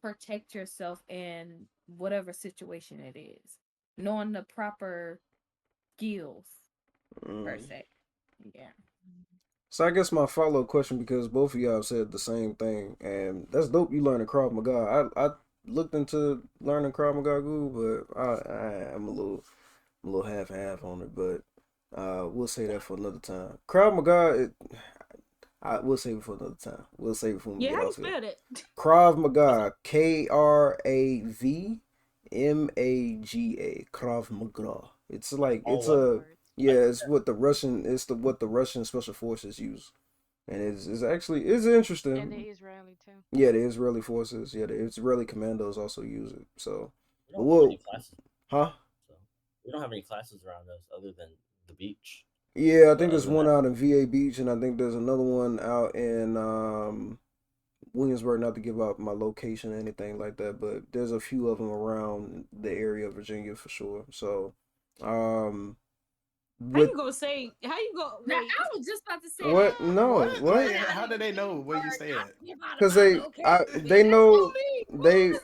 protect yourself in whatever situation it is. Knowing the proper skills per Mm. se. Yeah. So I guess my follow up question, because both of y'all said the same thing, and that's dope. You learning Krav Maga. I looked into learning Krav Maga, but I'm a little half on it. But we'll say that for another time. Krav Maga, we'll save it for another time. We'll save it for when we Yeah, get how you off here. spell that? Krav Maga, KravMaga. Krav Maga. It's like All it's one a word. yeah. It's what the Russian. It's the what the Russian special forces use, and it's actually it's And the interesting. Israeli too. Yeah, the Israeli forces. Yeah, the Israeli commandos also use it. So, We but don't have any we'll, classes, huh? so we don't have any classes around us other than the beach. Yeah, I But think other there's than one that, out in VA Beach, and I think there's another one out in Williamsburg. Not to give out my location or anything like that, but there's a few of them around the area of Virginia for sure. So, um, How with you gonna say? How you go? Now Wait. I was just about to say that. what? No, What? what? Like, how do they know where you stay at? Give out of Because my location. they That's what know, I mean.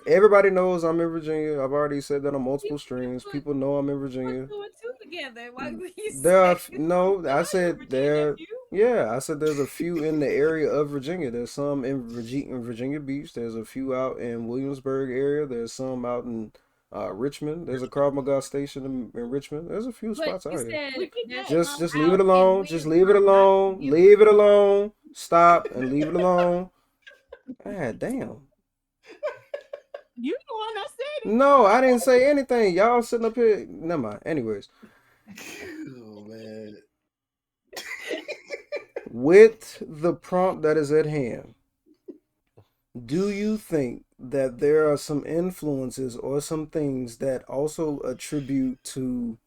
everybody knows I'm in Virginia. I've already said that on multiple streams. Put People know I'm in Virginia. two and two together. Why would you There are say no, I said Virginia there. nephew? Yeah, I said there's a few in the area of Virginia. There's some in Virginia Beach. There's a few out in Williamsburg area. There's some out in Richmond. There's a Krav Maga station in Richmond. There's a few But spots you out here. said We get there's that. some Just leave it out in alone. Just leave it Williamsburg, not alone. you. Leave it alone. Stop and leave it alone. God damn. You the one that said it. No, I didn't say anything. Y'all sitting up here. Never mind. Anyways, Oh man. with the prompt that is at hand, do you think that there are some influences or some things that also attribute to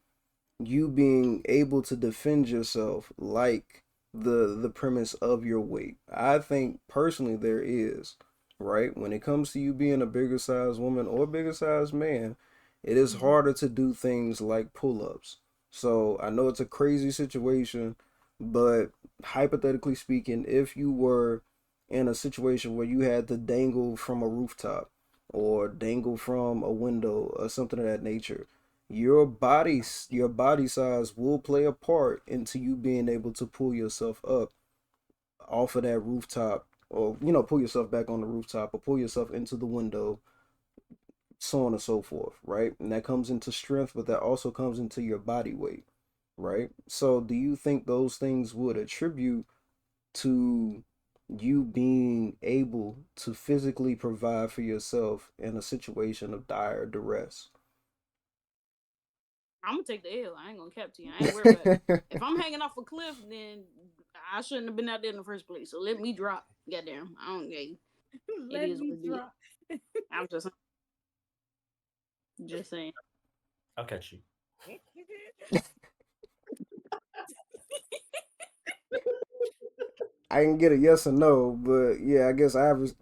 you being able to defend yourself, like the premise of your weight? I think personally there is, right? When it comes to you being a bigger size woman or bigger size man, it is harder to do things like pull-ups. So I know it's a crazy situation, but hypothetically speaking, if you were in a situation where you had to dangle from a rooftop or dangle from a window or something of that nature, your body size will play a part into you being able to pull yourself up off of that rooftop, or pull yourself back on the rooftop or pull yourself into the window, so on and so forth, right? And that comes into strength, but that also comes into your body weight, right? So do you think those things would attribute to you being able to physically provide for yourself in a situation of dire duress? I'm gonna take the L. I ain't gonna cap to you. I ain't worried about it. If I'm hanging off a cliff, then I shouldn't have been out there in the first place. So let me drop. Goddamn. I don't get it. Let It is me what it is. drop. I'm just saying. I'll catch you. I can get a yes or no, but yeah, I guess artist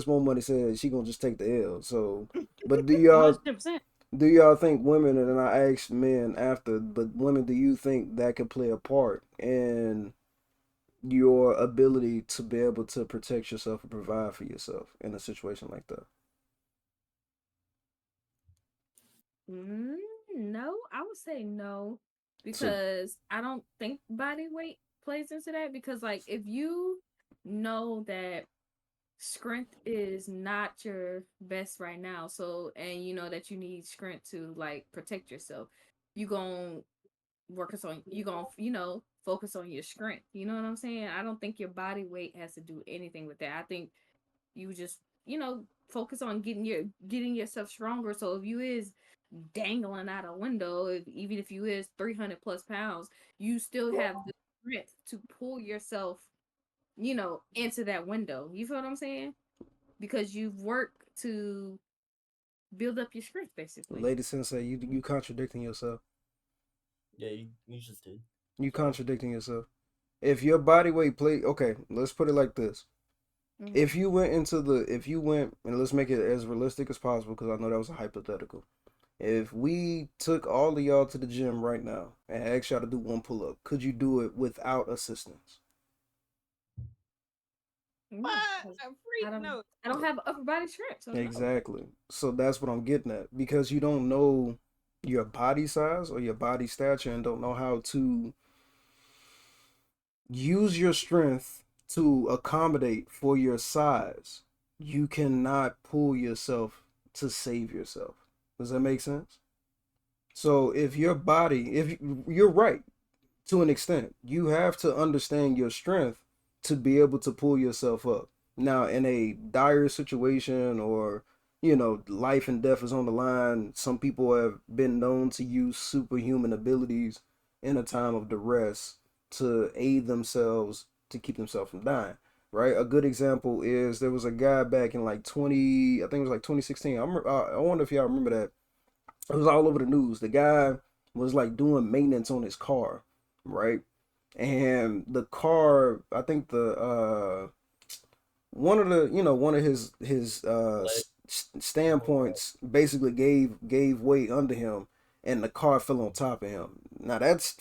More Money said she gonna just take the L. So, but 100%. do y'all think women, and I asked men after, but women, do you think that could play a part in your ability to be able to protect yourself and provide for yourself in a situation like that? No, I would say no So because I don't think body weight plays into that because like if you know that strength is not your best right now, so and you know that you need strength to like protect yourself, you gon' you gonna focus on your strength. You know what I'm saying? I don't think your body weight has to do anything with that. I think you just focus on getting yourself stronger. So if you is dangling out a window, even if you is 300 plus pounds, you still have the strength to pull yourself into that window. You feel what I'm saying? Because you've worked to build up your strength basically. Lady Sensei, you contradicting yourself. Yeah, you just did. You contradicting yourself. If your body weight play, okay, let's put it like this. If you went and let's make it as realistic as possible because I know that was a hypothetical. If we took all of y'all to the gym right now and asked y'all to do one pull up, could you do it without assistance? I don't have upper body strength. So Exactly. So that's what I'm getting at. Because you don't know your body size or your body stature and don't know how to use your strength to accommodate for your size, you cannot pull yourself to save yourself. Does that make sense? So if you're right to an extent, you have to understand your strength to be able to pull yourself up. Now, in a dire situation or life and death is on the line, some people have been known to use superhuman abilities in a time of duress to aid themselves to keep themselves from dying. Right? A good example is there was a guy back in like 20, I think it was like 2016. I wonder if y'all remember that. It was all over the news. The guy was like doing maintenance on his car, right? And the car, I think one of his standpoints basically gave way under him, and the car fell on top of him. Now that's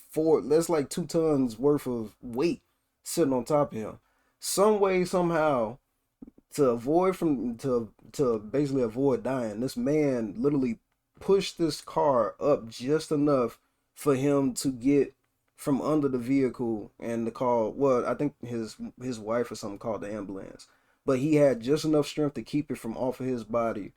like 2 tons worth of weight sitting on top of him. Some way somehow to basically avoid dying, this man literally pushed this car up just enough for him to get from under the vehicle and the call. Well, I think his wife or something called the ambulance, but he had just enough strength to keep it from off of his body,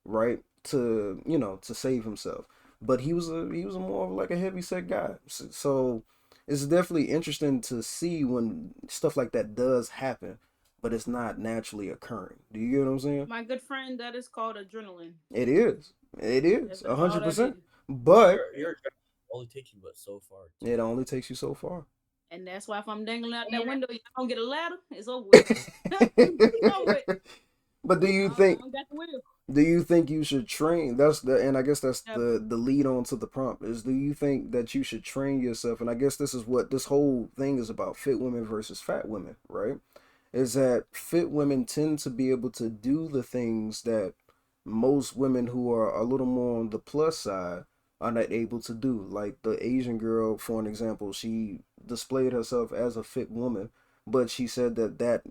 right? To save himself. But he was a more of like a heavy set guy. So it's definitely interesting to see when stuff like that does happen, but it's not naturally occurring. Do you get what I'm saying? My good friend, that is called adrenaline. It is. It is That's all that 100%. is. But your only takes you but so far. it only takes you so far. And that's why if I'm dangling out that window, you don't get a ladder, it's over with. It's over with. But do you think I got the wheel. do you think you should train? And I guess that's the lead on to the prompt is, do you think that you should train yourself? And I guess this is what this whole thing is about: fit women versus fat women, right? Is that fit women tend to be able to do the things that most women who are a little more on the plus side are not able to do. Like the Asian girl, for an example, she displayed herself as a fit woman, but she said that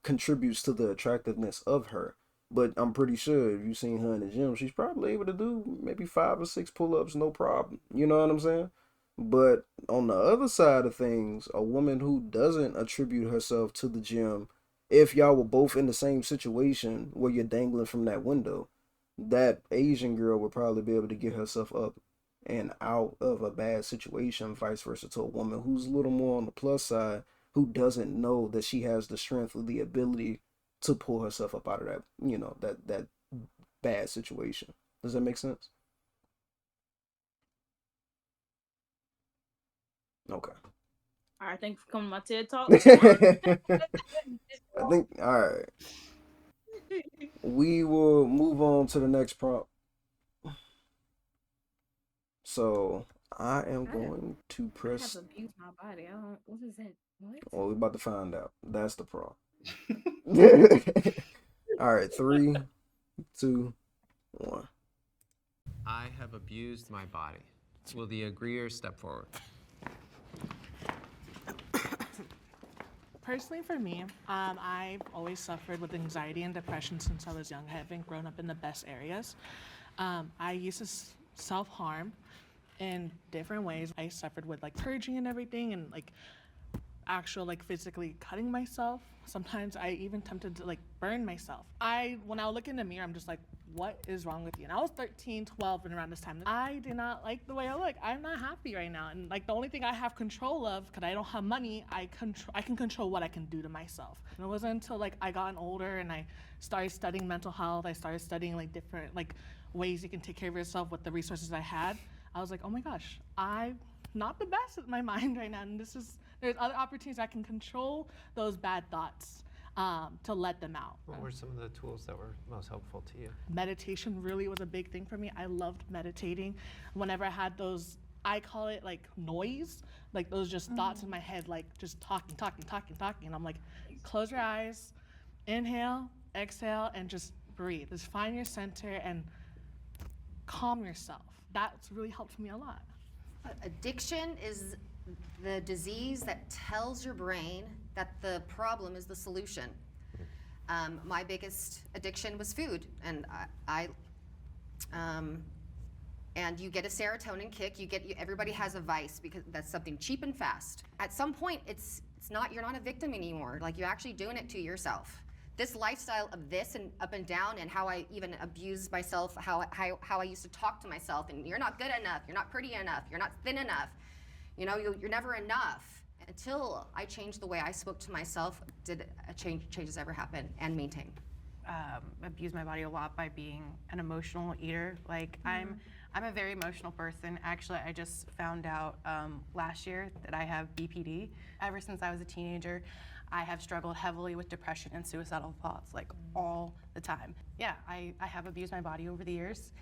contributes to the attractiveness of her. But I'm pretty sure if you've seen her in the gym, she's probably able to do maybe 5 or 6 pull-ups, no problem. You know what I'm saying? But on the other side of things, a woman who doesn't attribute herself to the gym, if y'all were both in the same situation where you're dangling from that window, that Asian girl would probably be able to get herself up and out of a bad situation, vice versa to a woman who's a little more on the plus side, who doesn't know that she has the strength or the ability to pull herself up out of that, that bad situation. Does that make sense? Okay. All right, thank you for coming to my TED Talk. I think, all right. We will move on to the next prompt. So I am going to I press. have abused my body. I don't. What is that? What? Well, we're about to find out. That's the prompt. All right, 3, 2, 1. I have abused my body. Will the agreeer step forward? Personally, for me, I've always suffered with anxiety and depression since I was young. I haven't grown up in the best areas. I used to self-harm in different ways. I suffered with like purging and everything, and like actual like physically cutting myself. Sometimes I even tempted to like burn myself. When I would look in the mirror, I'm just like, what is wrong with you? And I was 13, 12, and around this time, I did not like the way I look. I'm not happy right now. And like the only thing I have control of, because I don't have money, I can control what I can do to myself. And it wasn't until like I got older and I started studying mental health, I started studying like different like ways you can take care of yourself with the resources I had. I was like, oh my gosh, I'm not the best at my mind right now. And there's other opportunities I can control those bad thoughts. To let them out. What were some of the tools that were most helpful to you? Meditation really was a big thing for me. I loved meditating. Whenever I had those, I call it like noise, like those just thoughts in my head, like just talking. And I'm like, close your eyes, inhale, exhale, and just breathe. Just find your center and calm yourself. That's really helped me a lot. Addiction is the disease that tells your brain that the problem is the solution. My biggest addiction was food, and and you get a serotonin kick. Everybody has a vice because that's something cheap and fast. At some point, you're not a victim anymore. Like, you're actually doing it to yourself. This lifestyle of this and up and down, and how I even abused myself, how I used to talk to myself, and you're not good enough, you're not pretty enough, you're not thin enough. You know, you're never enough. Until I changed the way I spoke to myself, did changes ever happen and maintain? Abuse my body a lot by being an emotional eater. Like I'm a very emotional person. Actually, I just found out last year that I have BPD. Ever since I was a teenager, I have struggled heavily with depression and suicidal thoughts, like all the time. Yeah, I have abused my body over the years,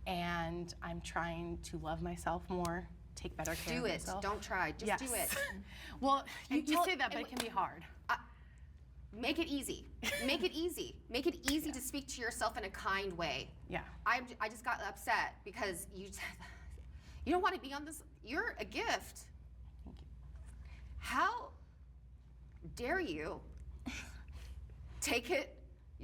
and I'm trying to love myself more. Take better care of myself. Don't try. Just do it. Well, you say that, but it can be hard. Make it easy. Make it easy. Make it easy to speak to yourself in a kind way. Yeah. I just got upset because you don't want to be on this. You're a gift. Thank you. How dare you take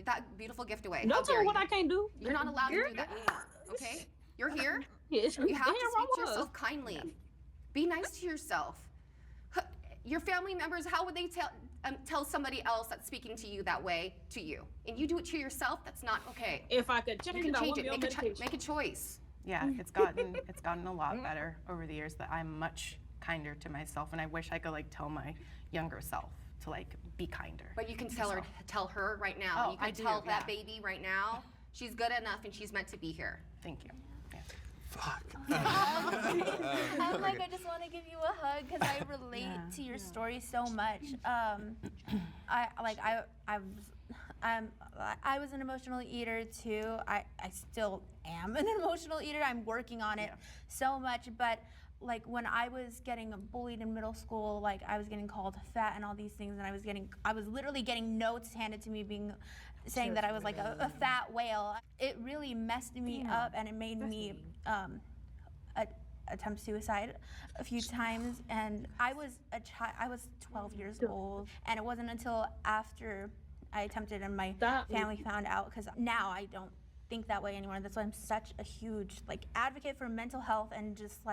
that beautiful gift away? Don't tell me what I can't do. You're not allowed to do that anymore. Okay? You're here. Yes, You have to speak to wrong. yourself kindly. Be nice to yourself. Your family members, how would they tell somebody else that's speaking to you that way to you? And you do it to yourself, that's not okay. If I could change you can it, change I it. won't Make a choice. Yeah, it's gotten a lot better over the years, that I'm much kinder to myself, and I wish I could like tell my younger self to like be kinder. But you can tell her right now. Oh, You can I do, tell that yeah. baby right now, she's good enough and she's meant to be here. Thank you. I'm like, I just want to give you a hug because I relate to your story so much. I was an emotional eater too. I still am an emotional eater. I'm working on it so much, but like when I was getting bullied in middle school, like I was getting called fat and all these things, and I was literally getting notes handed to me saying that I was like a fat whale. It really messed me up, and it made me attempt suicide a few times. And I was 12 years old, and it wasn't until after I attempted and my family found out, because now I don't think that way anymore. That's why I'm such a huge advocate for mental health, and just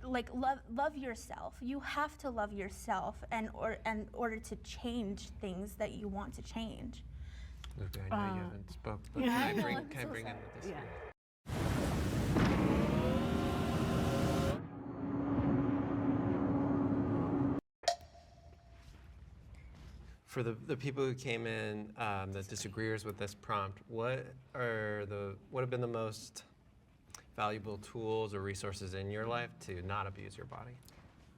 love yourself. You have to love yourself in order to change things that you want to change. Lupe, I know you haven't spoke, but can I bring in with this? Yeah. For the people who came in, the disagreeers with this prompt, what have been the most valuable tools or resources in your life to not abuse your body?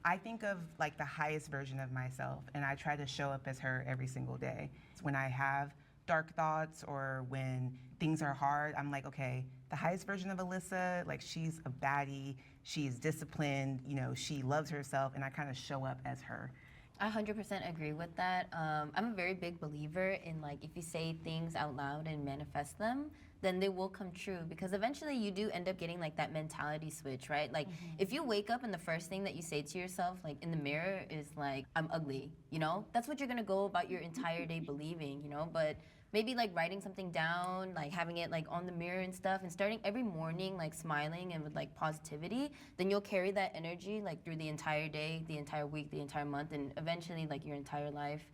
I think of like the highest version of myself, and I try to show up as her every single day. When I have dark thoughts or when things are hard, I'm like, okay, the highest version of Alyssa, like she's a baddie, she's disciplined, you know, she loves herself, and I kind of show up as her. I 100% agree with that. I'm a very big believer in like if you say things out loud and manifest them, then they will come true because eventually you do end up getting like that mentality switch, right? Like if you wake up and the first thing that you say to yourself like in the mirror is like I'm ugly, you know? That's what you're going to go about your entire day believing, you know? But maybe like writing something down, like having it like on the mirror and stuff and starting every morning like smiling and with like positivity, then you'll carry that energy like through the entire day, the entire week, the entire month, and eventually like your entire life.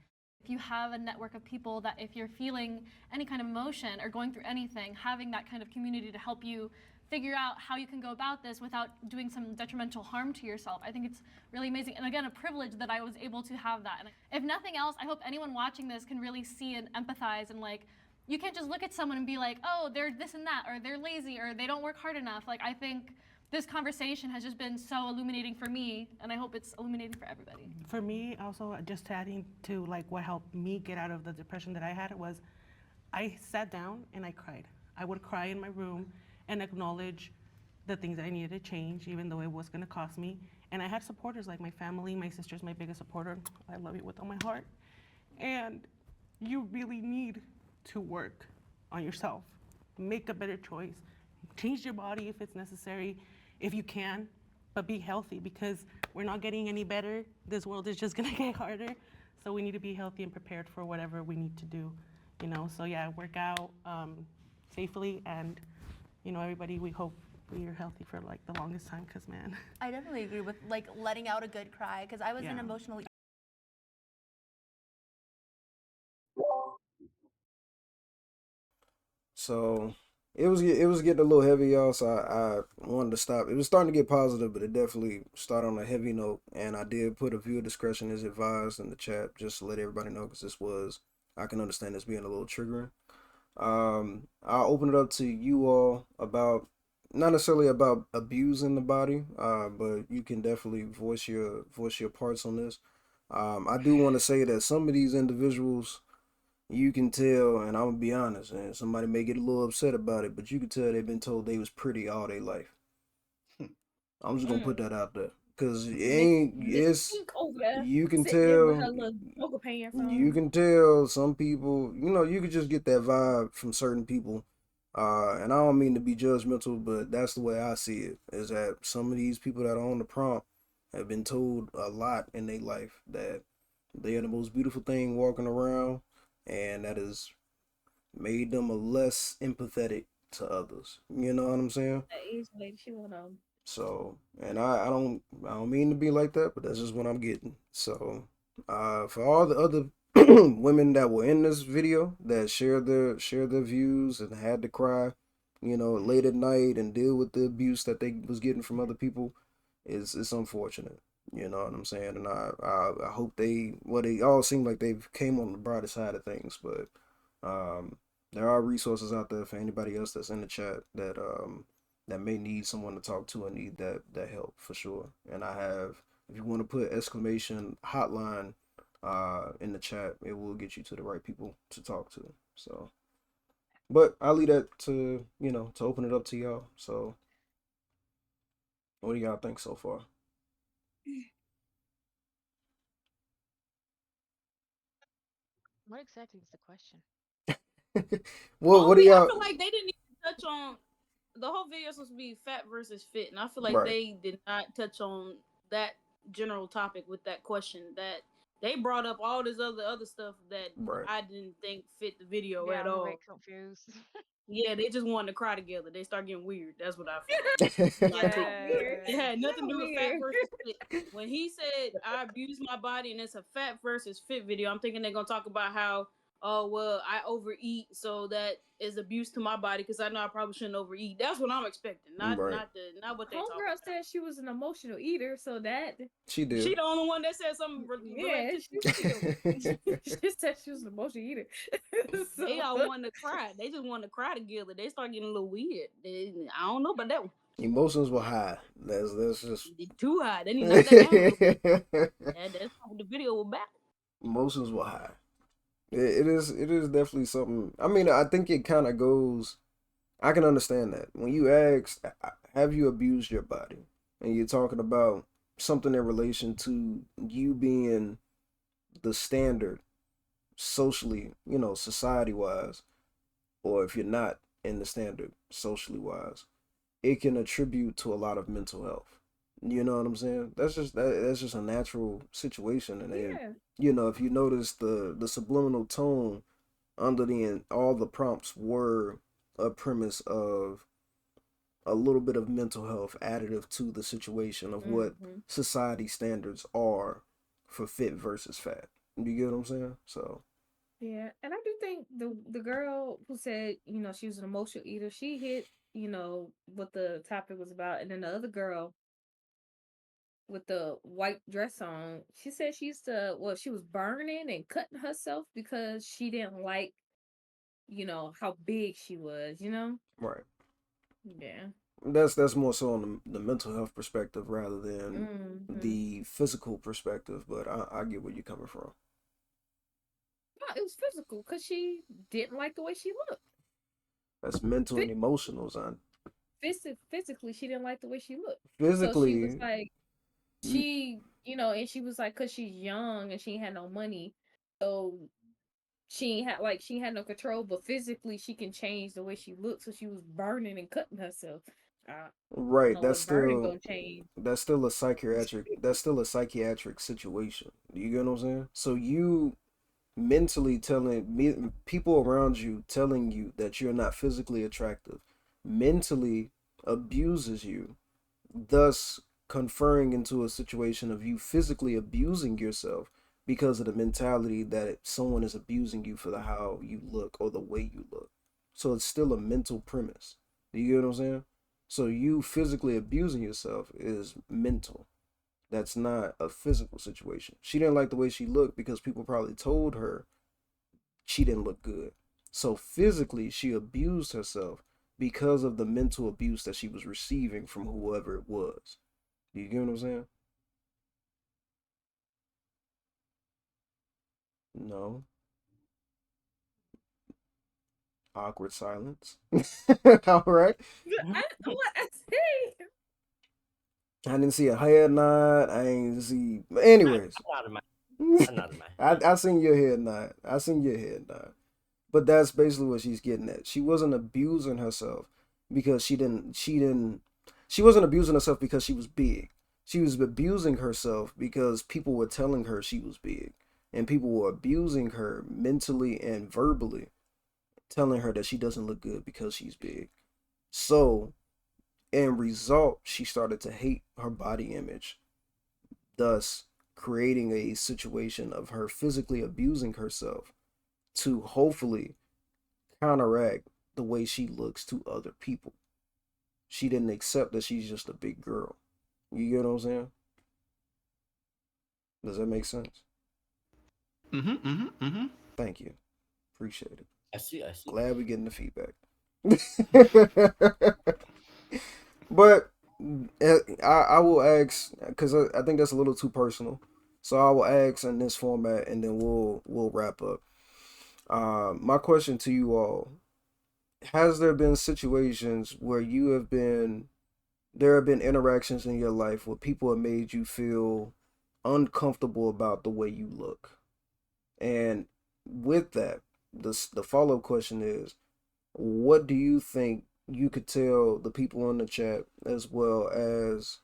If you have a network of people that if you're feeling any kind of emotion or going through anything, having that kind of community to help you figure out how you can go about this without doing some detrimental harm to yourself. I think it's really amazing. And again, a privilege that I was able to have that. And if nothing else, I hope anyone watching this can really see and empathize and like, you can't just look at someone and be like, oh, they're this and that, or they're lazy, or they don't work hard enough. Like, I think this conversation has just been so illuminating for me, and I hope it's illuminating for everybody. For me, also, just adding to like what helped me get out of the depression that I had was I sat down and I cried. I would cry in my room and acknowledge the things that I needed to change, even though it was gonna cost me. And I had supporters like my family, my sister's my biggest supporter. I love you with all my heart. And you really need to work on yourself. Make a better choice. Change your body if it's necessary, if you can, but be healthy because we're not getting any better. This world is just gonna get harder. So we need to be healthy and prepared for whatever we need to do, you know? So yeah, work out safely and, you know, everybody, we hope you're healthy for like the longest time because man. I definitely agree with like letting out a good cry because I was an emotional. So it was getting a little heavy, y'all. So I wanted to stop. It was starting to get positive, but it definitely started on a heavy note. And I did put a viewer discretion is advised in the chat just to let everybody know because I can understand this being a little triggering. I'll open it up to you all about not necessarily about abusing the body, but you can definitely voice your parts on this. I do want to say that some of these individuals you can tell, and I'm gonna be honest, and somebody may get a little upset about it, but you can tell they've been told they was pretty all their life. I'm just gonna put that out there, cause it ain't. It's you can tell. You can tell some people. You know, you could just get that vibe from certain people. And I don't mean to be judgmental, but that's the way I see it. Is that some of these people that are on the prompt have been told a lot in their life that they are the most beautiful thing walking around, and that has made them a less empathetic to others. You know what I'm saying? That Asian lady, she went on. So, and I don't mean to be like that, but that's just what I'm getting. So, for all the other women that were in this video that shared their views and had to cry, you know, late at night and deal with the abuse that they was getting from other people, it's unfortunate. You know what I'm saying? And I hope they all seem like they've came on the brighter side of things, but there are resources out there for anybody else that's in the chat that that may need someone to talk to and need that help for sure. And I have, if you want to put exclamation hotline in the chat, it will get you to the right people to talk to. So, but I'll leave that to, you know, to open it up to y'all. So what do y'all think so far? What exactly is the question? What do y'all? I feel like they didn't even touch on the whole video is supposed to be fat versus fit, and I feel like Right. they did not touch on that general topic with that question. That they brought up all this other stuff that Right. I didn't think fit the video Yeah, at I'm a all. bit confused. Yeah, they just wanted to cry together. They start getting weird. That's what I felt. Like, it had nothing to do with fat versus fit. When he said I abuse my body and it's a fat versus fit video, I'm thinking they're gonna talk about how, oh well, I overeat, so that is abuse to my body because I know I probably shouldn't overeat. That's what I'm expecting. Not Right. not what they talk Homegirl about. said she was an emotional eater, so that She did. She the only one that said something yeah, related to she said she was an emotional eater. They all wanted to cry. They just wanted to cry together. They start getting a little weird. I don't know about that one. Emotions were high. That's just Too high. Then he knocked that down a little bit. And that's what the video was about. emotions were high. It is definitely something. I mean, I think it kind of goes. I can understand that when you ask, have you abused your body, and you're talking about something in relation to you being the standard socially, society wise, or if you're not in the standard socially wise, it can attribute to a lot of mental health. You know what I'm saying? That's just a natural situation, and then if you notice the subliminal tone under the all the prompts were a premise of a little bit of mental health additive to the situation of what society standards are for fit versus fat. You get what I'm saying? So Yeah, and I do think the girl who said, she was an emotional eater, she hit, what the topic was about. And then the other girl with the white dress on, she said she used to, well, she was burning and cutting herself because she didn't like, how big she was. right. Yeah. That's more so on the mental health perspective rather than Mm-hmm. the physical perspective, but I get where you're coming from. No, it was physical because she didn't like the way she looked. That's mental and emotional, son. Physically, she didn't like the way she looked. So she was Physically, like, and she was like, cause she's young and she ain't had no money, so she ain't had no control. But physically, she can change the way she looks. So she was burning and cutting herself. I don't right, know what burning gonna change. that's still a psychiatric situation. You get what I'm saying? So you mentally telling me people around you telling you that you're not physically attractive mentally abuses you, thus conferring into a situation of you physically abusing yourself because of the mentality that someone is abusing you for the how you look or the way you look. So it's still a mental premise. Do you get what I'm saying? So you physically abusing yourself is mental. That's not a physical situation. She didn't like the way she looked because people probably told her she didn't look good. So physically, she abused herself because of the mental abuse that she was receiving from whoever it was. You get what I'm saying? No. Awkward silence. All right. What I say? I didn't see a head nod. I ain't see. Anyways, I nodded my head. I seen your head nod. I seen your head nod. But that's basically what she's getting at. She wasn't abusing herself because she wasn't abusing herself because she was big. She was abusing herself because people were telling her she was big. And people were abusing her mentally and verbally, telling her that she doesn't look good because she's big. So, in result, she started to hate her body image, thus creating a situation of her physically abusing herself to hopefully counteract the way she looks to other people. She didn't accept that she's just a big girl. You get what I'm saying? Does that make sense? Thank you. Appreciate it. I see. Glad we're getting the feedback. But I will ask because I think that's a little too personal. So I will ask in this format, and then we'll wrap up. My question to you all: has there been situations where there have been interactions in your life where people have made you feel uncomfortable about the way you look? And with that, the follow-up question is, what do you think you could tell the people in the chat, as well as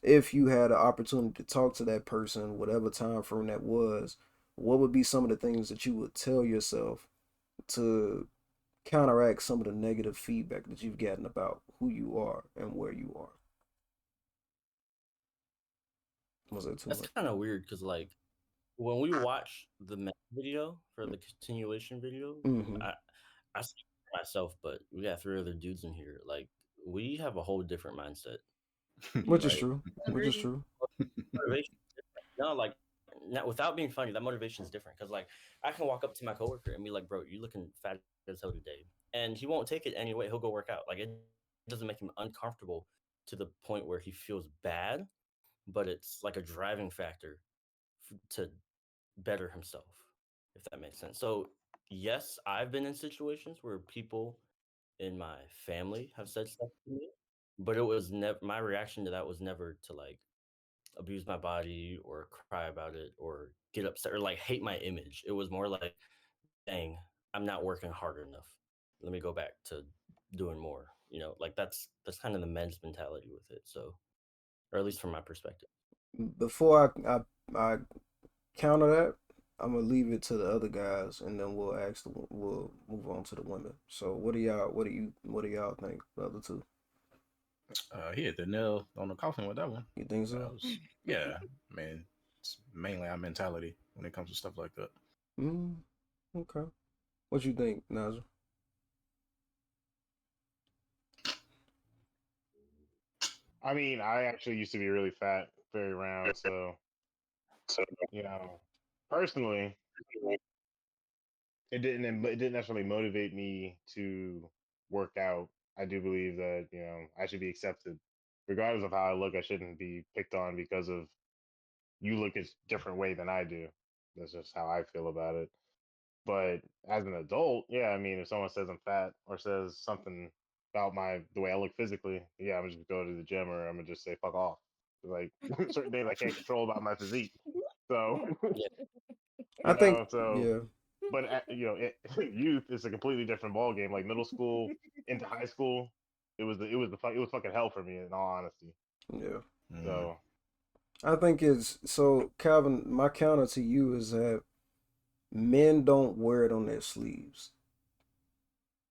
if you had an opportunity to talk to that person, whatever time frame that was, what would be some of the things that you would tell yourself to counteract some of the negative feedback that you've gotten about who you are and where you are? Was that too That's much? kind of weird because when we watch the video for the continuation video, Mm-hmm. I speak for myself, but we got three other dudes in here. Like we have a whole different mindset, Which is right? true. Which is true. Motivation is different. No, like not without being funny, that motivation is different. Because I can walk up to my coworker and be like, "Bro, you looking fat as hell today," and he won't take it anyway. He'll go work out. Like it doesn't make him uncomfortable to the point where he feels bad, but it's like a driving factor to better himself, if that makes sense. So, yes, I've been in situations where people in my family have said stuff to me, but it was never my reaction to that was never to like abuse my body or cry about it or get upset or like hate my image. It was more like, dang, I'm not working hard enough. Let me go back to doing more. Like that's kind of the men's mentality with it. So, or at least from my perspective. Before I counter that, I'm gonna leave it to the other guys, and then we'll move on to the women. So what do y'all think, the other two? He hit the nail on the coffin with that one. You think so? Yeah, man. It's mainly our mentality when it comes to stuff like that. Okay. What you think, Nazar? I mean, I actually used to be really fat, very round, so personally, it didn't necessarily motivate me to work out. I do believe that I should be accepted, regardless of how I look. I shouldn't be picked on because of you look a different way than I do. That's just how I feel about it. But as an adult, yeah, I mean, if someone says I'm fat or says something about the way I look physically, yeah, I'm just gonna go to the gym or I'm gonna just say fuck off. Like certain things I can't control about my physique. So I think, so yeah. but youth is a completely different ball game. Like middle school into high school, it was fucking hell for me in all honesty. Yeah. So I think so, Calvin, my counter to you is that men don't wear it on their sleeves.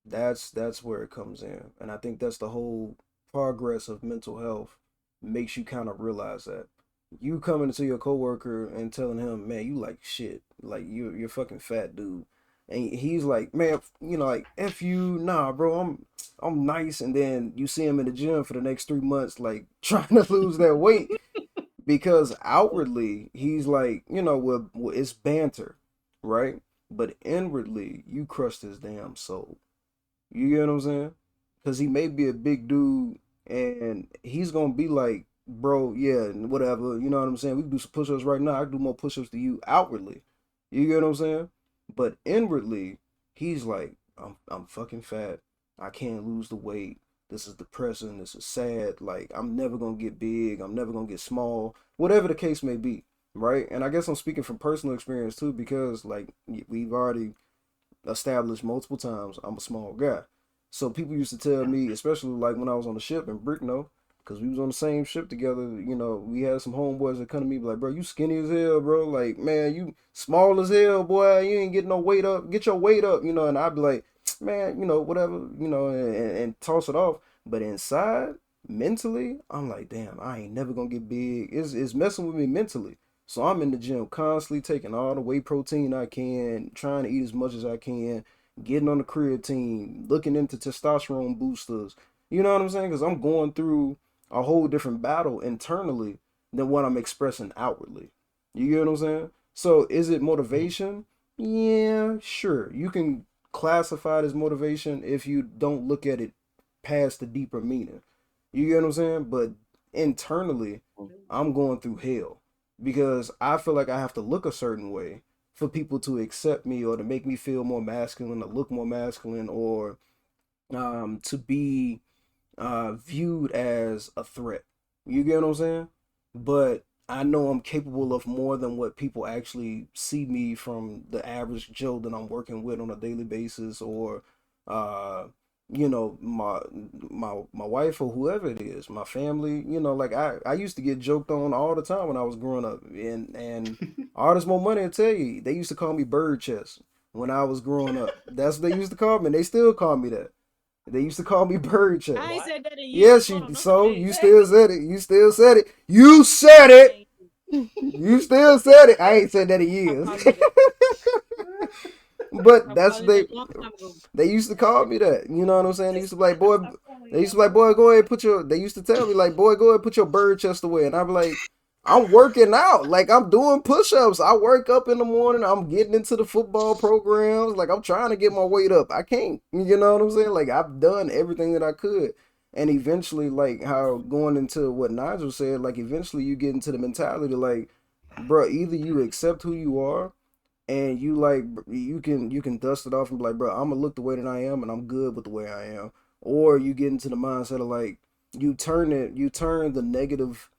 That's where it comes in. And I think that's the whole progress of mental health makes you kind of realize that. You coming to your coworker and telling him, man, you like shit. Like you're fucking fat dude. And he's like, man, like F you, nah, bro, I'm nice. And then you see him in the gym for the next 3 months, like trying to lose that weight. Because outwardly he's like, well, it's banter, right? But inwardly, you crushed his damn soul. You get what I'm saying? Because he may be a big dude and he's going to be like, bro, yeah, whatever. You know what I'm saying? We can do some push ups right now. I can do more push ups to you outwardly. You get what I'm saying? But inwardly, he's like, I'm fucking fat. I can't lose the weight. This is depressing. This is sad. Like, I'm never going to get big. I'm never going to get small. Whatever the case may be. Right? And I guess I'm speaking from personal experience too, because like we've already established multiple times, I'm a small guy. So people used to tell me, especially like when I was on the ship in Brickno, because we was on the same ship together, we had some homeboys that come to me like, bro, you skinny as hell, bro. Like, man, you small as hell, boy. You ain't getting no weight up. Get your weight up, and I'd be like, man, whatever, and toss it off. But inside, mentally, I'm like, damn, I ain't never gonna get big. It's messing with me mentally. So I'm in the gym constantly taking all the whey protein I can, trying to eat as much as I can, getting on the creatine, looking into testosterone boosters. You know what I'm saying? Because I'm going through a whole different battle internally than what I'm expressing outwardly. You get what I'm saying? So is it motivation? Yeah, sure. You can classify it as motivation if you don't look at it past the deeper meaning. You get what I'm saying? But internally, I'm going through hell because I feel like I have to look a certain way for people to accept me or to make me feel more masculine, to look more masculine, or to be viewed as a threat. You get what I'm saying? But I know I'm capable of more than what people actually see me from the average Joe that I'm working with on a daily basis, or my wife or whoever it is, my family. Like I used to get joked on all the time when I was growing up, and artists more money to tell you they used to call me bird chest when I was growing up. That's what they used to call me, and they still call me that. They used to call me bird chest. I ain't said that in Yes, years. you still said it. You still said it. You said it. You still said it. I ain't said that in years. But they used to call me that. You know what I'm saying? They used to be like, boy, go ahead, they used to tell me like, boy, go ahead, put your bird chest away. And I'm like, I'm working out. Like, I'm doing push-ups. I work up in the morning. I'm getting into the football programs. Like, I'm trying to get my weight up. I can't. You know what I'm saying? Like, I've done everything that I could. And eventually, like how going into what Nigel said, like eventually you get into the mentality like, bro, either you accept who you are and you like you can dust it off and be like, bro, I'm gonna look the way that I am and I'm good with the way I am. Or you get into the mindset of like you turn the negative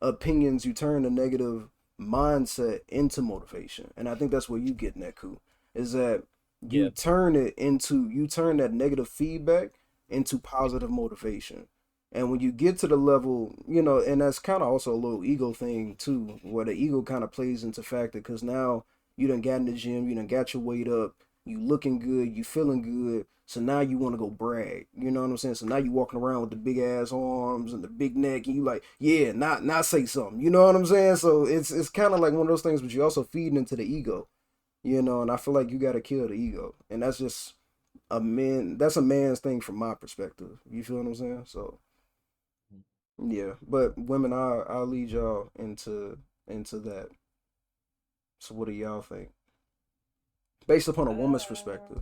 opinions, you turn the negative mindset into motivation. And I think that's where you get in that coup. Is that you turn that negative feedback into positive motivation. And when you get to the level, and that's kind of also a little ego thing too, where the ego kind of plays into factor because now you done got in the gym, you done got your weight up, you looking good, you feeling good. So now you want to go brag. You know what I'm saying? So now you walking around with the big ass arms and the big neck, and you like, yeah, not say something. You know what I'm saying? So it's kind of like one of those things, but you also feeding into the ego. And I feel like you gotta kill the ego. And that's just that's a man's thing from my perspective. You feel what I'm saying? So yeah. But women, I'll lead y'all into that. So what do y'all think? Based upon a woman's perspective.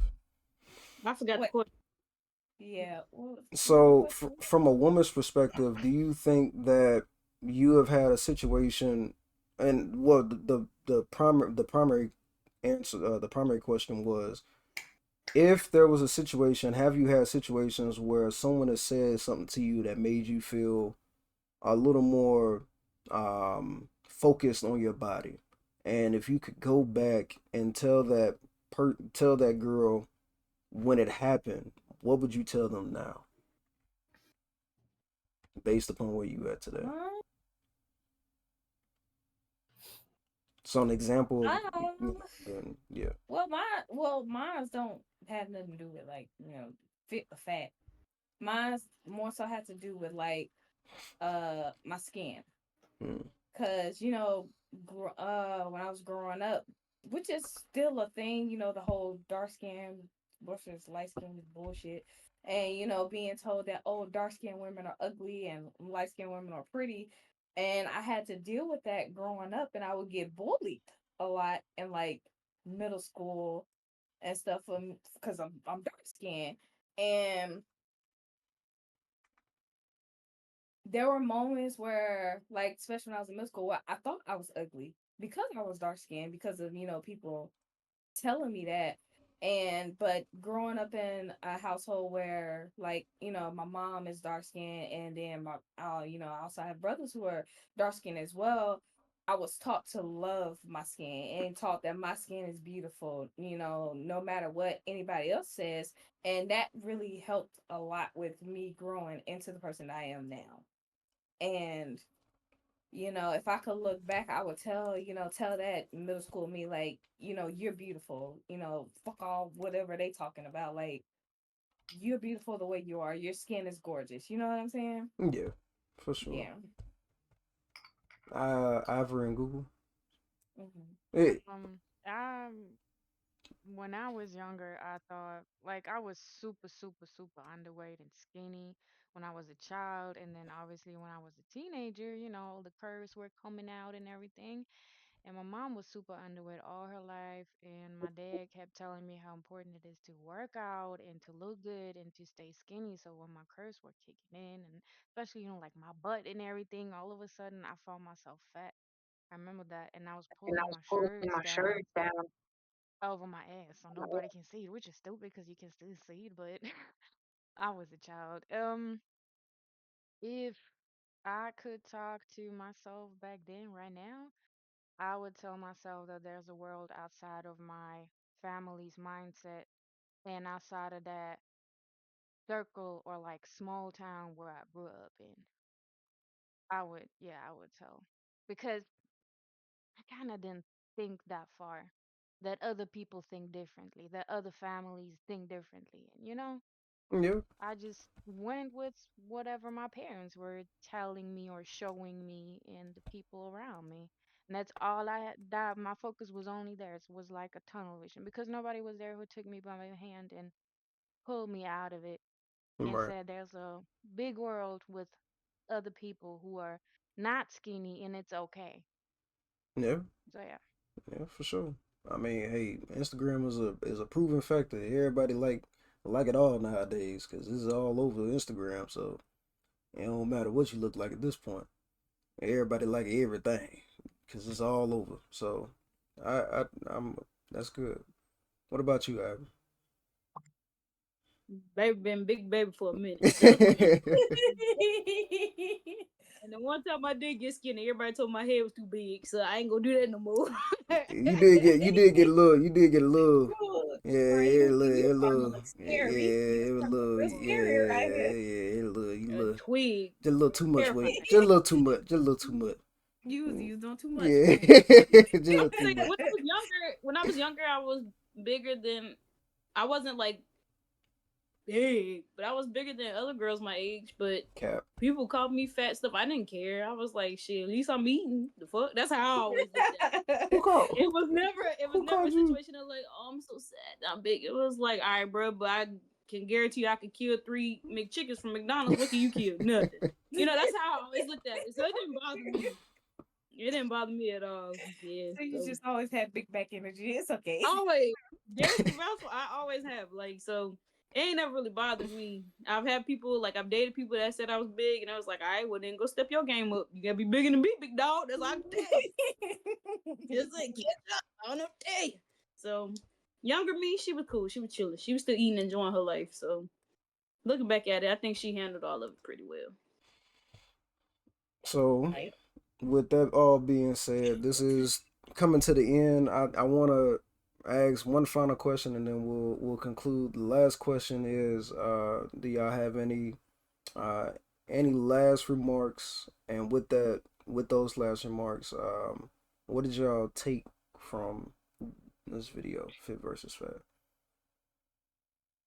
I forgot the question. Yeah. So from a woman's perspective, do you think that you have had a situation, and well, the primary answer, the primary question was, if there was a situation, have you had situations where someone has said something to you that made you feel a little more focused on your body? And if you could go back and tell that girl when it happened, what would you tell them now, based upon where you at today? So an example of, yeah. Mine's don't have nothing to do with like fit or fat. Mine's more so had to do with like my skin. Cause when I was growing up, which is still a thing, the whole dark skin versus light skin is bullshit. And being told that dark skinned women are ugly and light skinned women are pretty. And I had to deal with that growing up, and I would get bullied a lot in like middle school and stuff because I'm dark skinned. And there were moments where, like, especially when I was in middle school, where I thought I was ugly because I was dark skinned, because of people telling me that. But growing up in a household where, like, my mom is dark skinned, and then I also have brothers who are dark skinned as well. I was taught to love my skin and taught that my skin is beautiful, no matter what anybody else says. And that really helped a lot with me growing into the person I am now. And if I could look back, I would tell that middle school me, like, you're beautiful, fuck all whatever they talking about. Like, you're beautiful the way you are. Your skin is gorgeous. You know what I'm saying? Yeah, for sure. Yeah. Ivory and Google. Hey. When I was younger, I thought like I was super, super, super underweight and skinny when I was a child, and then obviously when I was a teenager, the curves were coming out and everything. And my mom was super underweight all her life, and my dad kept telling me how important it is to work out and to look good and to stay skinny. So when my curves were kicking in, and especially like my butt and everything, all of a sudden I found myself fat. I remember that, and I was pulling my shirts down over my ass so nobody can see it, which is stupid because you can still see it, but I was a child. If I could talk to myself back then right now, I would tell myself that there's a world outside of my family's mindset and outside of that circle or like small town where I grew up in. I would tell. Because I kind of didn't think that far. That other people think differently, that other families think differently. And Yeah. I just went with whatever my parents were telling me or showing me and the people around me. And that's all I had. That my focus was only there. It was like a tunnel vision because nobody was there who took me by my hand and pulled me out of it and Right. said there's a big world with other people who are not skinny and it's okay. Yeah. So yeah. Yeah, for sure. I mean, hey, Instagram is a proven factor. Everybody like it all nowadays because this is all over Instagram. So It don't matter what you look like at this point. Everybody like everything because it's all over. So I'm that's good. What about you, Ivy? Baby been big baby for a minute. And the one time I did get skinny, everybody told my head was too big, so I ain't gonna do that no more. You did get a little, yeah, it a little twig. just a little too much weight, just a little too much. You was doing too much. Yeah, just a little too much. When I was younger, I was bigger than. I wasn't like big, but I was bigger than other girls my age. But people called me fat stuff. I didn't care. I was like, shit. At least I'm eating. The fuck. That's how I always looked at it. It was never a situation of like, oh, I'm so sad. I'm big. It was like, all right, bro, but I can guarantee you I could kill 3 McChickens from McDonald's. What can you kill? Nothing. That's how I always looked at it. So it didn't bother me. It didn't bother me at all. Yeah. So you just always had big back energy. It's okay. Always. I always have. Like, so it ain't never really bothered me. I've had people, like, I've dated people that said I was big, and I was like, all right, well, then go step your game up. You gotta be bigger than me, big dog. That's all I can tell you. Just like, catch up. I don't know what to tell you. So, younger me, she was cool. She was chilling. She was still eating, enjoying her life. So, looking back at it, I think she handled all of it pretty well. So, with that all being said, this is coming to the end. I want to ask one final question, and then we'll conclude. The last question is, do y'all have any last remarks? And with those last remarks, what did y'all take from this video, Fit versus Fat?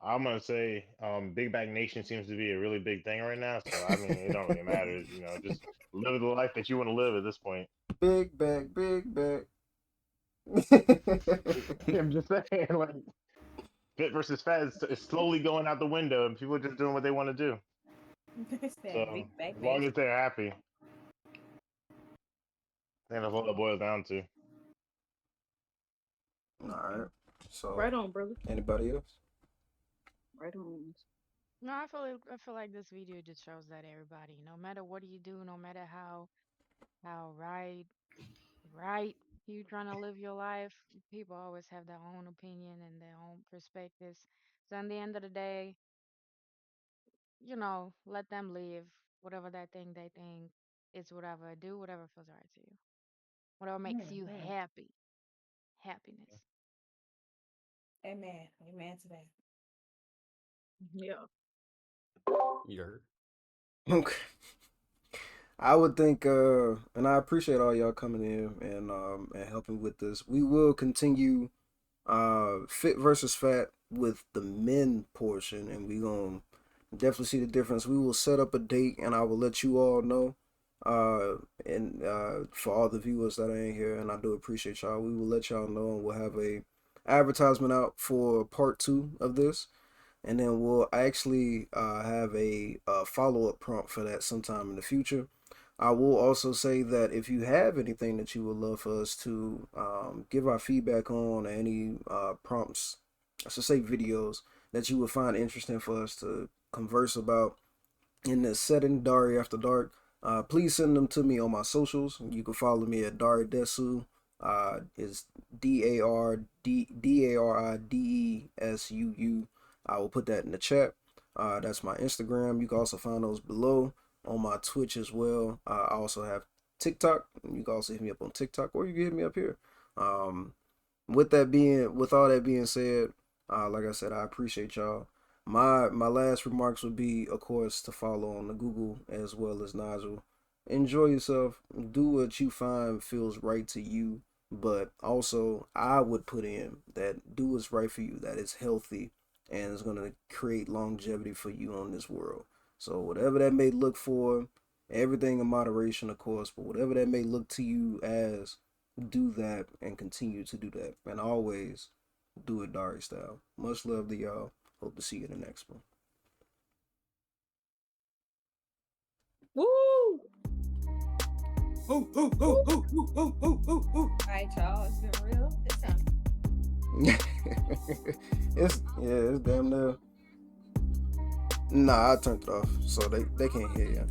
I'm gonna say, Big Back Nation seems to be a really big thing right now. So I mean, it don't really matter. Just live the life that you want to live at this point. Big back, big back. I'm just saying, like, Fit versus Fat is slowly going out the window, and people are just doing what they want to do. So as long as they're happy, I think that's what it boils down to. All right. So right on, brother. Anybody else? Right on. No, I feel like this video just shows that everybody, no matter what you do, no matter how right you trying to live your life, people always have their own opinion and their own perspectives. So at the end of the day, let them live whatever that thing they think is whatever. Do whatever feels right to you. Whatever makes you happy. Happiness. Amen. Amen to that. Yeah. Okay. I would think, and I appreciate all y'all coming in and helping with this. We will continue Fit versus Fat with the men portion, and we gonna definitely see the difference. We will set up a date, and I will let you all know. And for all the viewers that ain't here, and I do appreciate y'all, we will let y'all know, and we'll have a advertisement out for part 2 of this. And then we'll actually have a follow-up prompt for that sometime in the future. I will also say that if you have anything that you would love for us to give our feedback on, or any prompts, I should say videos, that you would find interesting for us to converse about in this setting, Dari After Dark, please send them to me on my socials. You can follow me at DariDessu. It's DariDesuu. I will put that in the chat. That's my Instagram. You can also find those below on my Twitch as well. I also have TikTok. You can also hit me up on TikTok, or you can hit me up here. With all that being said, like I said, I appreciate y'all. My last remarks would be, of course, to follow on the Google as well as Nigel. Enjoy yourself. Do what you find feels right to you. But also, I would put in that do what's right for you, that is healthy, and it's going to create longevity for you on this world. So whatever that may look for, everything in moderation, of course, but whatever that may look to you as, do that and continue to do that. And always do it Dari style. Much love to y'all. Hope to see you in the next one. Woo! Ooh. All right, y'all. It's been real. It's time. It's damn near Nah, I turned it off, so they can't hear you.